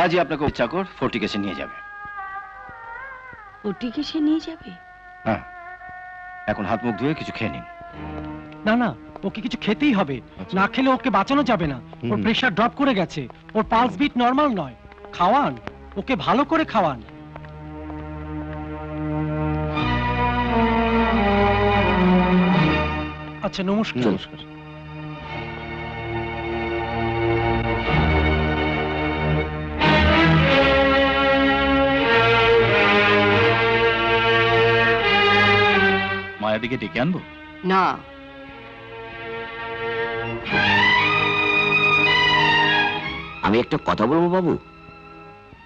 আজই আপনাকে ওই চাকর ফটিকেসে নিয়ে যাবে। ফটিকেসে নিয়ে যাবে? হ্যাঁ, এখন হাত মুখ ধুয়ে কিছু খেয়ে নিন। না না, ওকে কিছু খেতেই হবে, না খেলে ওকে বাঁচানো যাবে না। ওর প্রেসার ড্রপ করে গেছে, ওর পালস বিট নরমাল নয়। খাওয়ান, ওকে ভালো করে খাওয়ান। আচ্ছা, নমস্কার। নমস্কার। মায়াদিকে ডেকে আনবো? না, আমি একটা কথা বলবো বাবু।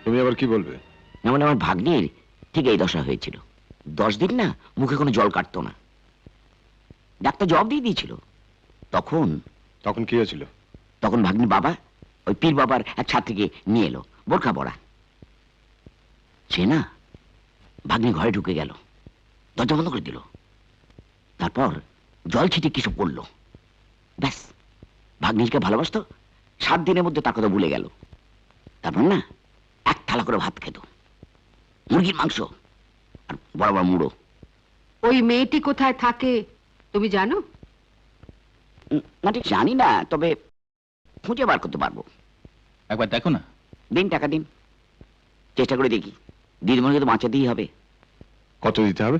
তুমি আবার কি বলবে? না মানে আমার ভাগ্নির ঠিক এই দশা হয়েছিল। 10 দিন না মুখে কোনো জল কাটতো না, ডাক্তার জবাব দিয়ে দিয়েছিল। তখন তখন কি হয়েছিল? তখন ভাগ্নির বাবা ওই পীর বাবার এক ছাত্রীকে নিয়ে এলো, বোরখা পরা। সে না ভাগ্নি ঘরে ঢুকে গেল, দরজা বন্ধ করে দিল, তারপর জল ছিটিয়ে কিছু পড়লো। ব্যাস, ভাগ্নিকে ভালোবাসতো, 7 দিনের মধ্যে তার কথা ভুলে গেল। তারপর না 1 থালা করে ভাত খেত, মুরগির মাংস আর বড় বড় মুড়ো। ওই মেয়েটি কোথায় থাকে তুমি জানো? না ঠিক জানি না, তবে খুঁজে বার করতে পারবো। একবার দেখো না। দিন, টাকা দিন, চেষ্টা করে দেখি। দিদিমণিকে তো বাঁচাতেই হবে। কত দিতে হবে?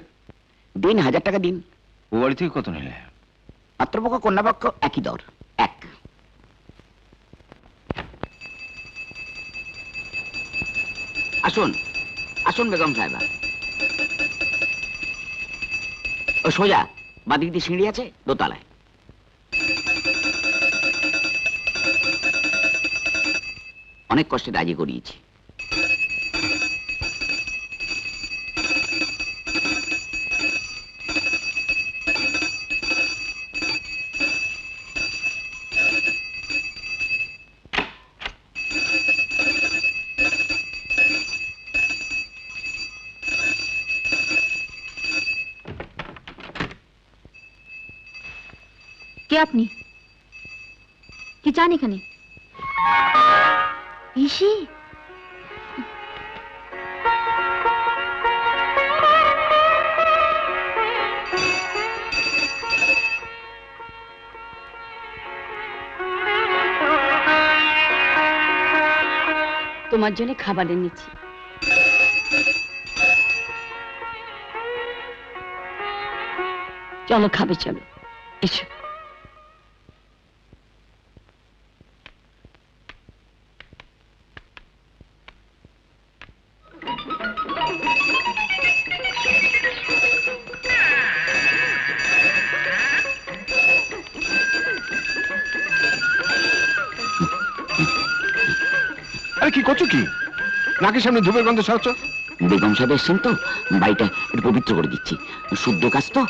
দিন 1000 টাকা দিন। ও বাড়ি থেকে কত নিলে? পাত্রপক্ষ কন্যাপক্ষ একই দর, 1। আসুন আসুন বেগম সাহেবা। ও সোজা বাদিক দিয়ে সিঁড়ি আছে, দোতলায়। অনেক কষ্টে রাজি করিয়েছি। কে আপনি? কি চান এখানে? পিসি? তোমার জন্য খাবার এনেছি। চলো খাবে, চলো এসো। আরে কি করছো? কি নাকের সামনে ধূপের গন্ধ ছড়াচ্ছ? বেগম সাহেব এসছেন তো, বাড়িটা একটু পবিত্র করে দিচ্ছি। শুদ্ধ কাজ তো।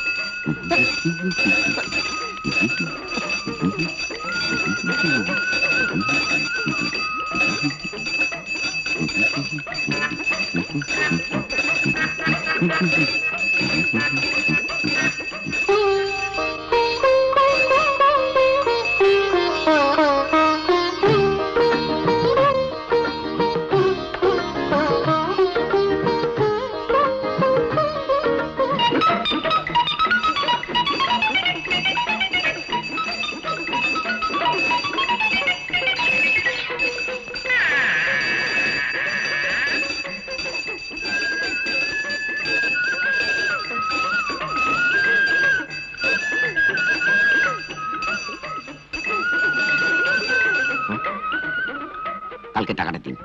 কালকে টাকাটা দিন,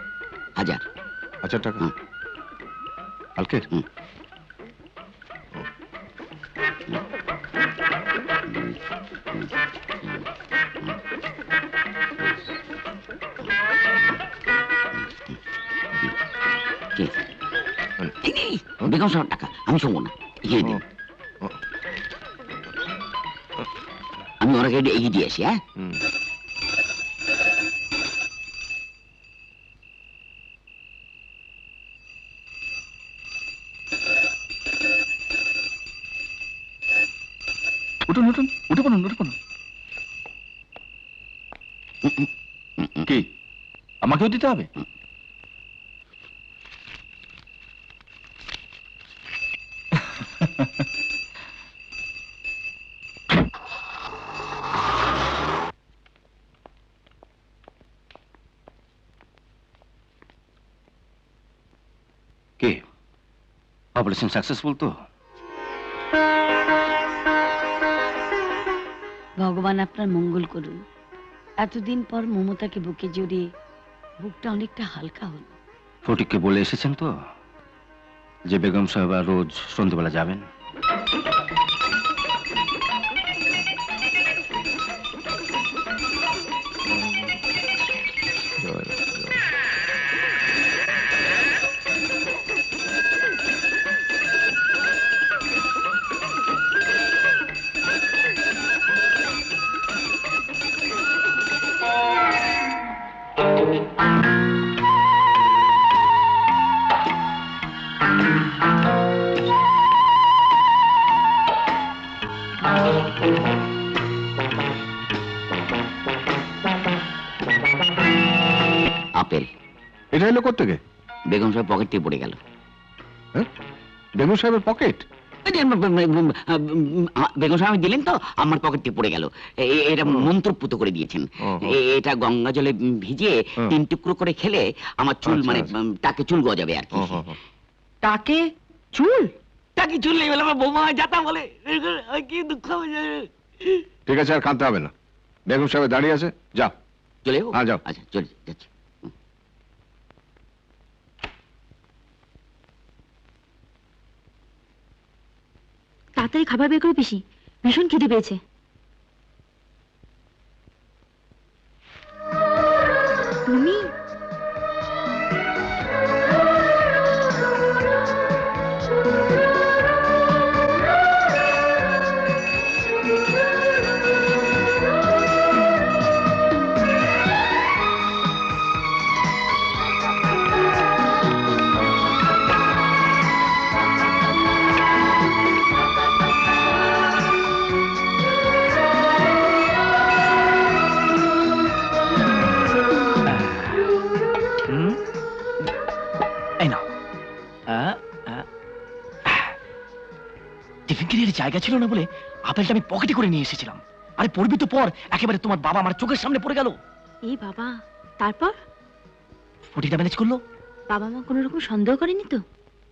1000। 1000 টাকা কালকে? বেগম সাহেব টাকা আমি শুনবো না, এগিয়ে দিন। আমি ওরা এগিয়ে দিয়ে আসি। হ্যাঁ, উঠুন উঠুন, উঠে পড়ুন, উঠে পড়ুন। কি আমাকেও দিতে হবে? কে অপারেশন সাকসেসফুল তো? ভগবান আপনার মঙ্গল করুন। এতদিন পর মমতাকে বুকে জড়িয়ে বুকটা অনেকটা হালকা হলো। ফটিককে বলে এসেছেন তো যে বেগম সাহেবা রোজ সন্ধ্যেবেলা যাবেন? আপেল। এটা এলো কোত্থেকে? বেগম সাহেব পকেট থেকে পড়ে গেল। বেগম সাহেবের পকেট? বেগম সাহেব দিলেন তো, আমার পকেট থেকে পড়ে গেল। এটা মন্ত্রপুত করে দিয়েছেন। এটা গঙ্গা জলে ভিজিয়ে 3 টুকরো করে খেলে আমার চুল মানে তাকে চুল গজাবে আর কি। তাকে চুল? তাকে চুল নেই বলে আমার বৌমা যাতা বলে, কি দুঃখ হবে। ঠিক আছে, আর কাঁদতে হবে না। বেগম সাহেব দাঁড়িয়ে আছে, যাও। চলে হ্যাঁ যাও। আচ্ছা চলে যাচ্ছি। তাড়াতাড়ি খাবার বের করে পিসি, ভীষণ খিদে পেয়েছে। তুমি জায়গা ছিল না বলে আপেলটা আমি পকেটে করে নিয়ে এসেছিলাম। আরে পড়বি তো পর, একেবারে তোমার বাবা আমার চোখের সামনে পড়ে গেল। এই বাবা, তারপর ফটিটা ম্যানেজ করলো? বাবা মা কোনো রকম সন্দেহ করেনি তো?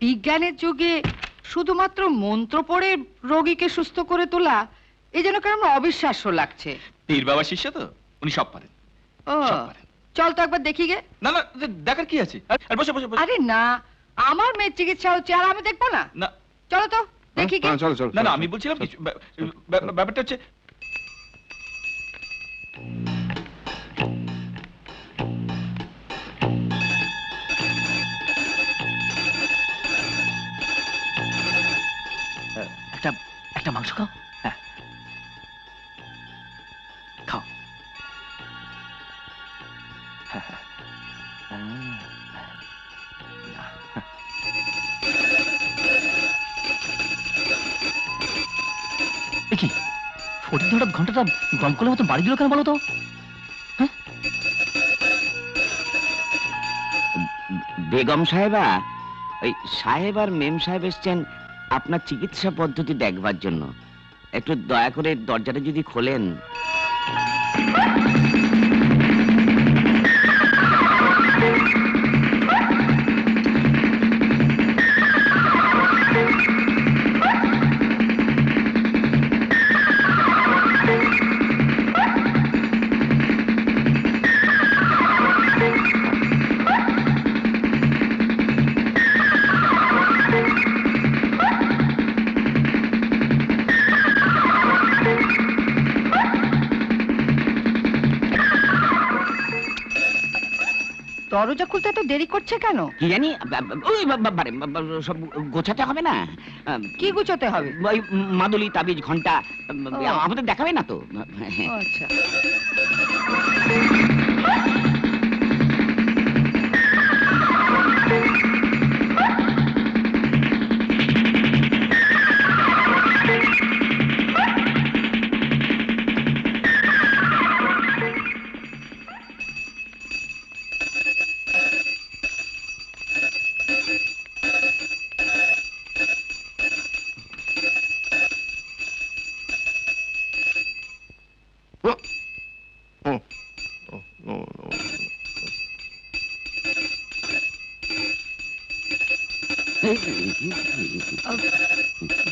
বিজ্ঞানের যুগে শুধুমাত্র মন্ত্র পড়ে রোগীকে সুস্থ করে তোলা এই যেন কেমন অবিশ্বাস্য লাগছে। পীর বাবা শিষ্য তো, উনি সব পারেন। ও চল তো একবার দেখি গে। না না, দেখার কি আছে? আর বসে বসে। আরে না, আমার মেয়ের চিকিৎসা হচ্ছে আর আমি দেখবো না? না চলো তো দেখি গে। চলো চলো। না না, আমি বলছিলাম কি ব্যাপারটা হচ্ছে একটা মাংস খাও। হ্যাঁ খাও। কি ফটিক হঠাৎ ঘন্টাটা দমকলের মতো বাড়ি দিল কেন বলো তো? বেগম সাহেবা, ওই সাহেব আর মেম সাহেব এসছেন আপনার চিকিৎসা পদ্ধতি দেখবার জন্য। একটু দয়া করে দরজাটা যদি খোলেন। দরজা খুলতে এত দেরি করছে কেন? কি জানি, ওই সব গোছাতে হবে না? কি গুছোতে হবে? ওই মাদুলি, তাবিজ, ঘন্টা আমাদের দেখাবে না তো? আচ্ছা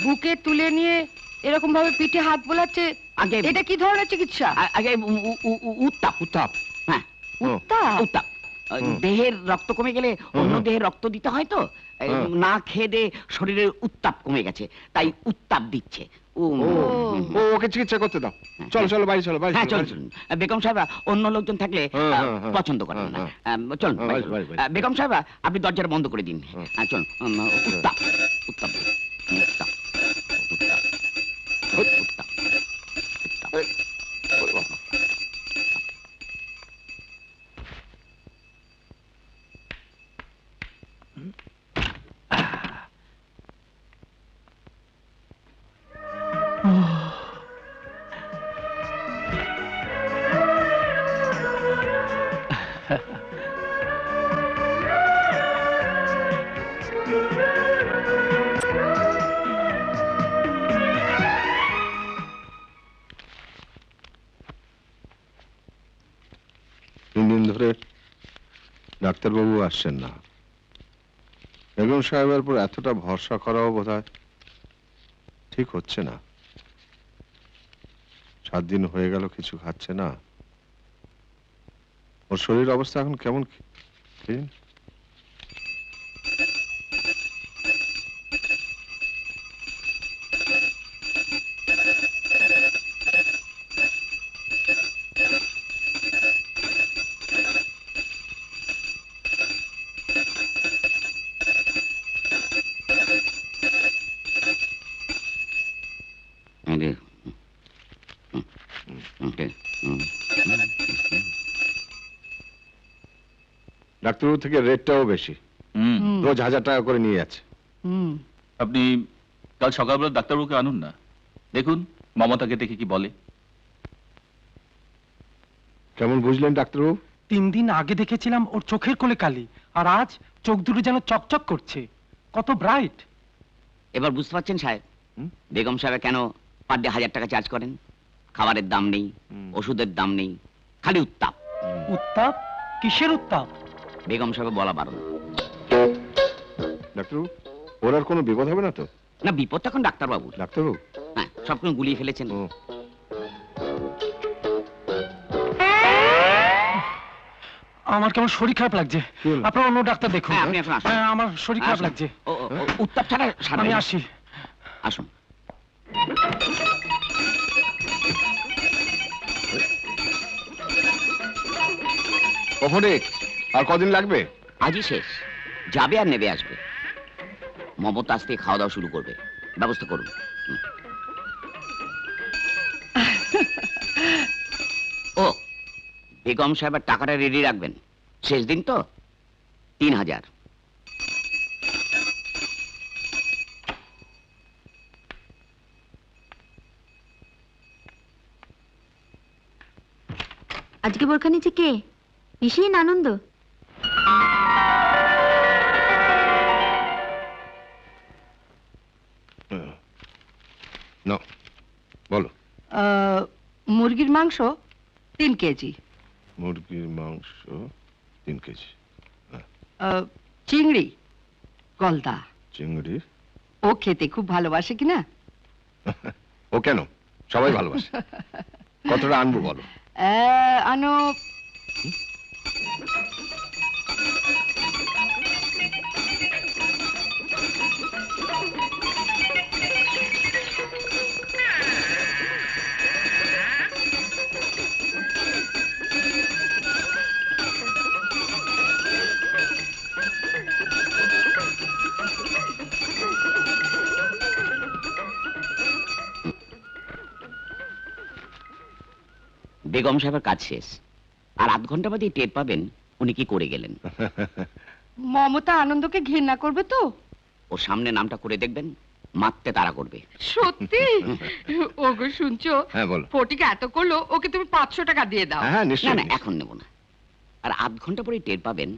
বুকে তুলে নিয়ে এরকম ভাবে পিঠে হাত বোলাচ্ছে, এটা কি ধরনের চিকিৎসা? আগে উত্তাপ উত্তাপ, হ্যাঁ উত্তাপ। দেহের রক্ত কমে গেলে অন্য দেহে রক্ত দিতে হয় তো, না খেয়ে দে শরীরের উত্তাপ কমে গেছে, তাই উত্তাপ দিচ্ছে। ওকে চিকিৎসা করতে দাও। চলো চলো বাড়ি চলো, বাড়ি চলো। বেগম সাহেবা অন্য লোকজন থাকলে পছন্দ করেন না। চলুন বেগম সাহেবা, আপনি দরজাটা বন্ধ করে দিন। চলুন। উত্তাপ উত্তাপ উত্তাপ উত্তাপ উত্তাপ। ডাক্তারবাবু আসছেন না। বেগম সাহেবের উপর এতটা ভরসা করাও বোধহয় ঠিক হচ্ছে না। 7 দিন হয়ে গেল কিছু খাচ্ছে না। ওর শরীর অবস্থা এখন কেমন? ডাক্তারবাবু থেকে রেটটাও বেশি, রোজ 1000 টাকা করে নিয়ে যাচ্ছে। আপনি কাল সকালবেলা ডাক্তারবাবুকে আনুন না, দেখুন মমতাকে দেখে কি বলে। কেমন বুঝলেন ডাক্তারবাবু? 3 দিন আগে দেখেছিলাম ওর চোখের কোলে কালি, আর আজ চোখ দুটো যেন চকচক করছে, কত ব্রাইট। এবার বুঝতে পারছেন সাহেব, বেগম সাহেব কেন পার ডে 1000 টাকা চার্জ করেন? খাবারের দাম নেই, ওষুধের দাম নেই, খালি উত্তাপ। উত্তাপ? কিসের উত্তাপ? বেগম সাহেব বলা বারণ। ডাক্তারবাবু, ওর আর কোনো বিপদ হবে না তো? না, বিপদ তখন ডাক্তারবাবু। ডাক্তারবাবু? হ্যাঁ, সবকিছু গুলিয়ে ফেলেছেন। আমার কেমন শরীর খারাপ লাগছে, আপনার অন্য ডাক্তার দেখুন। আমার শরীর খারাপ লাগছে। উত্তাপ ছাড়া আমি আসি। আসুন। আর কদিন লাগবে? আজই শেষ, যাবে আর নেবে আসবে। মমতা আজ থেকে খাওয়া দাওয়া শুরু করবে, ব্যবস্থা করুন। ও বেগম সাহেবের টাকাটা রেডি রাখবেন, শেষ দিন তো। 3000। আজকে বোরখা নিচে কে? ভীষণ আনন্দ। বলো। মুরগির মাংস 3 কেজি। মুরগির মাংস 3 কেজি। চিংড়ি গলদা। চিংড়ি? ও খেতে খুব ভালোবাসে কিনা? ও কেন, সবাই ভালোবাসে। কতটা আনবো বলো? আনুপ, বেগম সাহেবের কাজ শেষ, আর 1/2 ঘন্টা বাদে টের পাবেন উনি কি করে গেলেন। মমতা আনন্দকে ঘৃণা করবে তো? ওর সামনে নামটা করে দেখবেন, মারতে তাড়া করবে। সত্যি? ওগো শুনছো? হ্যাঁ বলো। ফটিকা এত করলো, ওকে তুমি 500 টাকা দিয়ে দাও। হ্যাঁ নিশ্চয়ই। না, এখন নেব না, আর 1/2 ঘন্টা পরে টের পাবেন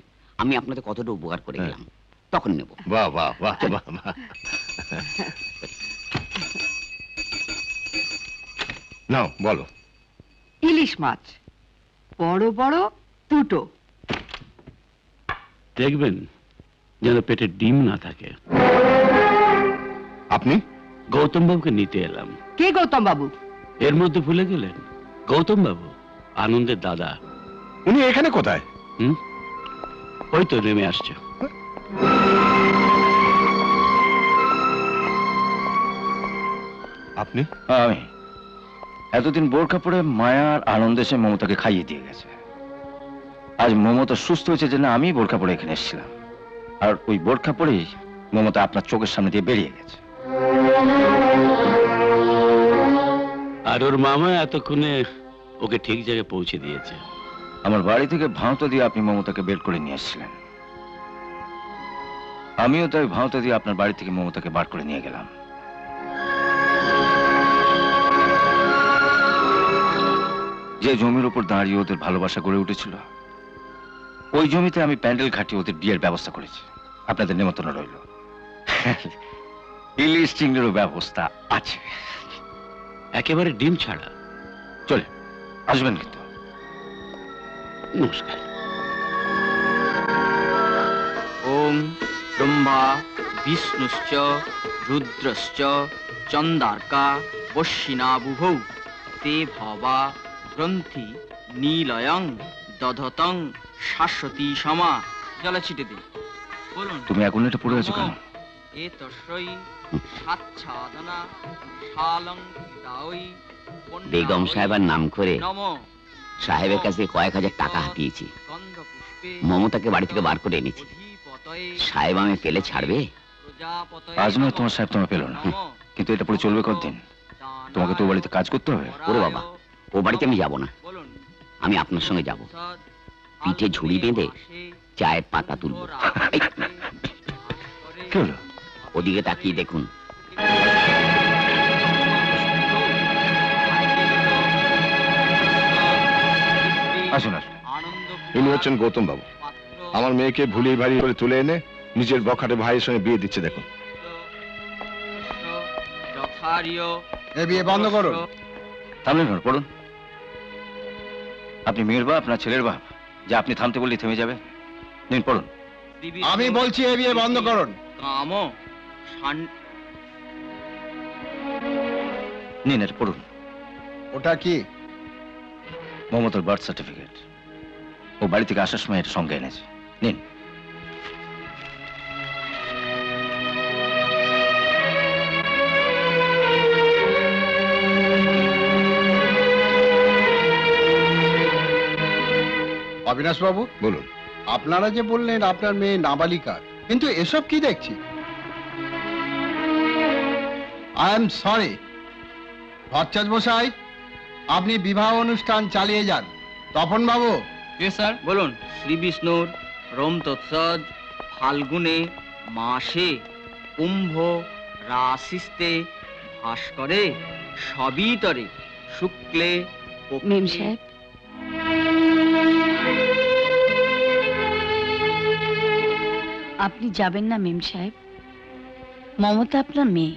আমি আপনাদের কতটা উপকার করে গেলাম, তখন নেব। বাহ বাহ বাহ বাহ। নাও বলো। ইলিশ মাছ বড় বড় 2টো। দেখবেন যেন পেটে ডিম না থাকে। আপনি? গৌতম বাবুকে নিতে এলাম। কে গৌতম বাবু? এর মধ্যে ভুলে গেলেন? গৌতম বাবু, আনন্দের দাদা। উনি এখানে কোথায়? ওই তো নেমে আসছে। আপনি? আমি এতদিন বোরখা পরে মায়া আর আনন্দ এসে মমতাকে খাইয়ে দিয়ে গেছে। আজ মমতা সুস্থ হয়েছে যে না আমি বোরখা পরে এখানে এসেছিলাম, আর ওই বোরখা পরেই মমতা আপনার চোখের সামনে দিয়ে বেরিয়ে গেছে। আর ওর মামা এতক্ষণে ওকে ঠিক জায়গায় পৌঁছে দিয়েছে। আমার বাড়ি থেকে ভাঁওতা দিয়ে আপনি মমতাকে বের করে নিয়ে এসেছিলেন, আমিও তাই ভাঁওতা দিয়ে আপনার বাড়ি থেকে মমতাকে বার করে নিয়ে গেলাম। যে জমির উপর দাঁড়িয়ে ওদের ভালোবাসা গড়ে উঠেছিল, ওই জমিতে আমি প্যান্ডেল খাটিয়ে ওদের বিয়ের ব্যবস্থা করেছি। আপনাদের নিমন্ত্রণ রইল। ইলিশ চিংড়িরও ব্যবস্থা আছে, একেবারে ডিম ছাড়া। চলে আসবেন কিন্তু। নমস্কার। ওম ব্রহ্মা বিষ্ণুশ্চ রুদ্রশ্চ চন্দার্কা বশ্বিনা বুভৌ তে ভবা গ্রন্থি নীলয়ং দধতং শাশ্বতী সমা। জলে ছিটে দিন। বলুন। তুমি এখন এটা পড়ে আছো কেন? এ তস্যই সাচ্ছাদনা শালং দাওই। বেগম সাহেবের নাম করে সাহেবের কাছে কয়েক হাজার টাকা হাতিয়েছি। মমতাকে বাড়ি থেকে বার করে এনেছি। সাহেব আমি পেলে ছাড়বে? আজ নয় তোমার সাহেব তোমার পেল না, কিন্তু এটা পরে চলবে কতদিন? তোমাকে তো বাড়িতে কাজ করতে হবে। ওরে বাবা, ও বাড়িতে আমি যাব না, আমি আপনার সঙ্গে যাব। পিঠে ঝুড়ি বেঁধে চায়ের পাতা তুলব। কি হলো? ওদিকে তাকিয়ে দেখুন। আসুন আসুন। ইনি হচ্ছেন গৌতম বাবু। আমার মেয়েকে ভুলিয়ে ভারী করে তুলে এনে নিজের বখাটে ভাইয়ের সঙ্গে বিয়ে দিচ্ছে। দেখুন। বিয়ে বন্ধ করুন। থামলেন কেন? পড়ুন। আপনি মেয়ের বাপ না ছেলের বাপ যে আপনি থামতে বললে থেমে যাবে? নিন পড়ুন। আমি বলছি এ বিয়ে বন্ধ করুন। নিন এটা পড়ুন। ওটা কি? মমতার বার্থ সার্টিফিকেট। ও বাড়ি থেকে আসার সময় এটা সঙ্গে এনেছে। নিন। অবিনাশ বাবু বলুন। আপনারা যে বললেন আপনার মেয়ে নাবালিকা, কিন্তু এসব কি দেখছি? I am sorry. ভট্টাচার্য মশাই, আপনি বিবাহ অনুষ্ঠান চালিয়ে যান। তপন বাবু। স্যার বলুন। শ্রী বিষ্ণুর রোম তৎসজ ফাল্গুনে মাসে কুম্ভ রাশিস্তে ভাস্করে সবিতরে শুক্লে। মেম সাহেব, আপনি যাবেন না মেম সাহেব? মমতা আপনার মেয়ে।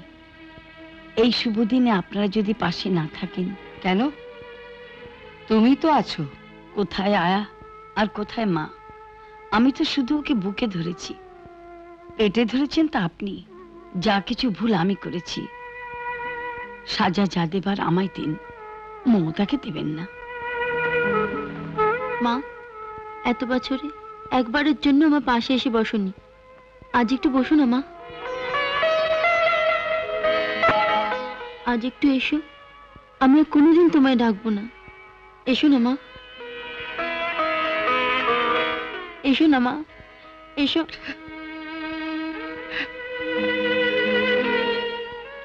এই শুভ দিনে আপনারা যদি পাশে না থাকেন। কেন? তুমি তো আছো। কোথায় আয়া আর কোথায় মা? আমি তো শুধু ওকে বুকে ধরেছি। পেটে ধরেছেন তা আপনি। যা কিছু ভুল আমি করেছি, সাজা যা দেবার আমায় দিন, মমতাকে দেবেন না। মা, এত বছরে একবারের জন্য আমার পাশে এসে বসনি, আজ একটু বসো না মা। আজ একটু এসো, আমি আর কোনোদিন তোমায় ডাকবো না। এসো না মা, এসো না মা, এসো।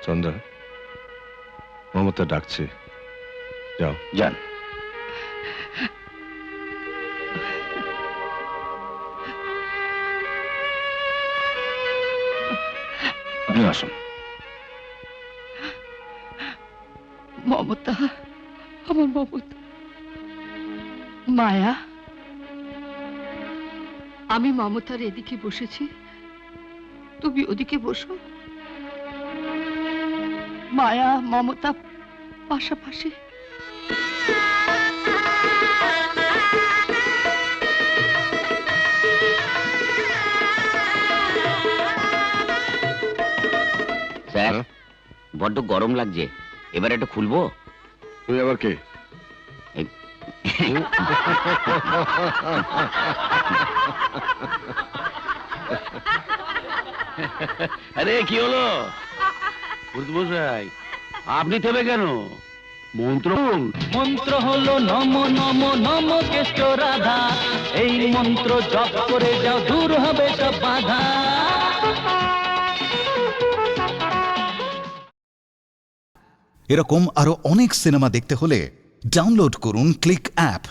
চন্দ্রা, মমতা ডাকছে, যাও। যান। আপনি আসুন। মমতা, আমার মমতা। মায়া, আমি মমতার এদিকে বসেছি, তুমি ওদিকে বসো। মায়া মমতা পাশাপাশি। স্যার, বড্ড গরম লাগছে, এবার একটু খুলবো? তুই আবার কে? আরে কি হলো বুঝবসাই, আপনি থেমে কেন? মন্ত্র মন্ত্র হলো নম নম নম কেষ্ট রাধা, এই মন্ত্র জপ করে যাও, দূর হবে সব বাধা। এরকম আরো অনেক সিনেমা দেখতে হলে ডাউনলোড করুন ক্লিক অ্যাপ।